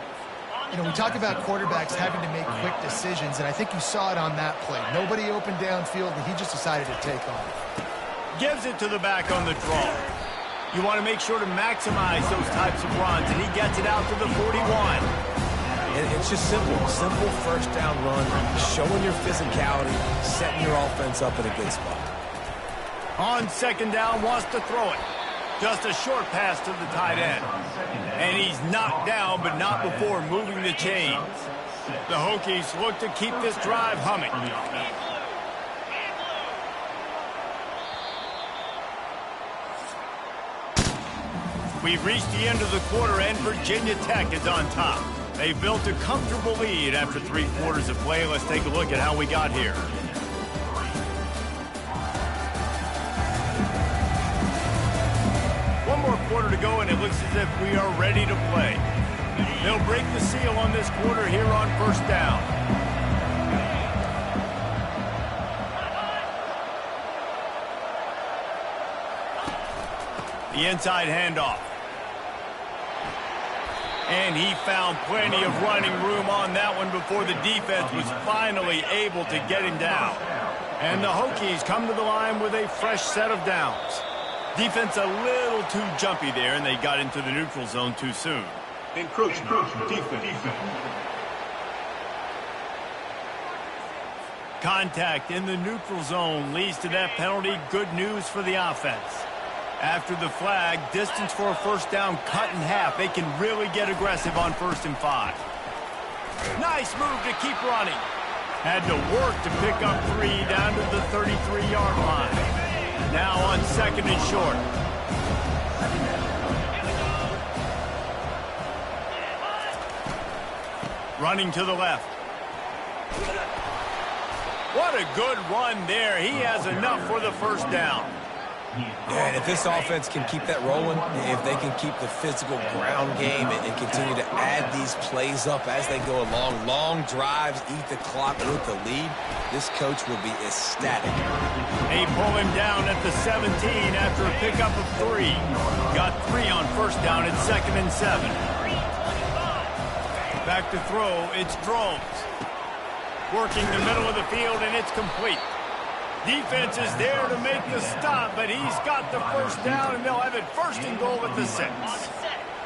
You know, we talk about quarterbacks having to make quick decisions, and I think you saw it on that play. Nobody open downfield, and he just decided to take off. Gives it to the back on the draw. You want to make sure to maximize those types of runs, and he gets it out to the 41. It's just simple first down run, showing your physicality, setting your offense up in a good spot. On 2nd down, wants to throw it. Just a short pass to the tight end. And he's knocked down, but not before moving the chains. The Hokies look to keep this drive humming. We've reached the end of the quarter, and Virginia Tech is on top. They've built a comfortable lead after 3 quarters of play. Let's take a look at how we got here. One more quarter to go, and it looks as if we are ready to play. They'll break the seal on this quarter here on first down. The inside handoff. And he found plenty of running room on that one before the defense was finally able to get him down. And the Hokies come to the line with a fresh set of downs. Defense a little too jumpy there, and they got into the neutral zone too soon. Encroachment. Defense. Contact in the neutral zone leads to that penalty. Good news for the offense. After the flag, distance for a first down cut in half. They can really get aggressive on 1st and 5. Nice move to keep running. Had to work to pick up 3 down to the 33-yard line. Now on 2nd and short. Running to the left. What a good run there. He has enough for the first down. Yeah, and if this offense can keep that rolling, if they can keep the physical ground game and continue to add these plays up as they go along, long drives, eat the clock with the lead, this coach will be ecstatic. They pull him down at the 17 after a pickup of 3. Got 3 on first down at 2nd and 7. Back to throw, it's Drones. Working the middle of the field, and it's complete. Defense is there to make the stop, but he's got the first down, and they'll have it 1st and goal at the 6.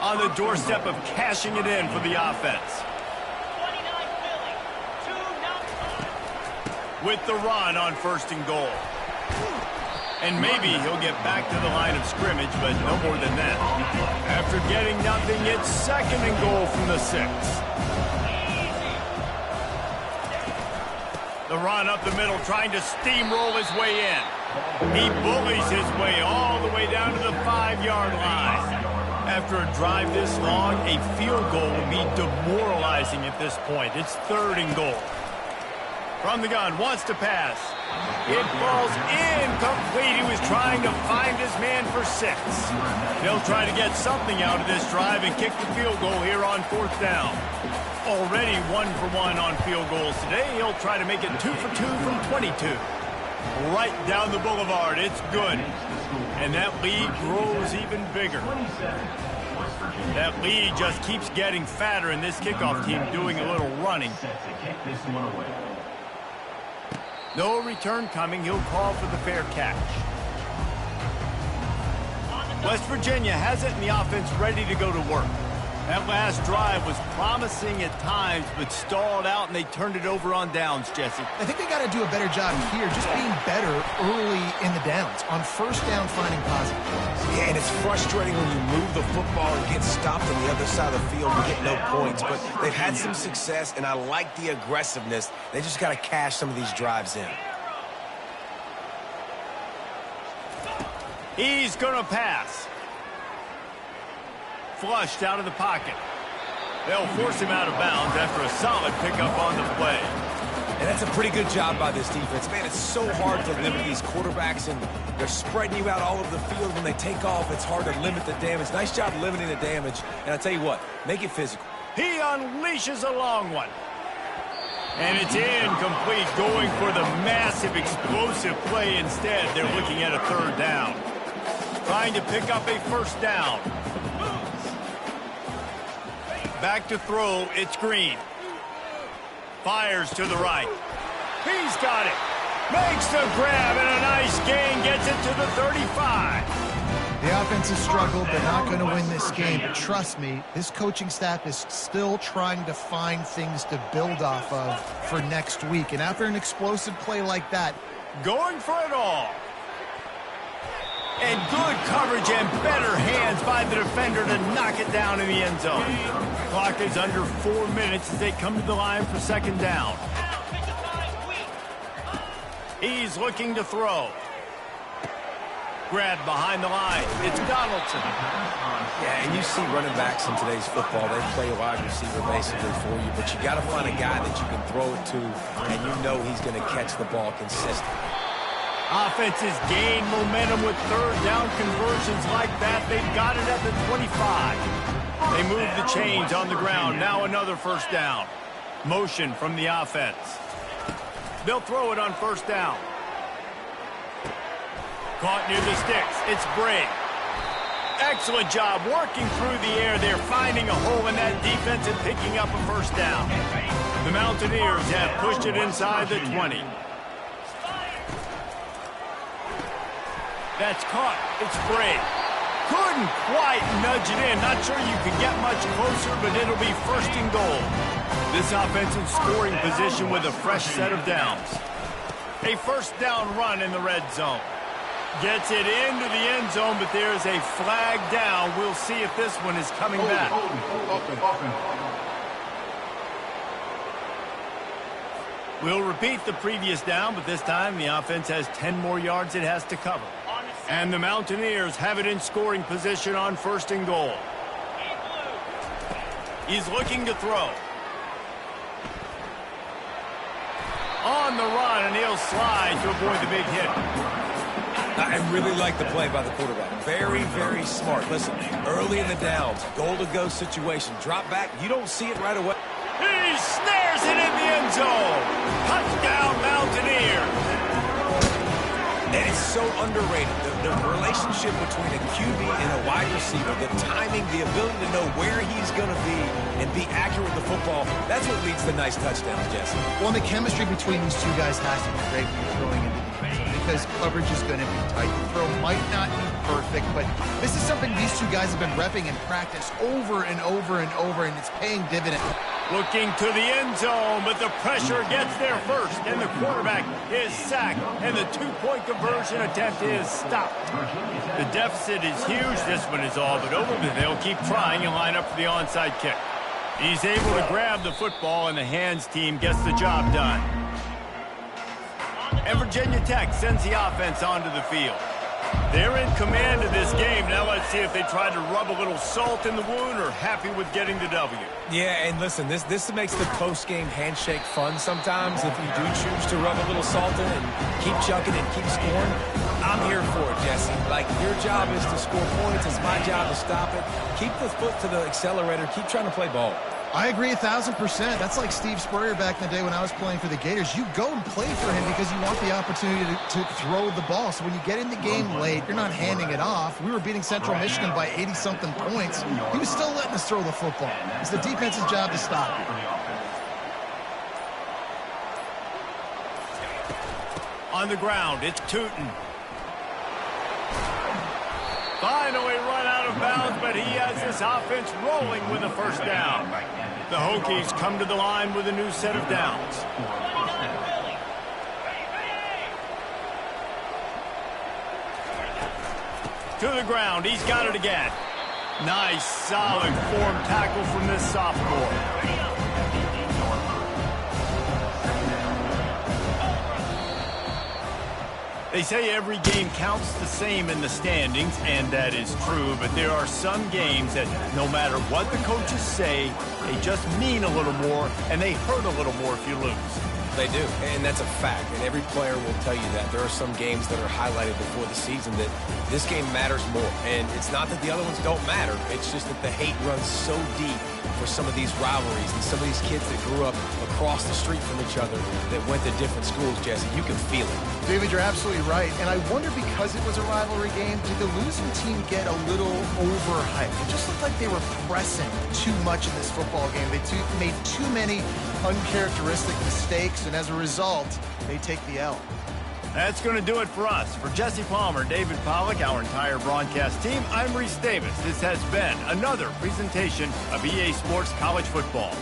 On the doorstep of cashing it in for the offense. With the run on 1st and goal. And maybe he'll get back to the line of scrimmage, but no more than that. After getting nothing, it's 2nd and goal from the 6. The run up the middle, trying to steamroll his way in. He bullies his way all the way down to the 5-yard line. After a drive this long, a field goal will be demoralizing at this point. It's 3rd and goal. From the gun, wants to pass. It falls incomplete. He was trying to find his man for 6. They'll try to get something out of this drive and kick the field goal here on 4th down. Already 1 for 1 on field goals today. He'll try to make it 2 for 2 from 22. Right down the boulevard. It's good. And that lead grows even bigger. That lead just keeps getting fatter, and this kickoff team doing a little running. No return coming. He'll call for the fair catch. West Virginia has it, and the offense ready to go to work. That last drive was promising at times, but stalled out, and they turned it over on downs, Jesse. I think they got to do a better job here, just being better early in the downs. On 1st down, finding positive plays. Yeah, and it's frustrating when you move the football and get stopped on the other side of the field and get no points. But they've had some success, and I like the aggressiveness. They just got to cash some of these drives in. He's going to pass. Flushed out of the pocket. They'll force him out of bounds after a solid pickup on the play. And that's a pretty good job by this defense. Man, it's so hard to limit these quarterbacks, and they're spreading you out all over the field. When they take off, it's hard to limit the damage. Nice job limiting the damage. And I tell you what, make it physical. He unleashes a long one. And it's incomplete, going for the massive explosive play instead. They're looking at a 3rd down. Trying to pick up a 1st down. Back to throw, it's Green. Fires to the right. He's got it. Makes the grab, and a nice gain, gets it to the 35. The offense has struggled. They're not going to win this game. But trust me, this coaching staff is still trying to find things to build off of for next week. And after an explosive play like that, going for it all. And good coverage and better hands by the defender to knock it down in the end zone. Clock is under 4 minutes as they come to the line for 2nd down. He's looking to throw. Grabbed behind the line. It's Donaldson. Yeah, and you see running backs in today's football, they play wide receiver basically for you, but you got to find a guy that you can throw it to, and you know he's going to catch the ball consistently. Offenses gain momentum with 3rd down conversions like that. They've got it at the 25. They move the chains on the ground. Now another 1st down. Motion from the offense. They'll throw it on 1st down. Caught near the sticks. It's Bray. Excellent job working through the air. They're finding a hole in that defense and picking up a 1st down. The Mountaineers have pushed it inside the 20. That's caught. It's Bray. Couldn't quite nudge it in. Not sure you could get much closer, but it'll be 1st and goal. This offense in scoring position with a fresh set of downs. A 1st down run in the red zone. Gets it into the end zone, but there's a flag down. We'll see if this one is coming back. We'll repeat the previous down, but this time the offense has 10 more yards it has to cover. And the Mountaineers have it in scoring position on 1st and goal. He's looking to throw. on the run, and he'll slide to avoid the big hit. I really like the play by the quarterback. Very, very smart. Listen, early in the downs, goal-to-go situation. Drop back, you don't see it right away. He snares it in the end zone. Touchdown, Mountaineers. And it's so underrated. The relationship between a QB and a wide receiver, the timing, the ability to know where he's going to be and be accurate with the football, that's what leads to nice touchdowns, Jesse. Well, the chemistry between these two guys has to be great when you're throwing into the end zone because coverage is going to be tight. The throw might not be perfect, but this is something these two guys have been repping in practice over and over and over, and it's paying dividends. Looking to the end zone, but the pressure gets there first, and the quarterback is sacked, and the two-point conversion attempt is stopped. The deficit is huge. This one is all but over, but they'll keep trying and line up for the onside kick. He's able to grab the football, and the hands team gets the job done. And Virginia Tech sends the offense onto the field. They're in command of this game. Now let's see if they try to rub a little salt in the wound or happy with getting the W. Yeah, and listen, this makes the post-game handshake fun sometimes if you do choose to rub a little salt in and keep chucking and keep scoring. I'm here for it, Jesse. Like, your job is to score points. It's my job to stop it. Keep the foot to the accelerator. Keep trying to play ball. I agree 1,000%. That's like Steve Spurrier back in the day when I was playing for the Gators. You go and play for him because you want the opportunity to throw the ball. So when you get in the game late, you're not handing it off. We were beating Central Michigan by 80-something points. He was still letting us throw the football. It's the defense's job to stop it. On the ground, it's Tootin. Finally run out of bounds, but he has this offense rolling with a first down. The Hokies come to the line with a new set of downs. To the ground, he's got it again. Nice, solid form tackle from this sophomore. They say every game counts the same in the standings, and that is true, but there are some games that no matter what the coaches say, they just mean a little more, and they hurt a little more if you lose. They do, and that's a fact, and every player will tell you that. There are some games that are highlighted before the season that this game matters more, and it's not that the other ones don't matter. It's just that the hate runs so deep for some of these rivalries and some of these kids that grew up across the street from each other that went to different schools, Jesse. You can feel it. David, you're absolutely right. And I wonder, because it was a rivalry game, did the losing team get a little overhyped? It just looked like they were pressing too much in this football game. They made too many uncharacteristic mistakes, and as a result, they take the L. That's going to do it for us. For Jesse Palmer, David Pollack, our entire broadcast team, I'm Reese Davis. This has been another presentation of EA Sports College Football.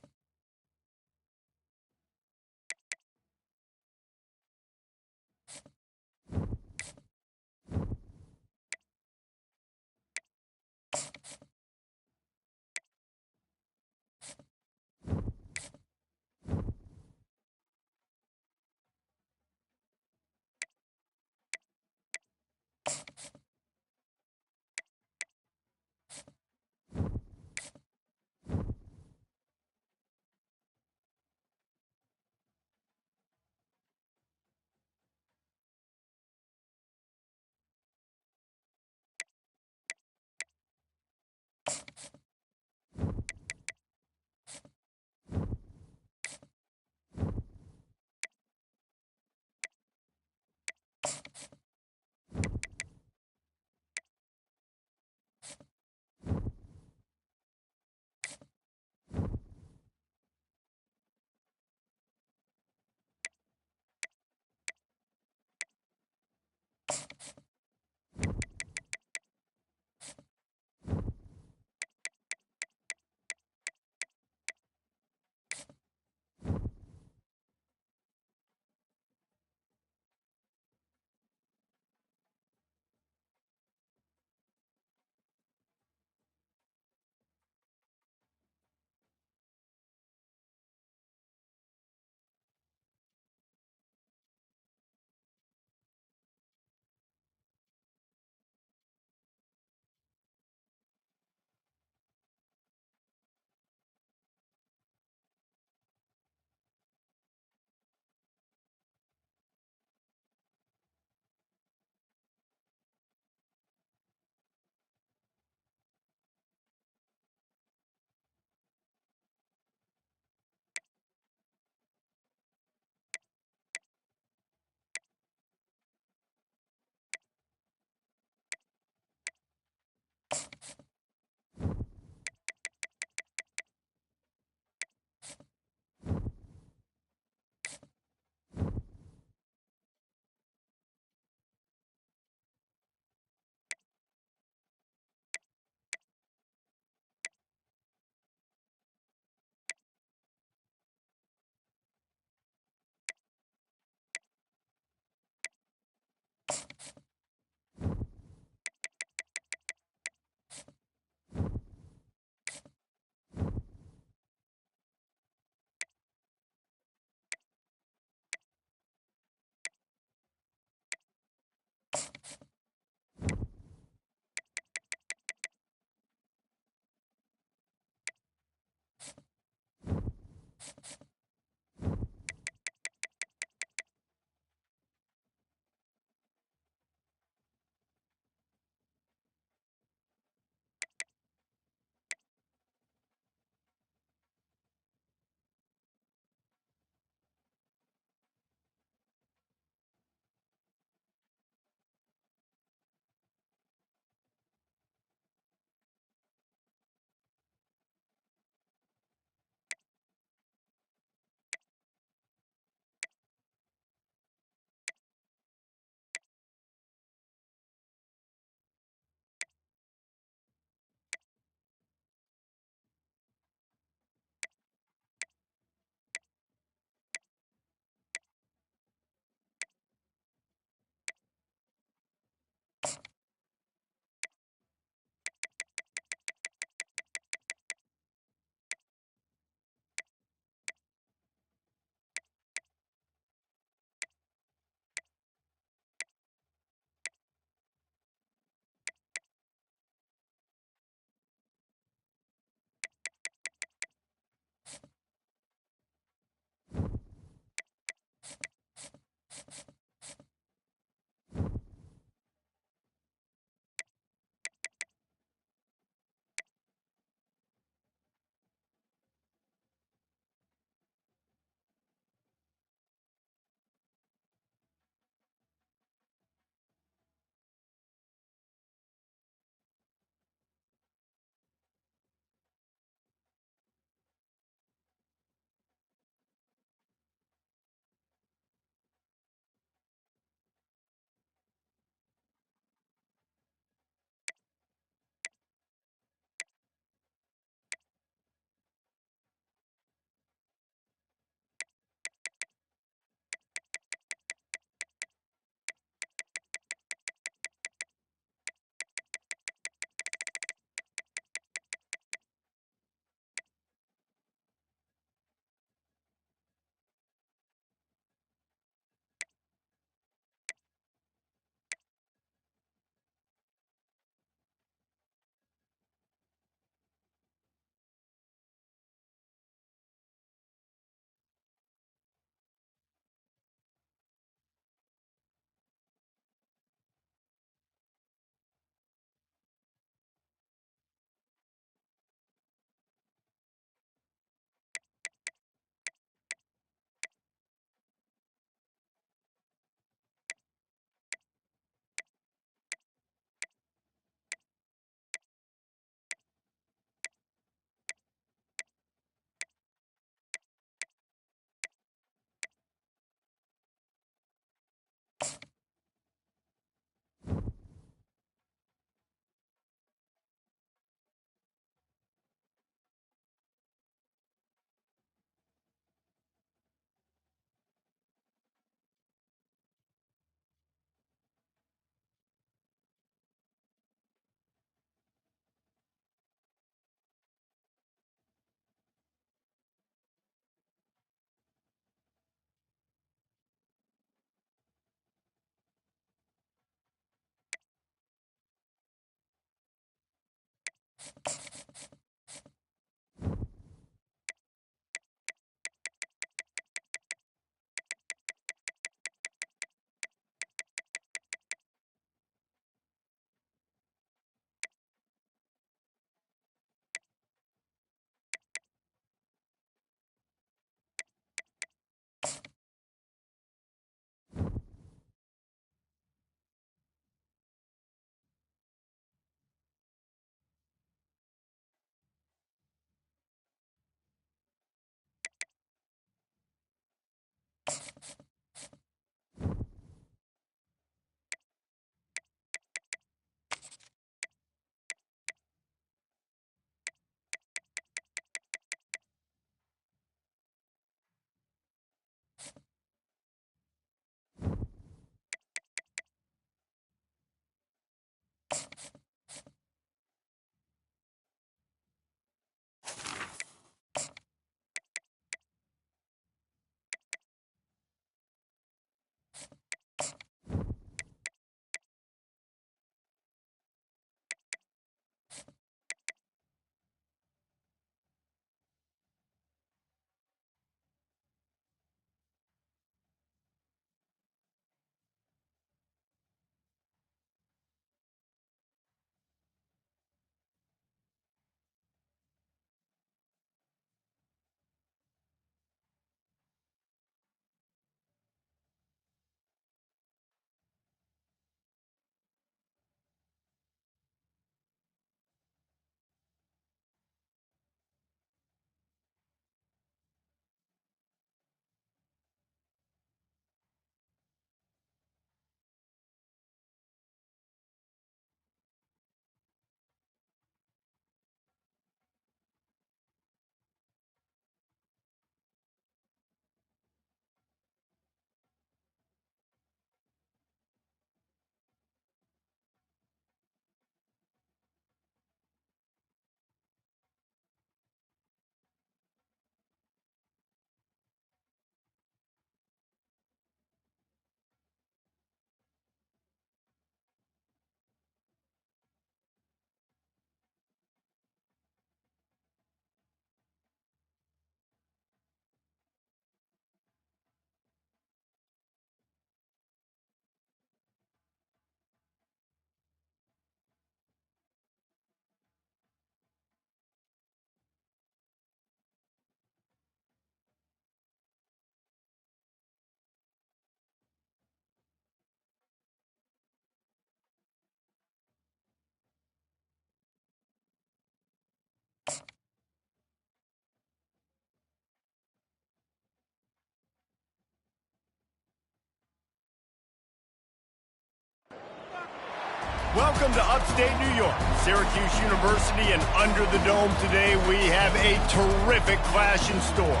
Welcome to upstate New York, Syracuse University, and under the dome today we have a terrific clash in store.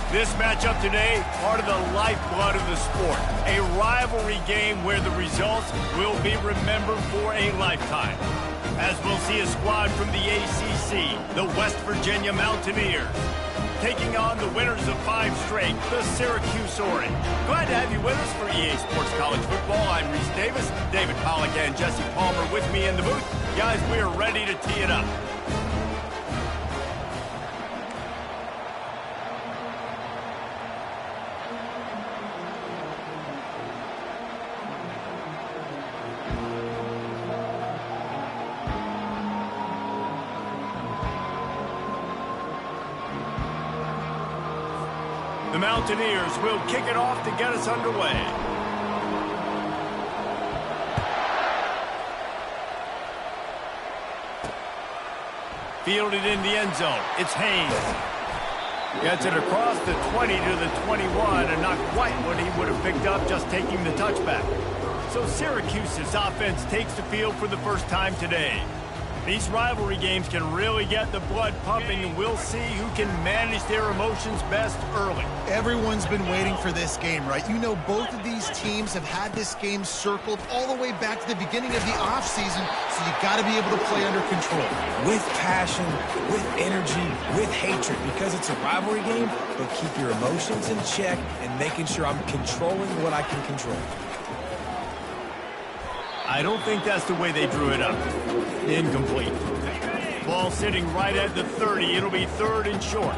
This matchup today, part of the lifeblood of the sport, a rivalry game where the results will be remembered for a lifetime. As we'll see a squad from the ACC, the West Virginia Mountaineers, taking on the winners of 5 straight, the Syracuse Orange. Glad to have you with us for EA Sports College Football. I'm Reese Davis, David Pollack and Jesse Palmer with me in the booth. Guys, we are ready to tee it up. The Mountaineers will kick it off to get us underway. Fielded in the end zone. It's Haynes. Gets it across the 20 to the 21, and not quite what he would have picked up just taking the touchback. So Syracuse's offense takes the field for the first time today. These rivalry games can really get the blood pumping, and we'll see who can manage their emotions best early. Everyone's been waiting for this game, right? You know, both of these teams have had this game circled all the way back to the beginning of the offseason, so you got to be able to play under control. With passion, with energy, with hatred, because it's a rivalry game, but keep your emotions in check and making sure I'm controlling what I can control. I don't think that's the way they drew it up. Incomplete. Ball ball sitting right at the 30. It'll be 3rd and short.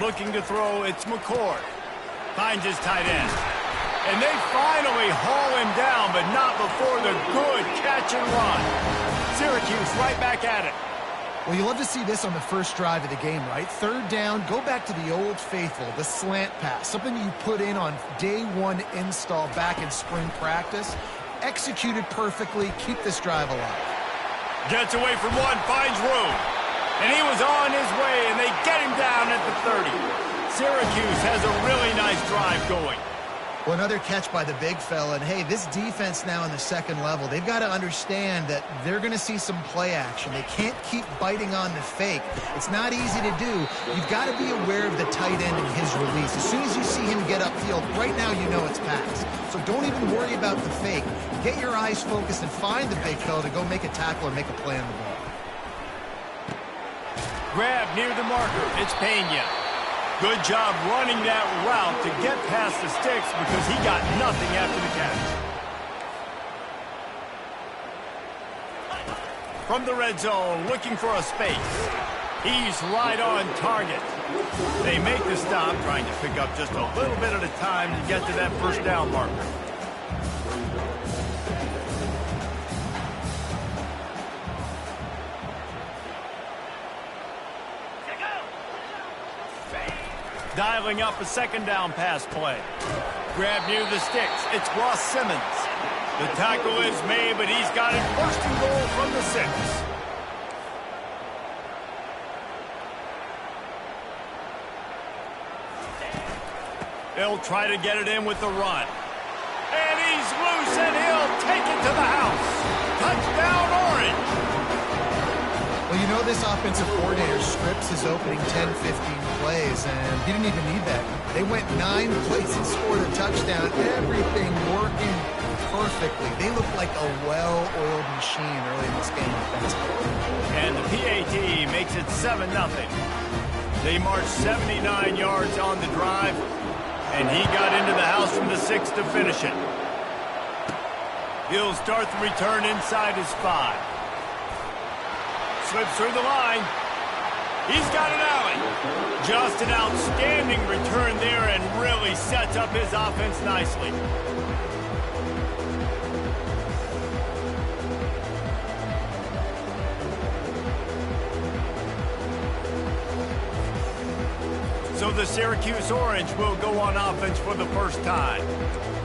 Looking to throw, it's McCord. Finds his tight end. And they finally haul him down, but not before the good catch and run. Syracuse right back at it. Well, you love to see this on the first drive of the game, right? 3rd down, go back to the old faithful, the slant pass, something you put in on day 1 install back in spring practice. Executed perfectly, keep this drive alive. Gets away from one, finds room. And he was on his way, and they get him down at the 30. Syracuse has a really nice drive going. Well, another catch by the big fella. And, hey, this defense now in the 2nd level, they've got to understand that they're going to see some play action. They can't keep biting on the fake. It's not easy to do. You've got to be aware of the tight end and his release. As soon as you see him get upfield, right now you know it's pass. So don't even worry about the fake. Get your eyes focused and find the big fella to go make a tackle or make a play on the ball. Grab near the marker. It's Pena. Good job running that route to get past the sticks because he got nothing after the catch. From the red zone, looking for a space. He's right on target. They make the stop, trying to pick up just a little bit at a time to get to that 1st down marker. Dialing up a 2nd down pass play. Grab near the sticks. It's Ross Simmons. The tackle is made, but he's got it 1st and goal from the 6. They'll try to get it in with the run. And he's loose, and he'll take it to the house. Touchdown, Orange. Well, you know this offensive coordinator scripts his opening 10-15 plays, and he didn't even need that. They went 9 plays and scored a touchdown. Everything working perfectly. They look like a well-oiled machine early in this game offensively. And the PAT makes it 7-0. They marched 79 yards on the drive, and he got into the house from the 6 to finish it. He'll start the return inside his 5. Slips through the line. He's got an alley. Just an outstanding return there and really sets up his offense nicely. So the Syracuse Orange will go on offense for the first time.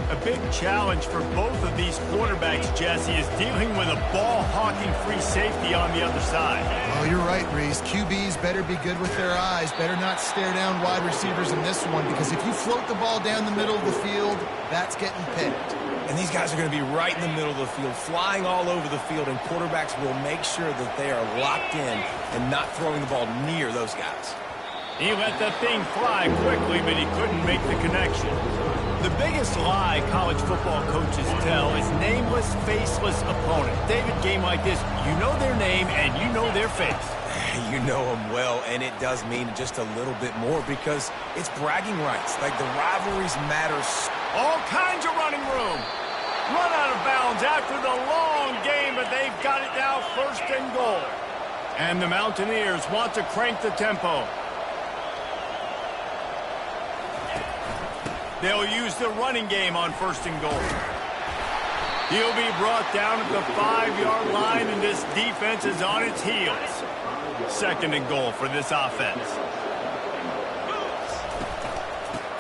A big challenge for both of these quarterbacks, Jesse, is dealing with a ball-hawking free safety on the other side. Oh, you're right, Reese. QBs better be good with their eyes. Better not stare down wide receivers in this one, because if you float the ball down the middle of the field, that's getting picked. And these guys are going to be right in the middle of the field, flying all over the field, and quarterbacks will make sure that they are locked in and not throwing the ball near those guys. He let the thing fly quickly, but he couldn't make the connection. The biggest lie college football coaches tell is nameless, faceless opponent. David, game like this, you know their name and you know their face. You know them well, and it does mean just a little bit more because it's bragging rights. Like, the rivalries matter. All kinds of running room. Run out of bounds after the long game, but they've got it now 1st and goal. And the Mountaineers want to crank the tempo. They'll use the running game on 1st and goal. He'll be brought down at the 5-yard line, and this defense is on its heels. 2nd and goal for this offense.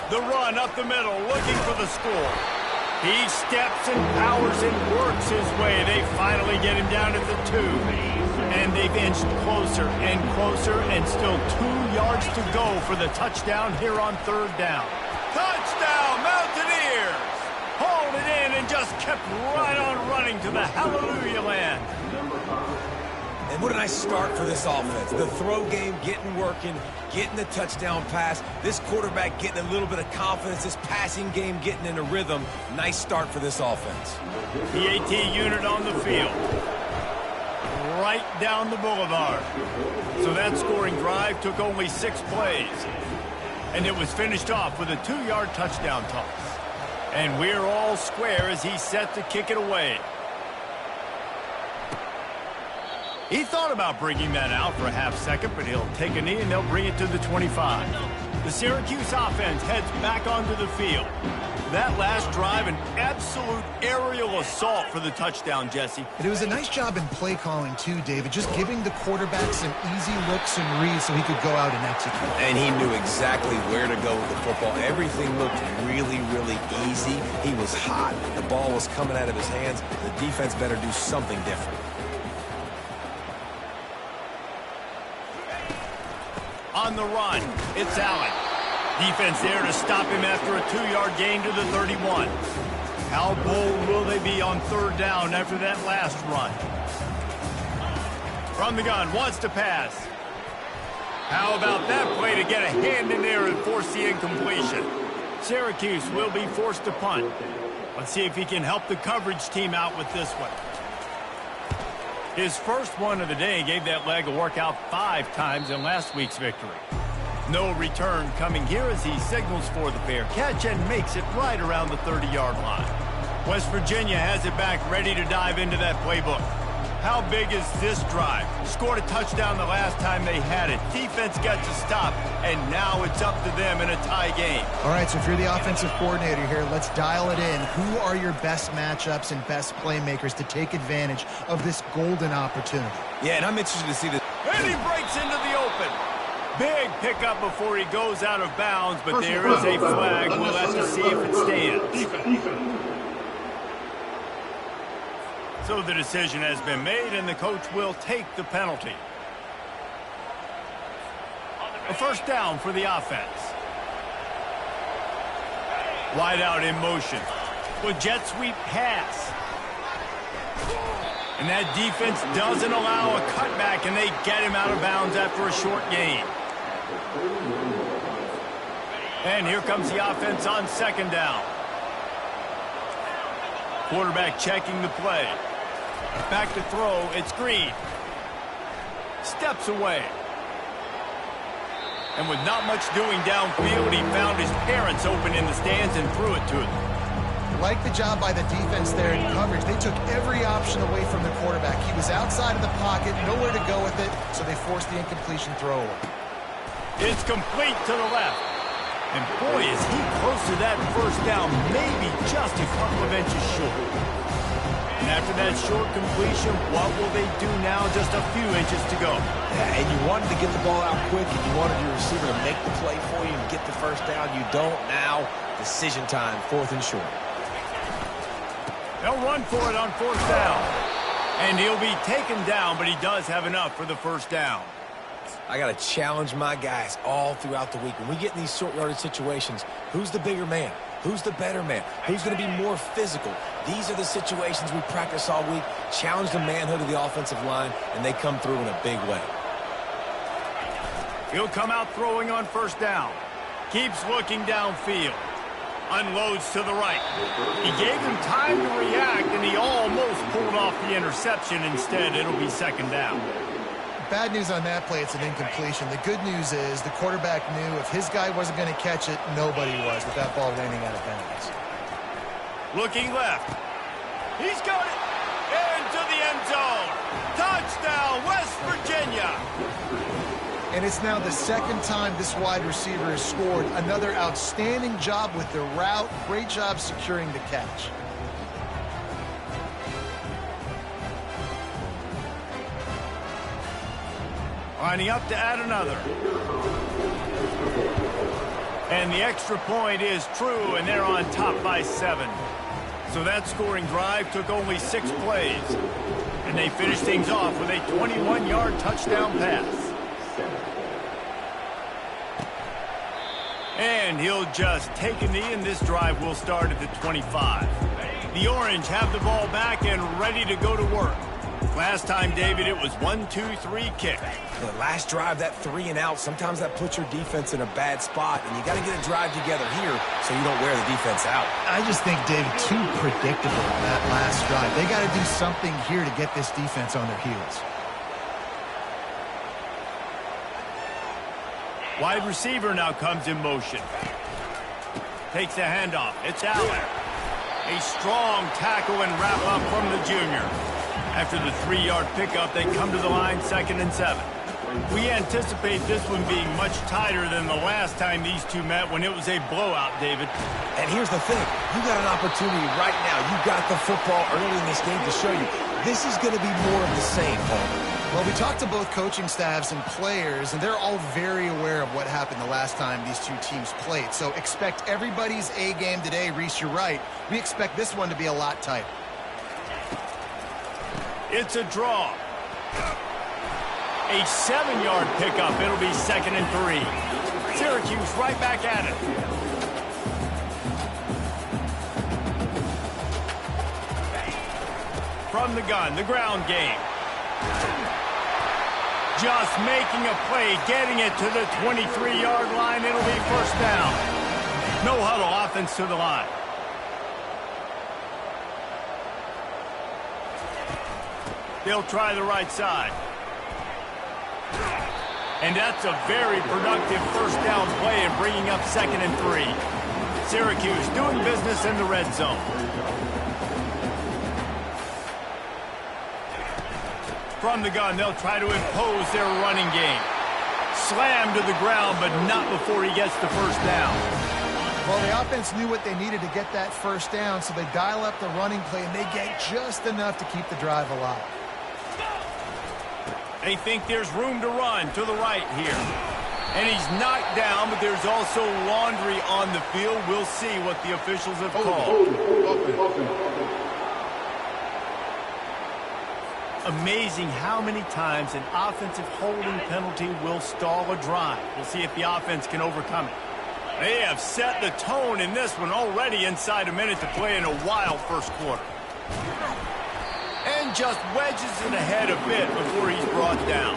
The run up the middle, looking for the score. He steps and powers and works his way. They finally get him down at the 2. And they've inched closer and closer, and still 2 yards to go for the touchdown here on 3rd down. Touchdown, Mountaineers! Hauled it in and just kept right on running to the hallelujah land. And what a nice start for this offense. The throw game getting working, getting the touchdown pass. This quarterback getting a little bit of confidence. This passing game getting in a rhythm. Nice start for this offense. PAT unit on the field. Right down the boulevard. So that scoring drive took only 6 plays. And it was finished off with a 2-yard touchdown toss. And we're all square as he's set to kick it away. He thought about bringing that out for a half second, but he'll take a knee and they'll bring it to the 25. The Syracuse offense heads back onto the field. That last drive, an absolute aerial assault for the touchdown, Jesse. And it was a nice job in play calling, too, David, just giving the quarterback some easy looks and reads so he could go out and execute. And he knew exactly where to go with the football. Everything looked really, really easy. He was hot. The ball was coming out of his hands. The defense better do something different. On the run, it's Allen. Defense there to stop him after a 2-yard gain to the 31. How bold will they be on third down after that last run? From the gun, wants to pass. How about that play to get a hand in there and force the incompletion? Syracuse will be forced to punt. Let's see if he can help the coverage team out with this one. His first one of the day gave that leg a workout 5 times in last week's victory. No return coming here as he signals for the fair catch and makes it right around the 30-yard line. West Virginia has it back ready to dive into that playbook. How big is this drive? Scored a touchdown the last time they had it. Defense got to stop, and now it's up to them in a tie game. All right, so if you're the offensive coordinator here, let's dial it in. Who are your best matchups and best playmakers to take advantage of this golden opportunity? Yeah, and I'm interested to see this. And he breaks into the open. Big pickup before he goes out of bounds, but there is a flag. We'll have to see if it stands. So the decision has been made, and the coach will take the penalty. A first down for the offense. Wide out in motion. With jet sweep pass. And that defense doesn't allow a cutback, and they get him out of bounds after a short gain. And here comes the offense on second down. Quarterback checking the play. Back to throw, it's Green. Steps away. And with not much doing downfield, he found his parents open in the stands and threw it to them. Like the job by the defense there in coverage. They took every option away from the quarterback. He was outside of the pocket, nowhere to go with it, so they forced the incompletion throw away. It's complete to the left. And boy, is he close to that first down, maybe just a couple of inches short. And after that short completion, what will they do now? Just a few inches to go. Yeah, and you wanted to get the ball out quick, and you wanted your receiver to make the play for you and get the first down. You don't now. Decision time, 4th and short. They'll run for it on 4th down. And he'll be taken down, but he does have enough for the first down. I got to challenge my guys all throughout the week. When we get in these short yardage situations, who's the bigger man? Who's the better man? Who's going to be more physical? These are the situations we practice all week. Challenge the manhood of the offensive line, and they come through in a big way. He'll come out throwing on first down. Keeps looking downfield. Unloads to the right. He gave him time to react, and he almost pulled off the interception. Instead, it'll be second down. Bad news on that play, it's an incompletion. The good news is the quarterback knew if his guy wasn't going to catch it, nobody was with that ball landing out of bounds. Looking left. He's got it. Into the end zone. Touchdown, West Virginia. And it's now the second time this wide receiver has scored. Another outstanding job with the route. Great job securing the catch. Lining up to add another. And the extra point is true, and they're on top by 7. So that scoring drive took only 6 plays. And they finished things off with a 21-yard touchdown pass. And he'll just take a knee, and this drive will start at the 25. The Orange have the ball back and ready to go to work. Last time, David, it was 1-2-3 kick. The last drive, that 3 and out, sometimes that puts your defense in a bad spot, and you got to get a drive together here so you don't wear the defense out. I just think, David, too predictable that last drive. They got to do something here to get this defense on their heels. Wide receiver now comes in motion. Takes the handoff. It's Allen. A strong tackle and wrap up from the junior. After the 3-yard pickup, they come to the line 2nd and 7. We anticipate this one being much tighter than the last time these two met when it was a blowout, David. And here's the thing. You got an opportunity right now. You got the football early in this game to show you. This is going to be more of the same, Paul. Well, we talked to both coaching staffs and players, and they're all very aware of what happened the last time these two teams played. So expect everybody's A game today. Reese, you're right. We expect this one to be a lot tighter. It's a draw. A 7-yard pickup. It'll be 2nd and 3. Syracuse right back at it. From the gun, the ground game. Just making a play, getting it to the 23-yard line. It'll be 1st down. No huddle, offense to the line. They'll try the right side. And that's a very productive 1st down play and bringing up 2nd and 3. Syracuse doing business in the red zone. From the gun, they'll try to impose their running game. Slammed to the ground, but not before he gets the 1st down. Well, the offense knew what they needed to get that 1st down, so they dial up the running play, and they get just enough to keep the drive alive. They think there's room to run to the right here. And he's knocked down, but there's also laundry on the field. We'll see what the officials have called. Amazing how many times an offensive holding penalty will stall a drive. We'll see if the offense can overcome it. They have set the tone in this one already inside a minute to play in a wild 1st quarter. And just wedges it ahead a bit before he's brought down.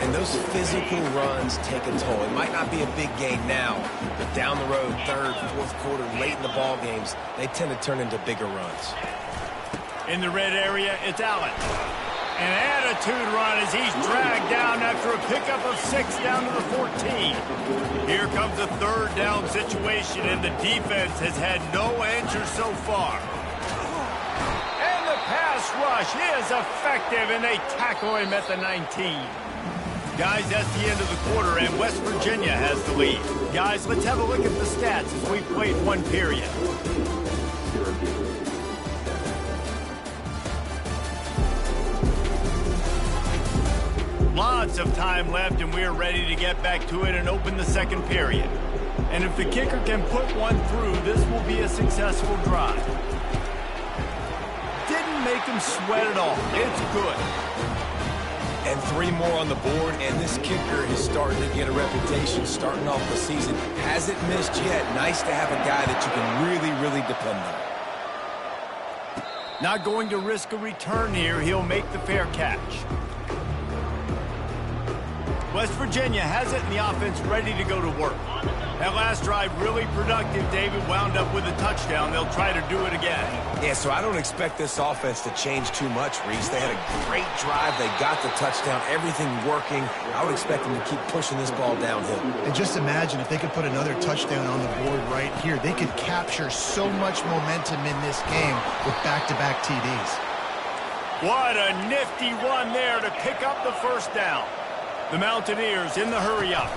And those physical runs take a toll. It might not be a big gain now, but down the road, 3rd, 4th quarter, late in the ball games, they tend to turn into bigger runs. In the red area, it's Allen. An attitude run as he's dragged down after a pickup of 6 down to the 14. Here comes a 3rd down situation, and the defense has had no answer so far. And the pass rush is effective, and they tackle him at the 19. Guys, that's the end of the quarter, and West Virginia has the lead. Guys, let's have a look at the stats as we played 1 period. Lots of time left, and we're ready to get back to it and open the 2nd period. And if the kicker can put one through, this will be a successful drive. Didn't make him sweat at all. It's good. And 3 more on the board, and this kicker is starting to get a reputation starting off the season. Hasn't missed yet. Nice to have a guy that you can really, really depend on. Not going to risk a return here. He'll make the fair catch. West Virginia has it, and the offense ready to go to work. That last drive really productive, David, wound up with a touchdown. They'll try to do it again. Yeah, so I don't expect this offense to change too much, Reese. They had a great drive. They got the touchdown, everything working. I would expect them to keep pushing this ball downhill. And just imagine if they could put another touchdown on the board right here. They could capture so much momentum in this game with back-to-back TDs. What a nifty run there to pick up the 1st down. The Mountaineers in the hurry-up.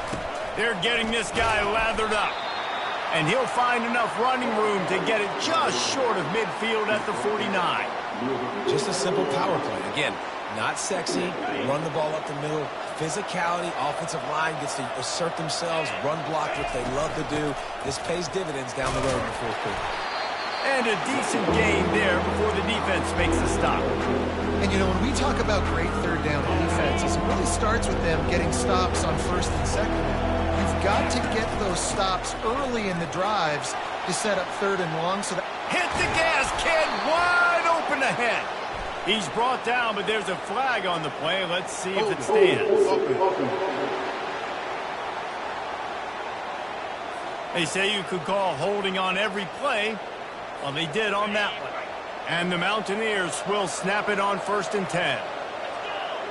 They're getting this guy lathered up. And he'll find enough running room to get it just short of midfield at the 49. Just a simple power play. Again, not sexy, run the ball up the middle. Physicality, offensive line gets to assert themselves, run block, which they love to do. This pays dividends down the road in the 4th quarter. And a decent gain there before the defense makes a stop. And, you know, when we talk about great 3rd down defenses, it really starts with them getting stops on 1st and 2nd down. You've got to get those stops early in the drives to set up 3rd and long. So that hit the gas, kid, wide open ahead. He's brought down, but there's a flag on the play. Let's see if it stands. They say you could call holding on every play. Well, they did on that one. And the Mountaineers will snap it on 1st and 10.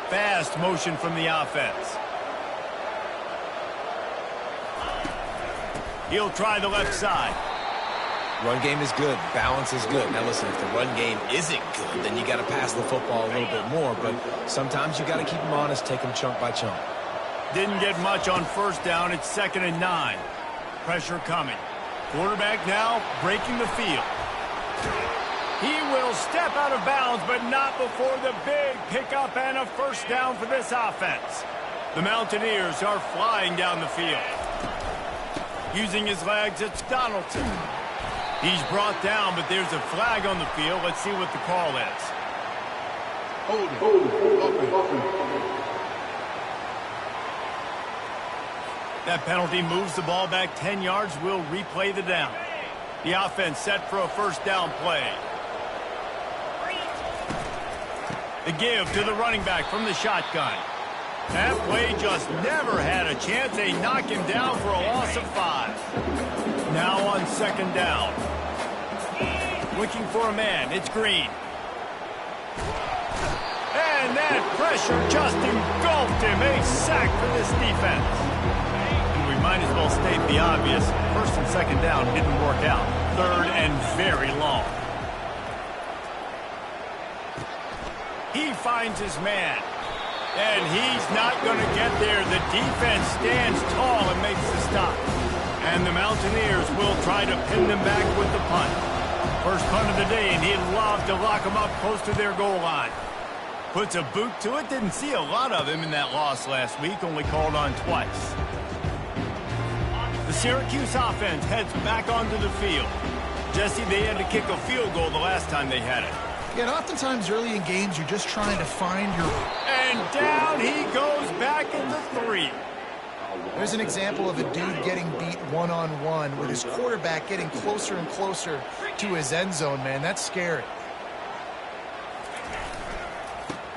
Fast motion from the offense. He'll try the left side. Run game is good. Balance is good. Now, listen, if the run game isn't good, then you got to pass the football a little bit more. But sometimes you got to keep them honest, take them chunk by chunk. Didn't get much on first down. It's 2nd and 9. Pressure coming. Quarterback now breaking the field. He will step out of bounds, but not before the big pickup and a first down for this offense. The Mountaineers are flying down the field. Using his legs, it's Donaldson. He's brought down, but there's a flag on the field. Let's see what the call is. That penalty moves the ball back 10 yards. We'll replay the down. The offense set for a first down play. The give to the running back from the shotgun. That play just never had a chance. They knock him down for a loss of 5. Now on 2nd down. Looking for a man. It's Green. And that pressure just engulfed him. A sack for this defense. And we might as well state the obvious. 1st and 2nd down didn't work out. 3rd and very long. He finds his man. And he's not going to get there. The defense stands tall and makes the stop. And the Mountaineers will try to pin them back with the punt. First punt of the day, and he'd love to lock them up close to their goal line. Puts a boot to it. Didn't see a lot of him in that loss last week. Only called on twice. The Syracuse offense heads back onto the field. Jesse, they had to kick a field goal the last time they had it. Yeah, and oftentimes early in games, you're just trying to find your... And down he goes back into 3. There's an example of a dude getting beat one-on-one with his quarterback getting closer and closer to his end zone, man. That's scary.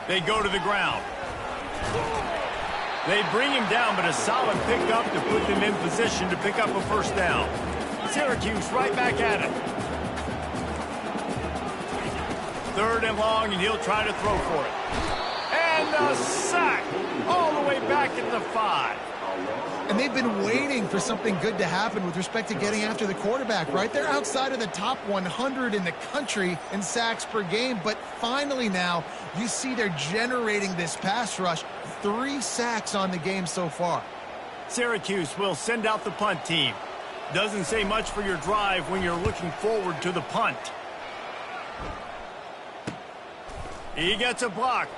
They go to the ground. They bring him down, but a solid pickup to put them in position to pick up a first down. Syracuse right back at it. 3rd and long, and he'll try to throw for it. And a sack all the way back at the 5. And they've been waiting for something good to happen with respect to getting after the quarterback, right? They're outside of the top 100 in the country in sacks per game, but finally now you see they're generating this pass rush. 3 sacks on the game so far. Syracuse will send out the punt team. Doesn't say much for your drive when you're looking forward to the punt. He gets a block.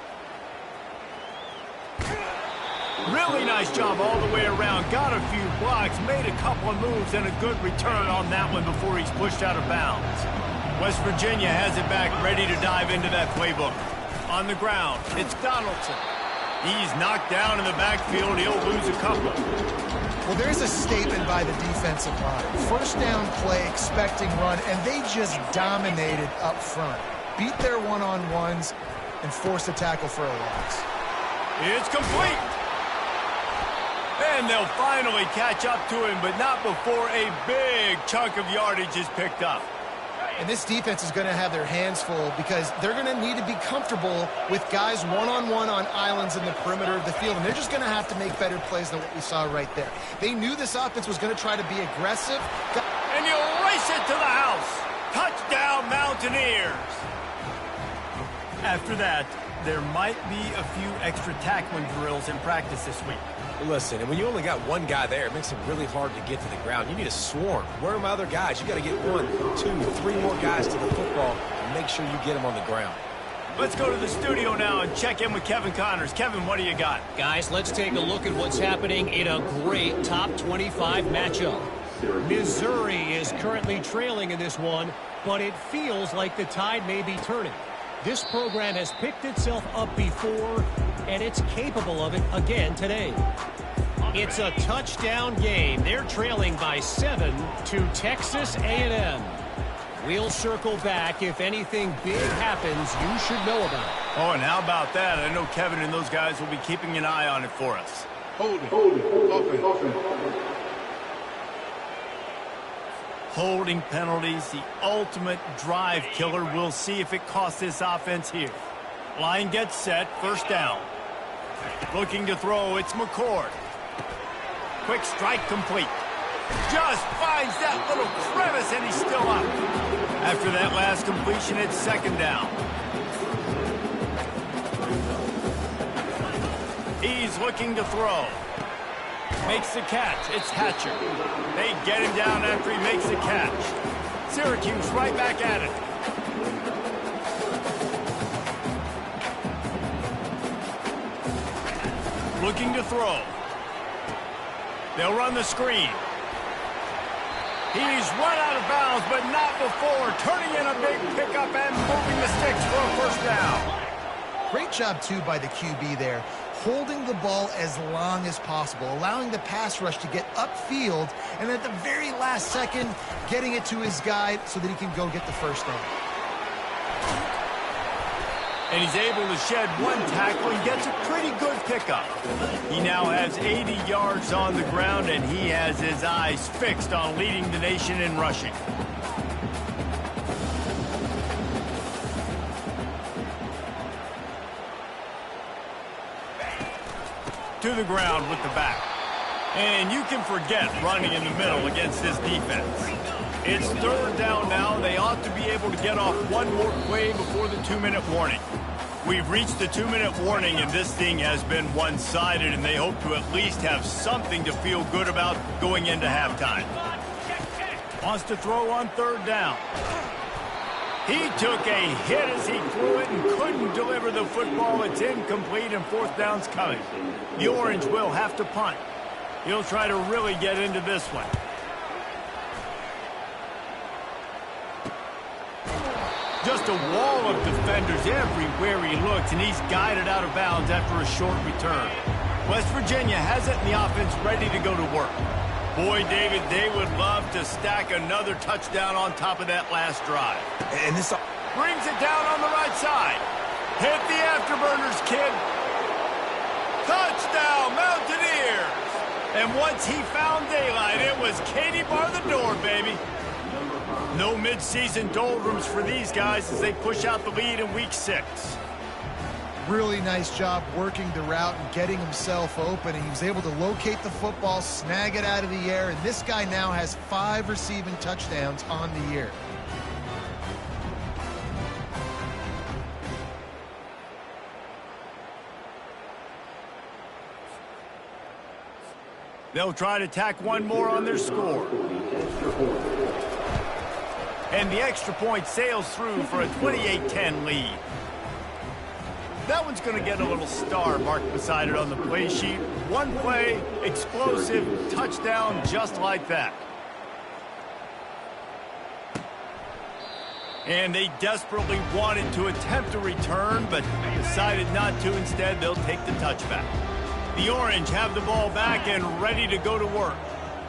Really nice job all the way around. Got a few blocks, made a couple of moves, and a good return on that one before he's pushed out of bounds. West Virginia has it back, ready to dive into that playbook. On the ground, it's Donaldson. He's knocked down in the backfield. He'll lose a couple. Well, there's a statement by the defensive line. First down play, expecting run, and they just dominated up front. Beat their one-on-ones and forced a tackle for a loss. It's complete. And they'll finally catch up to him, but not before a big chunk of yardage is picked up. And this defense is going to have their hands full because they're going to need to be comfortable with guys one-on-one on islands in the perimeter of the field. And they're just going to have to make better plays than what we saw right there. They knew this offense was going to try to be aggressive. And you'll race it to the house. Touchdown, Mountaineers. After that, there might be a few extra tackling drills in practice this week. Listen, and when you only got one guy there, it makes it really hard to get to the ground. You need a swarm. Where are my other guys? You got to get 1, 2, 3 more guys to the football and make sure you get them on the ground. Let's go to the studio now and check in with Kevin Connors. Kevin, what do you got? Guys, let's take a look at what's happening in a great top 25 matchup. Missouri is currently trailing in this one, but it feels like the tide may be turning. This program has picked itself up before, and it's capable of it again today. It's a touchdown game. They're trailing by 7 to Texas A&M. We'll circle back. If anything big happens, you should know about it. Oh, and how about that? I know Kevin and those guys will be keeping an eye on it for us. Hold it. Offense. Holding penalties, the ultimate drive killer. We'll see if it costs this offense here. Line gets set, first down. Looking to throw, it's McCord. Quick strike complete. Just finds that little crevice, and he's still up. After that last completion, it's second down. He's looking to throw. Makes the catch. It's Hatcher. They get him down after he makes the catch. Syracuse right back at it. Looking to throw. They'll run the screen. He's run out of bounds, but not before. Turning in a big pickup and moving the sticks for a first down. Great job, too, by the QB there. Holding the ball as long as possible, allowing the pass rush to get upfield, and at the very last second, getting it to his guy so that he can go get the first down. And he's able to shed one tackle and gets a pretty good pickup. He now has 80 yards on the ground, and he has his eyes fixed on leading the nation in rushing. To the ground with the back. And you can forget running in the middle against this defense. It's third down now. They ought to be able to get off one more play before the 2-minute warning. We've reached the 2-minute warning, and this thing has been one-sided, and they hope to at least have something to feel good about going into halftime. Wants to throw on third down. He took a hit as he threw it and couldn't deliver the football. It's incomplete, and fourth down's coming. The Orange will have to punt. He'll try to really get into this one. Just a wall of defenders everywhere he looks, and he's guided out of bounds after a short return. West Virginia has it in the offense ready to go to work. Boy, David, they would love to stack another touchdown on top of that last drive. And this brings it down on the right side. Hit the afterburners, kid. Touchdown, Mountaineers! And once he found daylight, it was Katie bar the door, baby. No midseason doldrums for these guys as they push out the lead in week 6. Really nice job working the route and getting himself open. He was able to locate the football, snag it out of the air, and this guy now has 5 receiving touchdowns on the year. They'll try to tack one more on their score. And the extra point sails through for a 28-10 lead. That one's going to get a little star marked beside it on the play sheet. One play, explosive, touchdown just like that. And they desperately wanted to attempt a return, but decided not to. Instead, they'll take the touchback. The Orange have the ball back and ready to go to work.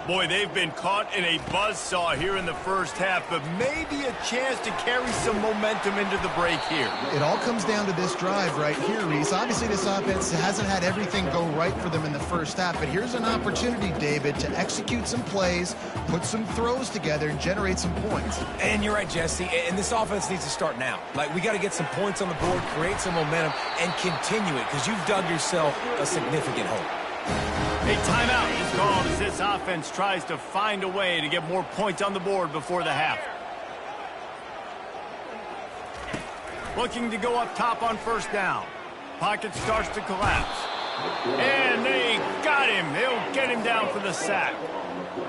Boy, they've been caught in a buzzsaw here in the first half, but maybe a chance to carry some momentum into the break here. It all comes down to this drive right here, Reese. Obviously, this offense hasn't had everything go right for them in the first half, but here's an opportunity, David, to execute some plays, put some throws together, and generate some points. And you're right, Jesse, and this offense needs to start now. Like, we got to get some points on the board, create some momentum, and continue it, because you've dug yourself a significant hole. A timeout is called as this offense tries to find a way to get more points on the board before the half. Looking to go up top on first down. Pocket starts to collapse. And they got him. They'll get him down for the sack.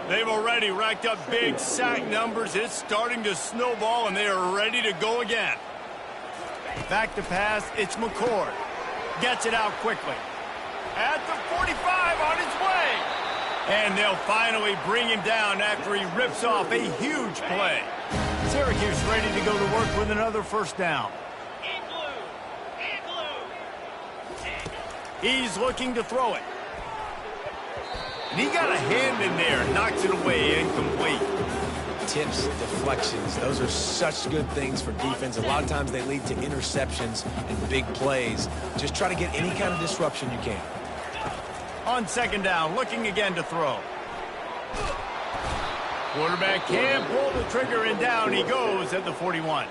They've already racked up big sack numbers. It's starting to snowball, and they are ready to go again. Back to pass. It's McCord. Gets it out quickly. At the 45 on his way. And they'll finally bring him down after he rips off a huge play. Syracuse ready to go to work with another first down. He's looking to throw it. And he got a hand in there, knocks it away, incomplete. Tips, deflections, those are such good things for defense. A lot of times they lead to interceptions and big plays. Just try to get any kind of disruption you can. On second down, looking again to throw. Quarterback can't pull the trigger, and down he goes at the 41.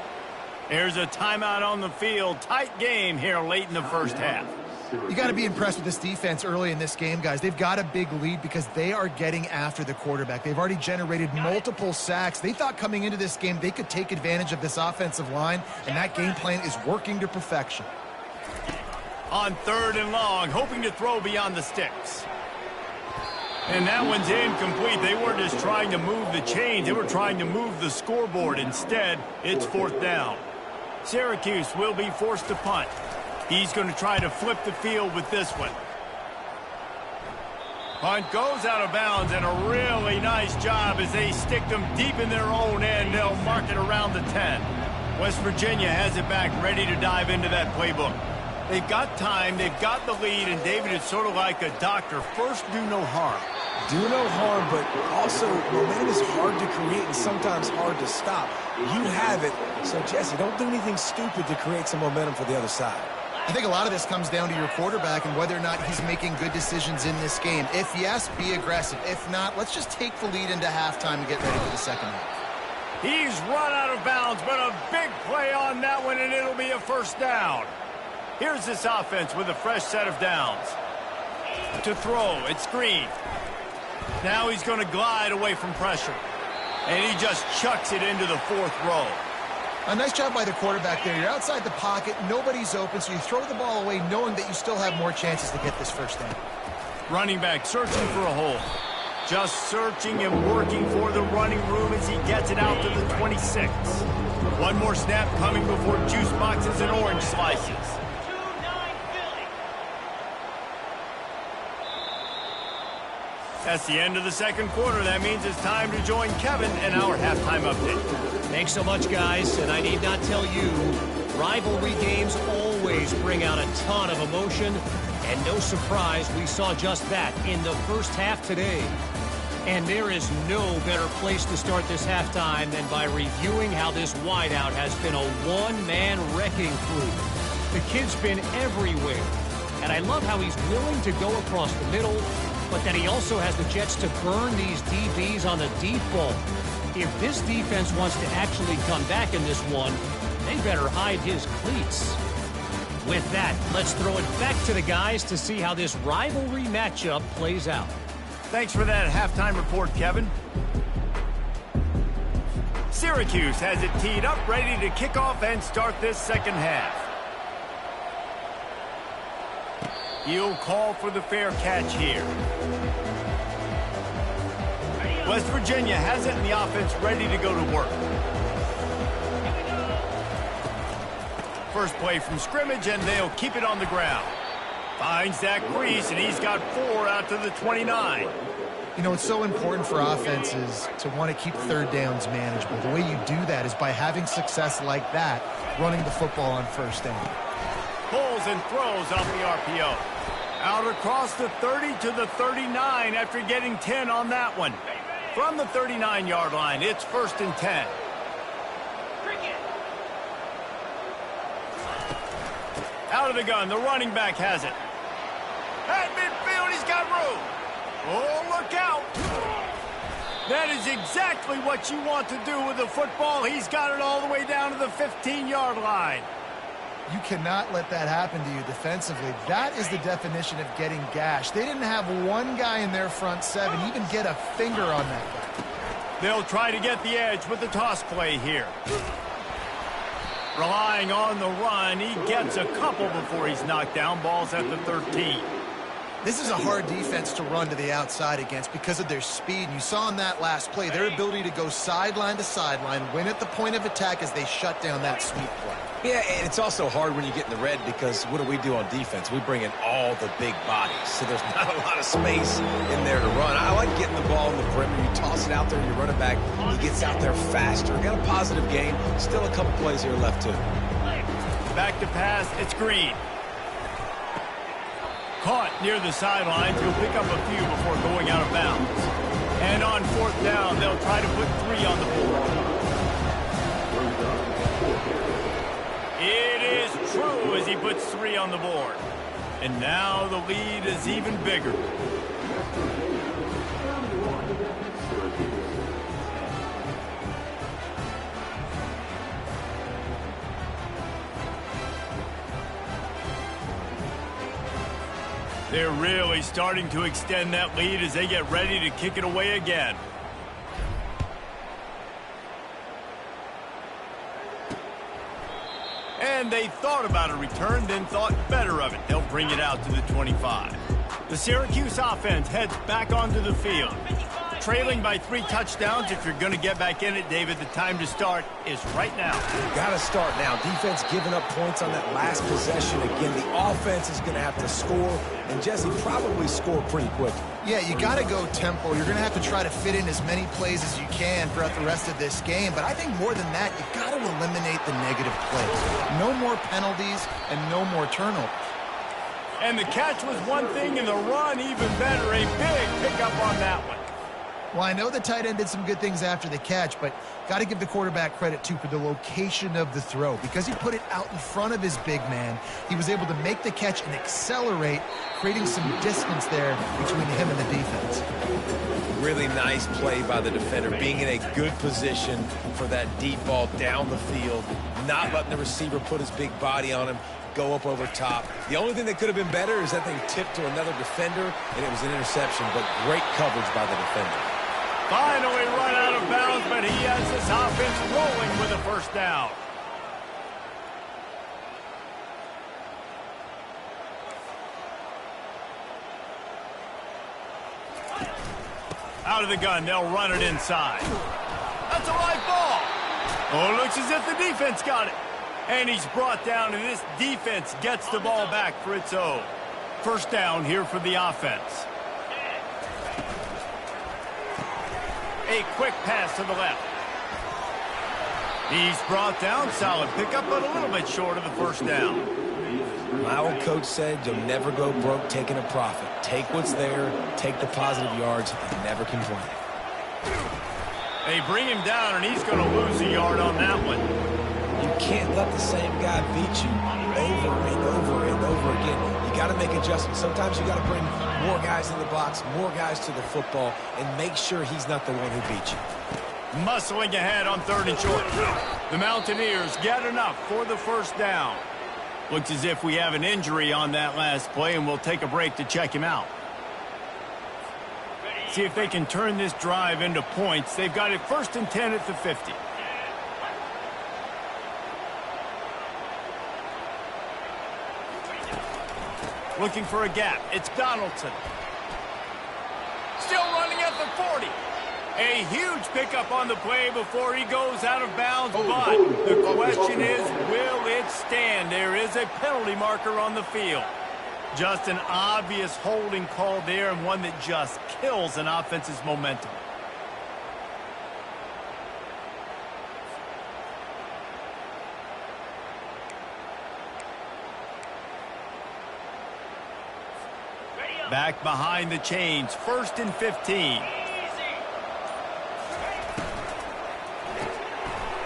There's a timeout on the field. Tight game here late in the first half. You got to be impressed with this defense early in this game, guys. They've got a big lead because they are getting after the quarterback. They've already generated multiple sacks. They thought coming into this game they could take advantage of this offensive line, and that game plan is working to perfection. On 3rd and long, hoping to throw beyond the sticks. And that one's incomplete. They weren't just trying to move the chains. They were trying to move the scoreboard. Instead, it's 4th down. Syracuse will be forced to punt. He's going to try to flip the field with this one. Punt goes out of bounds, and a really nice job as they stick them deep in their own end. They'll mark it around the 10. West Virginia has it back, ready to dive into that playbook. They've got time, they've got the lead, and David, it's sort of like a doctor. First, do no harm. Do no harm, but also momentum is hard to create and sometimes hard to stop. You have it, so Jesse, don't do anything stupid to create some momentum for the other side. I think a lot of this comes down to your quarterback and whether or not he's making good decisions in this game. If yes, be aggressive. If not, let's just take the lead into halftime and get ready for the second half. He's run out of bounds, but a big play on that one, and it'll be a 1st down. Here's this offense with a fresh set of downs. To throw, it's Green. Now he's going to glide away from pressure. And he just chucks it into the 4th row. A nice job by the quarterback there. You're outside the pocket, nobody's open, so you throw the ball away knowing that you still have more chances to get this 1st down. Running back searching for a hole. Just searching and working for the running room as he gets it out to the 26. One more snap coming before juice boxes and orange slices. That's the end of the 2nd quarter. That means it's time to join Kevin in our halftime update. Thanks so much, guys. And I need not tell you, rivalry games always bring out a ton of emotion. And no surprise, we saw just that in the 1st half today. And there is no better place to start this halftime than by reviewing how this wideout has been a one-man wrecking crew. The kid's been everywhere. And I love how he's willing to go across the middle, but that he also has the jets to burn these DBs on the deep ball. If this defense wants to actually come back in this one, they better hide his cleats. With that, let's throw it back to the guys to see how this rivalry matchup plays out. Thanks for that halftime report, Kevin. Syracuse has it teed up, ready to kick off and start this 2nd half. He'll call for the fair catch here. West Virginia has it in the offense ready to go to work. First play from scrimmage, and they'll keep it on the ground. Finds that crease, and he's got 4 out to the 29. You know, it's so important for offenses to want to keep 3rd downs manageable. The way you do that is by having success like that, running the football on 1st down. Pulls and throws off the RPO. Out across the 30 to the 39 after getting 10 on that one. From the 39-yard line, it's 1st and 10. Out of the gun, the running back has it. At midfield, he's got room. Oh, look out. That is exactly what you want to do with the football. He's got it all the way down to the 15-yard line. You cannot let that happen to you defensively. That is the definition of getting gashed. They didn't have one guy in their front 7 even get a finger on that guy. They'll try to get the edge with the toss play here. Relying on the run, he gets a couple before he's knocked down. Ball's at the 13. This is a hard defense to run to the outside against because of their speed. And you saw in that last play, their ability to go sideline to sideline, win at the point of attack as they shut down that sweep play. Yeah, and it's also hard when you get in the red because what do on defense? We bring in all the big bodies, so there's not a lot of space in there to run. I like getting the ball in the perimeter. You toss it out there, you run it back. He gets out there faster. Got a positive game. Still a couple plays here left, too. Back to pass, it's Green. Caught near the sidelines. He'll pick up a few before going out of bounds. And on 4th down, they'll try to put 3 on the board. It is true as he puts 3 on the board. And now the lead is even bigger. They're really starting to extend that lead as they get ready to kick it away again. And they thought about a return, then thought better of it. They'll bring it out to the 25. The Syracuse offense heads back onto the field. Trailing by 3 touchdowns. If you're going to get back in it, David, the time to start is right now. Got to start now. Defense giving up points on that last possession. Again, the offense is going to have to score, and Jesse probably score pretty quick. Yeah, you got to go tempo. You're going to have to try to fit in as many plays as you can throughout the rest of this game. But I think more than that, you've got to eliminate the negative plays. No more penalties and no more turnovers. And the catch was one thing, and the run even better. A big pickup on that one. Well, I know the tight end did some good things after the catch, but got to give the quarterback credit, too, for the location of the throw. Because he put it out in front of his big man, he was able to make the catch and accelerate, creating some distance there between him and the defense. Really nice play by the defender, being in a good position for that deep ball down the field, not letting the receiver put his big body on him, go up over top. The only thing that could have been better is that thing tipped to another defender, and it was an interception, but great coverage by the defender. Finally run out of bounds, but he has this offense rolling with a first down. Out of the gun, they'll run it inside. That's a live ball. Oh, it looks as if the defense got it. And he's brought down, and this defense gets the ball back for its own. First down here for the offense. A quick pass to the left. He's brought down. Solid pickup, but a little bit short of the first down. My old coach said you'll never go broke taking a profit. Take what's there, take the positive yards, and never complain. They bring him down, and he's going to lose a yard on that one. You can't let the same guy beat you over and over and over again. You got to make adjustments. Sometimes you got to bring more guys in the box, more guys to the football, and make sure he's not the one who beat you. Muscling ahead on 3rd and short. The Mountaineers get enough for the first down. Looks as if we have an injury on that last play, and we'll take a break to check him out. See if they can turn this drive into points. They've got it 1st and 10 at the 50. Looking for a gap. It's Donaldson. Still running at the 40. A huge pickup on the play before he goes out of bounds, but the question is, will it stand? There is a penalty marker on the field. Just an obvious holding call there, and one that just kills an offense's momentum. Back behind the chains, 1st and 15.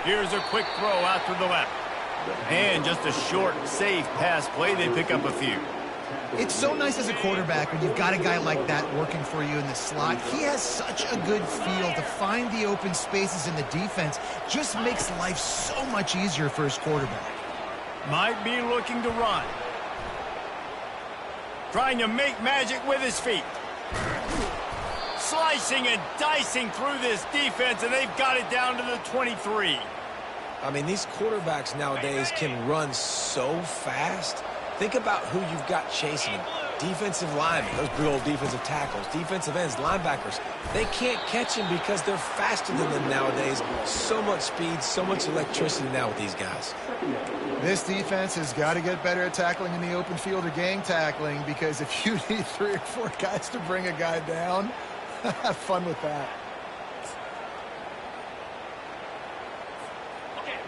Here's a quick throw out to the left. And just a short, safe pass play. They pick up a few. It's so nice as a quarterback when you've got a guy like that working for you in the slot. He has such a good feel to find the open spaces in the defense. Just makes life so much easier for his quarterback. Might be looking to run. Trying to make magic with his feet. Slicing and dicing through this defense, and they've got it down to the 23. I mean, these quarterbacks nowadays can run so fast. Think about who you've got chasing them. Defensive linemen, those big old defensive tackles, defensive ends, linebackers. They can't catch him because they're faster than them nowadays. So much speed, so much electricity now with these guys. This defense has got to get better at tackling in the open field or gang tackling, because if you need 3 or 4 guys to bring a guy down, have fun with that.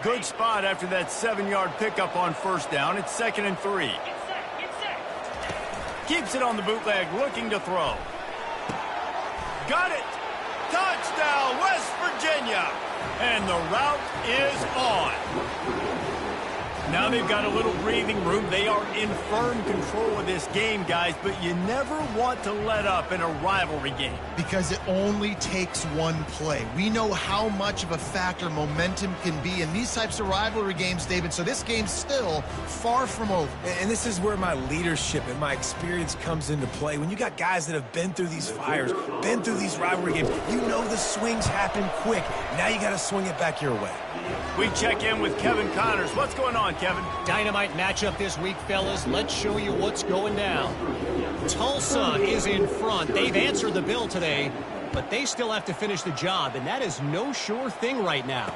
Good spot after that 7-yard pickup on first down. It's 2nd and 3. Keeps it on the bootleg, looking to throw. Got it! Touchdown, West Virginia! And the route is on. Now they've got a little breathing room. They are in firm control of this game, guys, but you never want to let up in a rivalry game. Because it only takes one play. We know how much of a factor momentum can be in these types of rivalry games, David, so this game's still far from over. And this is where my leadership and my experience comes into play. When you got guys that have been through these fires, been through these rivalry games, you know the swings happen quick. Now you got to swing it back your way. We check in with Kevin Connors. What's going on, Kevin? Dynamite matchup this week, fellas. Let's show you what's going down. Tulsa is in front. They've answered the bill today, but they still have to finish the job, and that is no sure thing right now.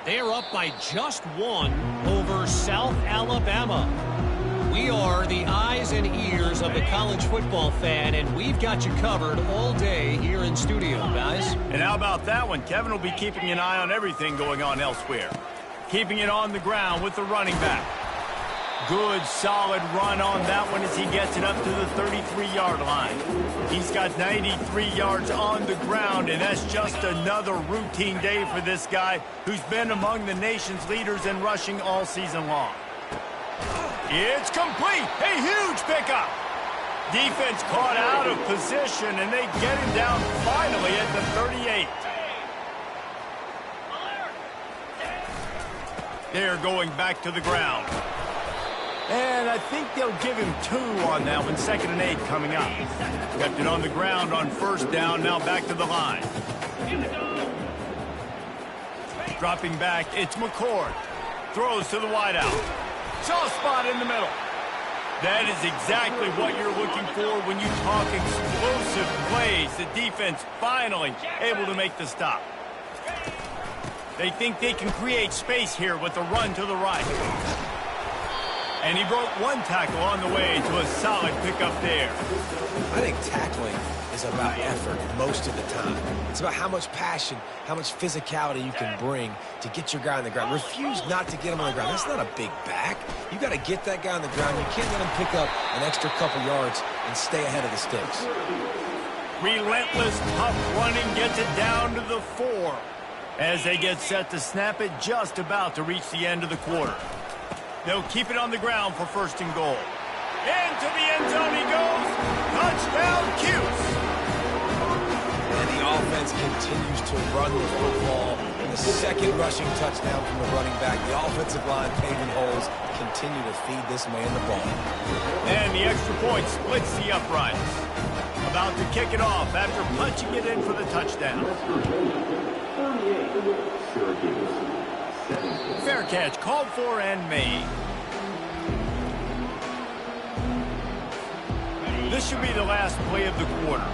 They're up by just one over South Alabama. We are the eyes and ears of the college football fan, and we've got you covered all day here in studio, guys. And how about that one? Kevin will be keeping an eye on everything going on elsewhere. Keeping it on the ground with the running back. Good, solid run on that one as he gets it up to the 33-yard line. He's got 93 yards on the ground, and that's just another routine day for this guy who's been among the nation's leaders in rushing all season long. It's complete. A huge pickup. Defense caught out of position, and they get him down finally at the 38. They're going back to the ground. And I think they'll give him 2 on that one. 2nd and 8 coming up. Kept it on the ground on 1st down. Now back to the line. Dropping back, it's McCord. Throws to the wideout. Soft spot in the middle. That is exactly what you're looking for when you talk explosive plays. The defense finally able to make the stop. They think they can create space here with the run to the right. And he broke one tackle on the way to a solid pickup there. I think tackling is about effort most of the time. It's about how much passion, how much physicality you can bring to get your guy on the ground. Refuse not to get him on the ground. That's not a big back. You got to get that guy on the ground. You can't let him pick up an extra couple yards and stay ahead of the sticks. Relentless, tough running gets it down to the 4 as they get set to snap it just about to reach the end of the quarter. They'll keep it on the ground for 1st and goal. Into the end zone he goes. Touchdown, Cuse. And the offense continues to run the football. The 2nd rushing touchdown from the running back. The offensive line paving holes. Continue to feed this man the ball. And the extra point splits the uprights. About to kick it off after punching it in for the touchdown. Fair catch called for and made. This should be the last play of the quarter.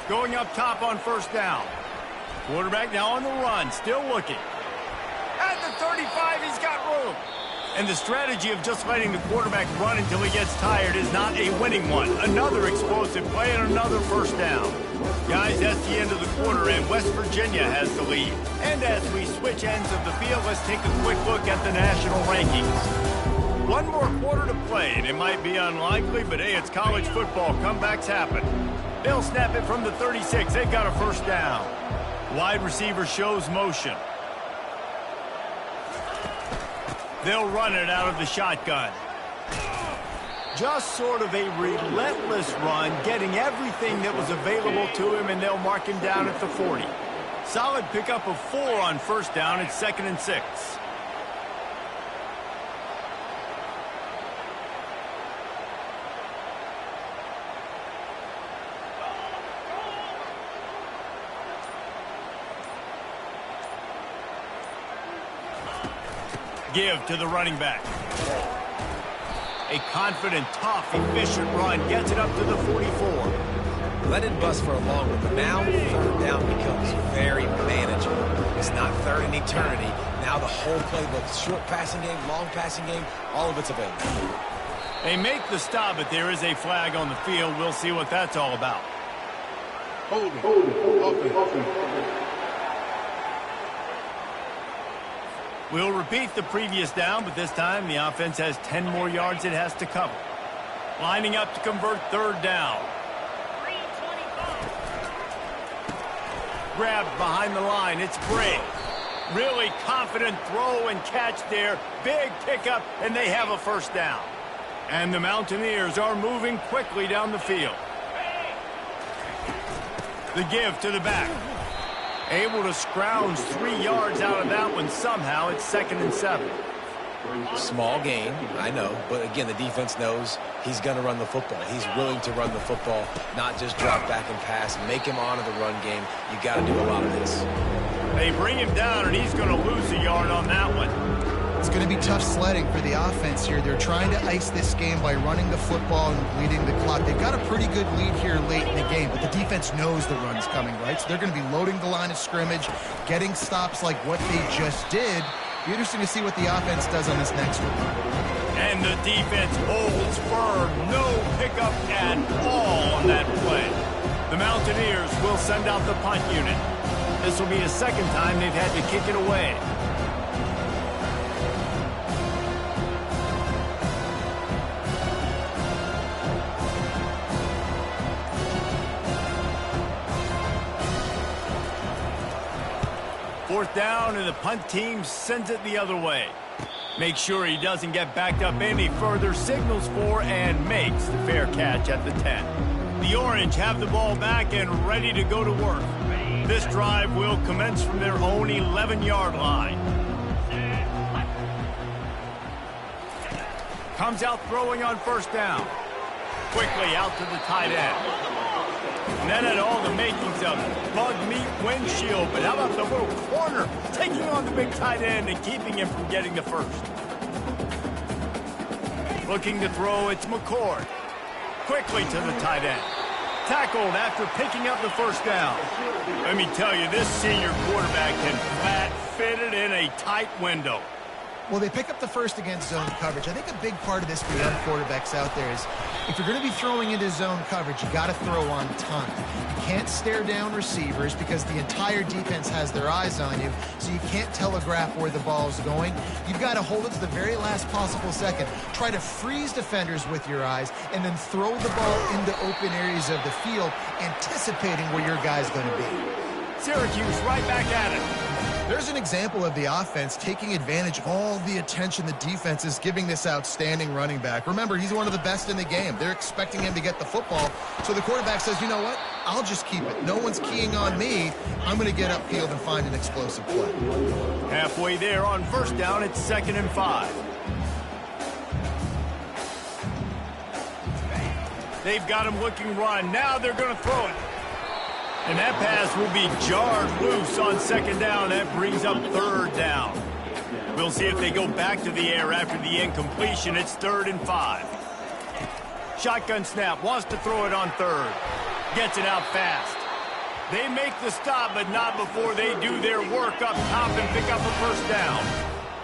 Going up top on 1st down. Quarterback now on the run, still looking. At the 35, he's got room. And the strategy of just letting the quarterback run until he gets tired is not a winning one. Another explosive play and another 1st down. Guys, that's the end of the quarter, and West Virginia has the lead. And as we switch ends of the field, let's take a quick look at the national rankings. One more quarter to play, and it might be unlikely, but hey, it's college football. Comebacks happen. They'll snap it from the 36. They've got a 1st down. Wide receiver shows motion. They'll run it out of the shotgun. Just sort of a relentless run, getting everything that was available to him, and they'll mark him down at the 40. Solid pickup of 4 on 1st down. It's 2nd and 6. Give to the running back. A confident, tough, efficient run gets it up to the 44. Let it bust for a long one, but now 3rd down becomes very manageable. It's not 3rd and eternity. Now the whole playbook, short passing game, long passing game, all of it's available. They make the stop, but there is a flag on the field. We'll see what that's all about. Holding. We'll repeat the previous down, but this time the offense has 10 more yards it has to cover. Lining up to convert 3rd down. grabbed behind the line. It's great. Really confident throw and catch there. Big pickup, and they have a first down. And the Mountaineers are moving quickly down the field. The give to the back. Able to scrounge 3 yards out of that one somehow. It's 2nd and 7. Small gain, I know, but again, the defense knows he's going to run the football. He's willing to run the football, not just drop back and pass, make him honor the run game. You got to do a lot of this. They bring him down, and he's going to lose a yard on that one. It's going to be tough sledding for the offense here. They're trying to ice this game by running the football and bleeding the clock. They've got a pretty good lead here late in the game, but the defense knows the run's coming, right? So they're going to be loading the line of scrimmage, getting stops like what they just did. Be interesting to see what the offense does on this next one. And the defense holds firm. No pickup at all on that play. The Mountaineers will send out the punt unit. This will be the second time they've had to kick it away. Fourth down, and the punt team sends it the other way. Make sure he doesn't get backed up any further. Signals for and makes the fair catch at the 10. The Orange have the ball back and ready to go to work. This drive will commence from their own 11-yard line. Comes out throwing on first down. Quickly out to the tight end. And that had all the makings of bug meat windshield, but how about the little corner taking on the big tight end and keeping him from getting the first? Looking to throw, it's McCord. Quickly to the tight end. Tackled after picking up the first down. Let me tell you, this senior quarterback can flat fit it in a tight window. Well, they pick up the first against zone coverage. I think a big part of this for young quarterbacks out there is if you're going to be throwing into zone coverage, you got to throw on time. You can't stare down receivers because the entire defense has their eyes on you, so you can't telegraph where the ball's going. You've got to hold it to the very last possible second. Try to freeze defenders with your eyes and then throw the ball into open areas of the field, anticipating where your guy's going to be. Syracuse right back at it. There's an example of the offense taking advantage of all the attention the defense is giving this outstanding running back. Remember, he's one of the best in the game. They're expecting him to get the football. So the quarterback says, you know what? I'll just keep it. No one's keying on me. I'm going to get upfield and find an explosive play. Halfway there on first down, it's 2nd and 5. They've got him looking run. Now they're going to throw it. And that pass will be jarred loose on 2nd down. That brings up 3rd down. We'll see if they go back to the air after the incompletion. It's 3rd and 5. Shotgun snap. Wants to throw it on 3rd. Gets it out fast. They make the stop, but not before they do their work up top and pick up a first down.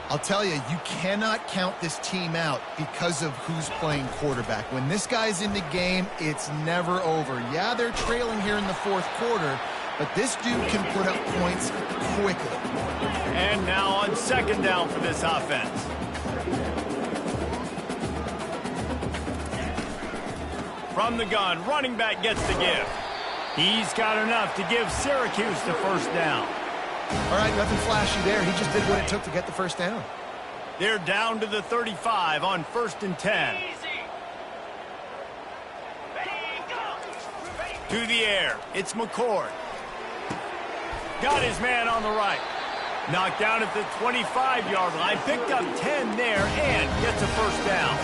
I'll tell you, you cannot count this team out because of who's playing quarterback. When this guy's in the game, it's never over. Yeah, they're trailing here in the 4th quarter, but this dude can put up points quickly. And now on 2nd down for this offense. From the gun, running back gets the give. He's got enough to give Syracuse the first down. All right, nothing flashy there. He just did what it took to get the first down. They're down to the 35 on 1st and 10. To the air, it's McCord. Got his man on the right. Knocked down at the 25-yard line. Picked up 10 there and gets a first down.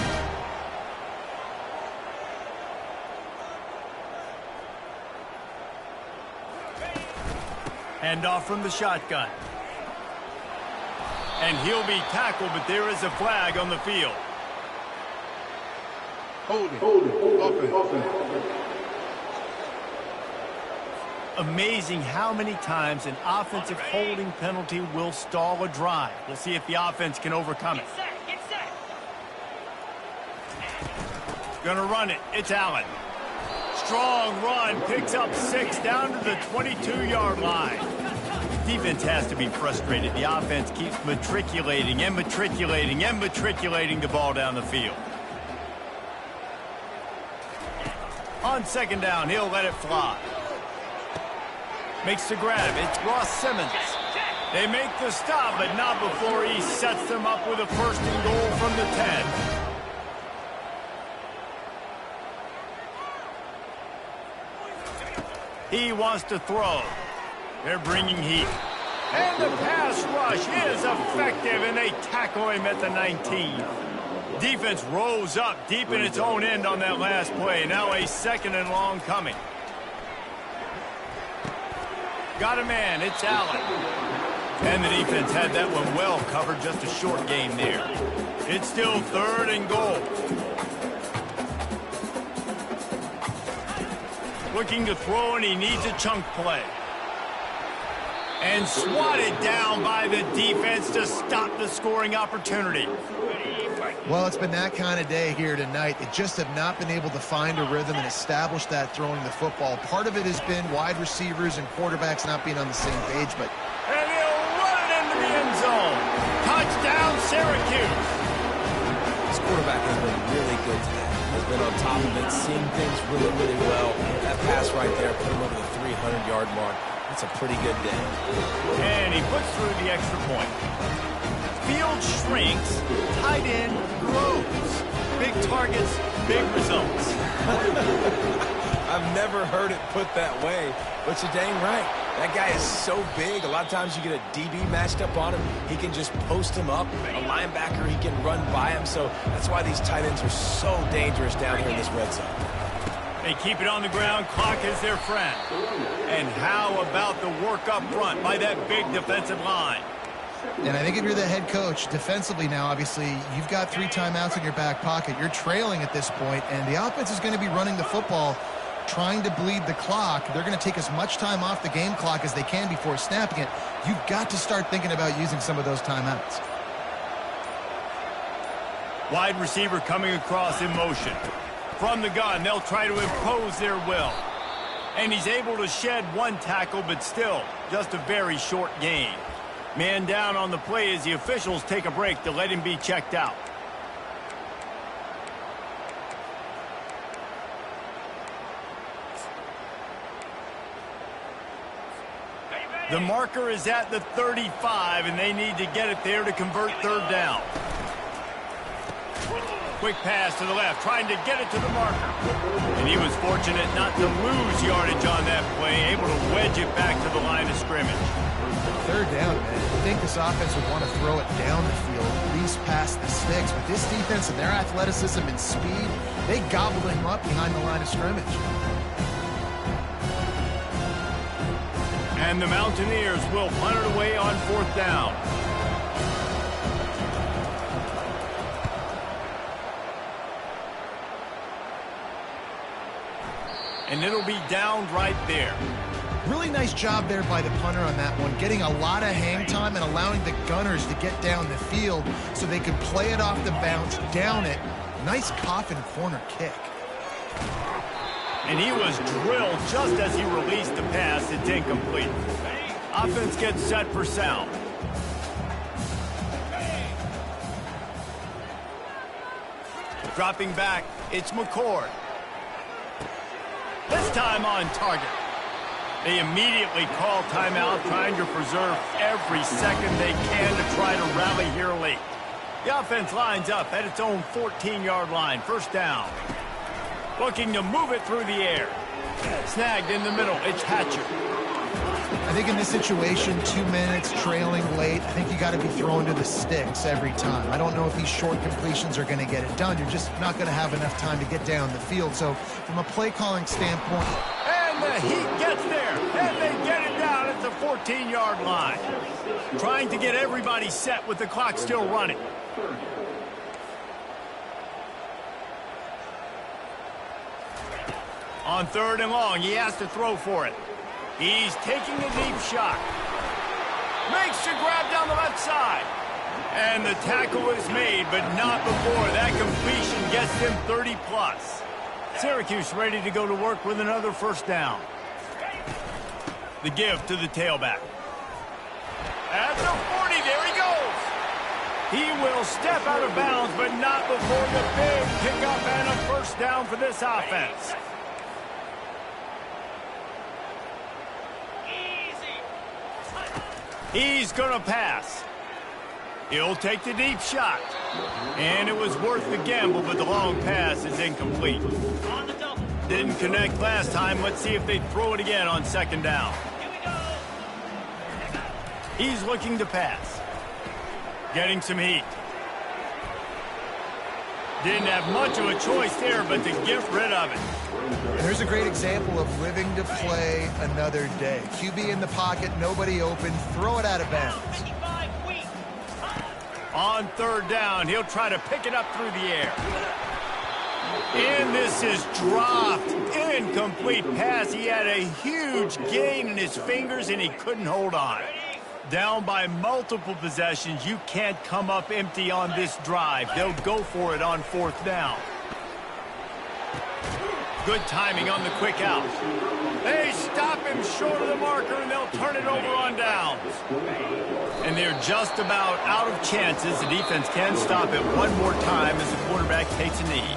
Handoff from the shotgun. And he'll be tackled, but there is a flag on the field. Holding. Amazing how many times an offensive holding penalty will stall a drive. We'll see if the offense can overcome it. Gonna run it. It's Allen. Strong run, picks up 6 down to the 22-yard line. Defense has to be frustrated. The offense keeps matriculating and matriculating and matriculating the ball down the field. On 2nd down, he'll let it fly. Makes the grab. It's Ross Simmons. They make the stop, but not before he sets them up with a first and goal from the 10. He wants to throw. They're bringing heat. And the pass rush is effective, and they tackle him at the 19. Defense rose up deep in its own end on that last play. Now a second and long coming. Got a man. It's Allen. And the defense had that one well covered. Just a short game there. It's still third and goal. Looking to throw, and he needs a chunk play. And swatted down by the defense to stop the scoring opportunity. Well, it's been that kind of day here tonight. They just have not been able to find a rhythm and establish that throwing the football. Part of it has been wide receivers and quarterbacks not being on the same page, but... And he'll run it into the end zone. Touchdown, Syracuse. This quarterback has been really good today. Has been on top of it, seeing things really, really well. That pass right there put him over the 300-yard mark. That's a pretty good day. And he puts through the extra point. Field shrinks, tight end grows. Big targets, big results. I've never heard it put that way, but you're dang right. That guy is so big. A lot of times you get a DB matched up on him. He can just post him up. A linebacker, he can run by him. So that's why these tight ends are so dangerous down here in this red zone. They keep it on the ground. Clock is their friend. And how about the work up front by that big defensive line? And I think if you're the head coach, defensively now, obviously, you've got 3 timeouts in your back pocket. You're trailing at this point, and the offense is going to be running the football, trying to bleed the clock. They're going to take as much time off the game clock as they can before snapping it. You've got to start thinking about using some of those timeouts. Wide receiver coming across in motion. From the gun, they'll try to impose their will. And he's able to shed 1 tackle, but still just a very short gain. Man down on the play as the officials take a break to let him be checked out. The marker is at the 35, and they need to get it there to convert third down. Quick pass to the left, trying to get it to the marker. And he was fortunate not to lose yardage on that play, able to wedge it back to the line of scrimmage. Third down, man. I think this offense would want to throw it down the field, at least past the sticks. But this defense and their athleticism and speed, they gobbled him up behind the line of scrimmage. And the Mountaineers will punt it away on 4th down. And it'll be downed right there. Really nice job there by the punter on that one, getting a lot of hang time and allowing the gunners to get down the field so they could play it off the bounce, down it. Nice coffin corner kick. And he was drilled just as he released the pass. It's incomplete. Offense gets set for sound. Dropping back, it's McCord. This time on target. They immediately call timeout, trying to preserve every second they can to try to rally here late. The offense lines up at its own 14-yard line. First down. Looking to move it through the air. Snagged in the middle. It's Hatcher. I think in this situation, 2 minutes, trailing late, I think you got to be throwing to the sticks every time. I don't know if these short completions are going to get it done. You're just not going to have enough time to get down the field. So from a play calling standpoint... And the heat gets there, and they get it down at the 14-yard line. Trying to get everybody set with the clock still running. On 3rd and long, he has to throw for it. He's taking a deep shot. Makes the grab down the left side. And the tackle is made, but not before that completion gets him 30-plus. Syracuse ready to go to work with another first down. The give to the tailback. At the 40, there he goes. He will step out of bounds, but not before the big pickup and a first down for this offense. He's going to pass. He'll take the deep shot. And it was worth the gamble, but the long pass is incomplete. Didn't connect last time. Let's see if they throw it again on second down. He's looking to pass. Getting some heat. Didn't have much of a choice there, but to get rid of it. And there's a great example of living to play another day. QB in the pocket, nobody open, throw it out of bounds. On third down, he'll try to pick it up through the air. And this is dropped. Incomplete pass. He had a huge gain in his fingers, and he couldn't hold on. Down by multiple possessions, you can't come up empty on this drive. They'll go for it on fourth down. Good timing on the quick out. They stop him short of the marker, and they'll turn it over on downs. And they're just about out of chances. The defense can stop it one more time as the quarterback takes a knee.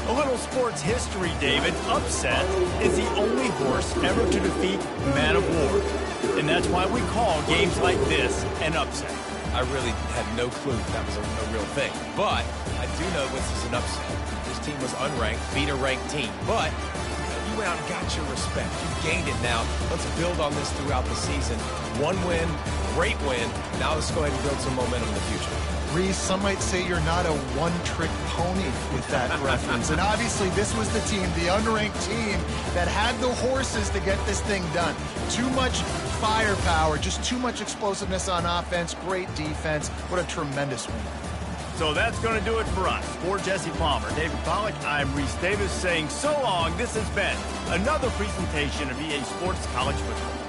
A little sports history, David. Upset is the only horse ever to defeat Man of War. And that's why we call games like this an upset. I really had no clue that was a real thing. But I do know this is an upset. This team was unranked, beat a ranked team. But you went out and got your respect. You gained it now. Let's build on this throughout the season. One win, great win. Now let's go ahead and build some momentum in the future. Reese, some might say you're not a one-trick pony with that reference. And obviously, this was the team, the unranked team, that had the horses to get this thing done. Too much firepower, just too much explosiveness on offense, great defense. What a tremendous win. So that's going to do it for us. For Jesse Palmer, David Pollack, I'm Reese Davis saying so long. This has been another presentation of EA Sports College Football.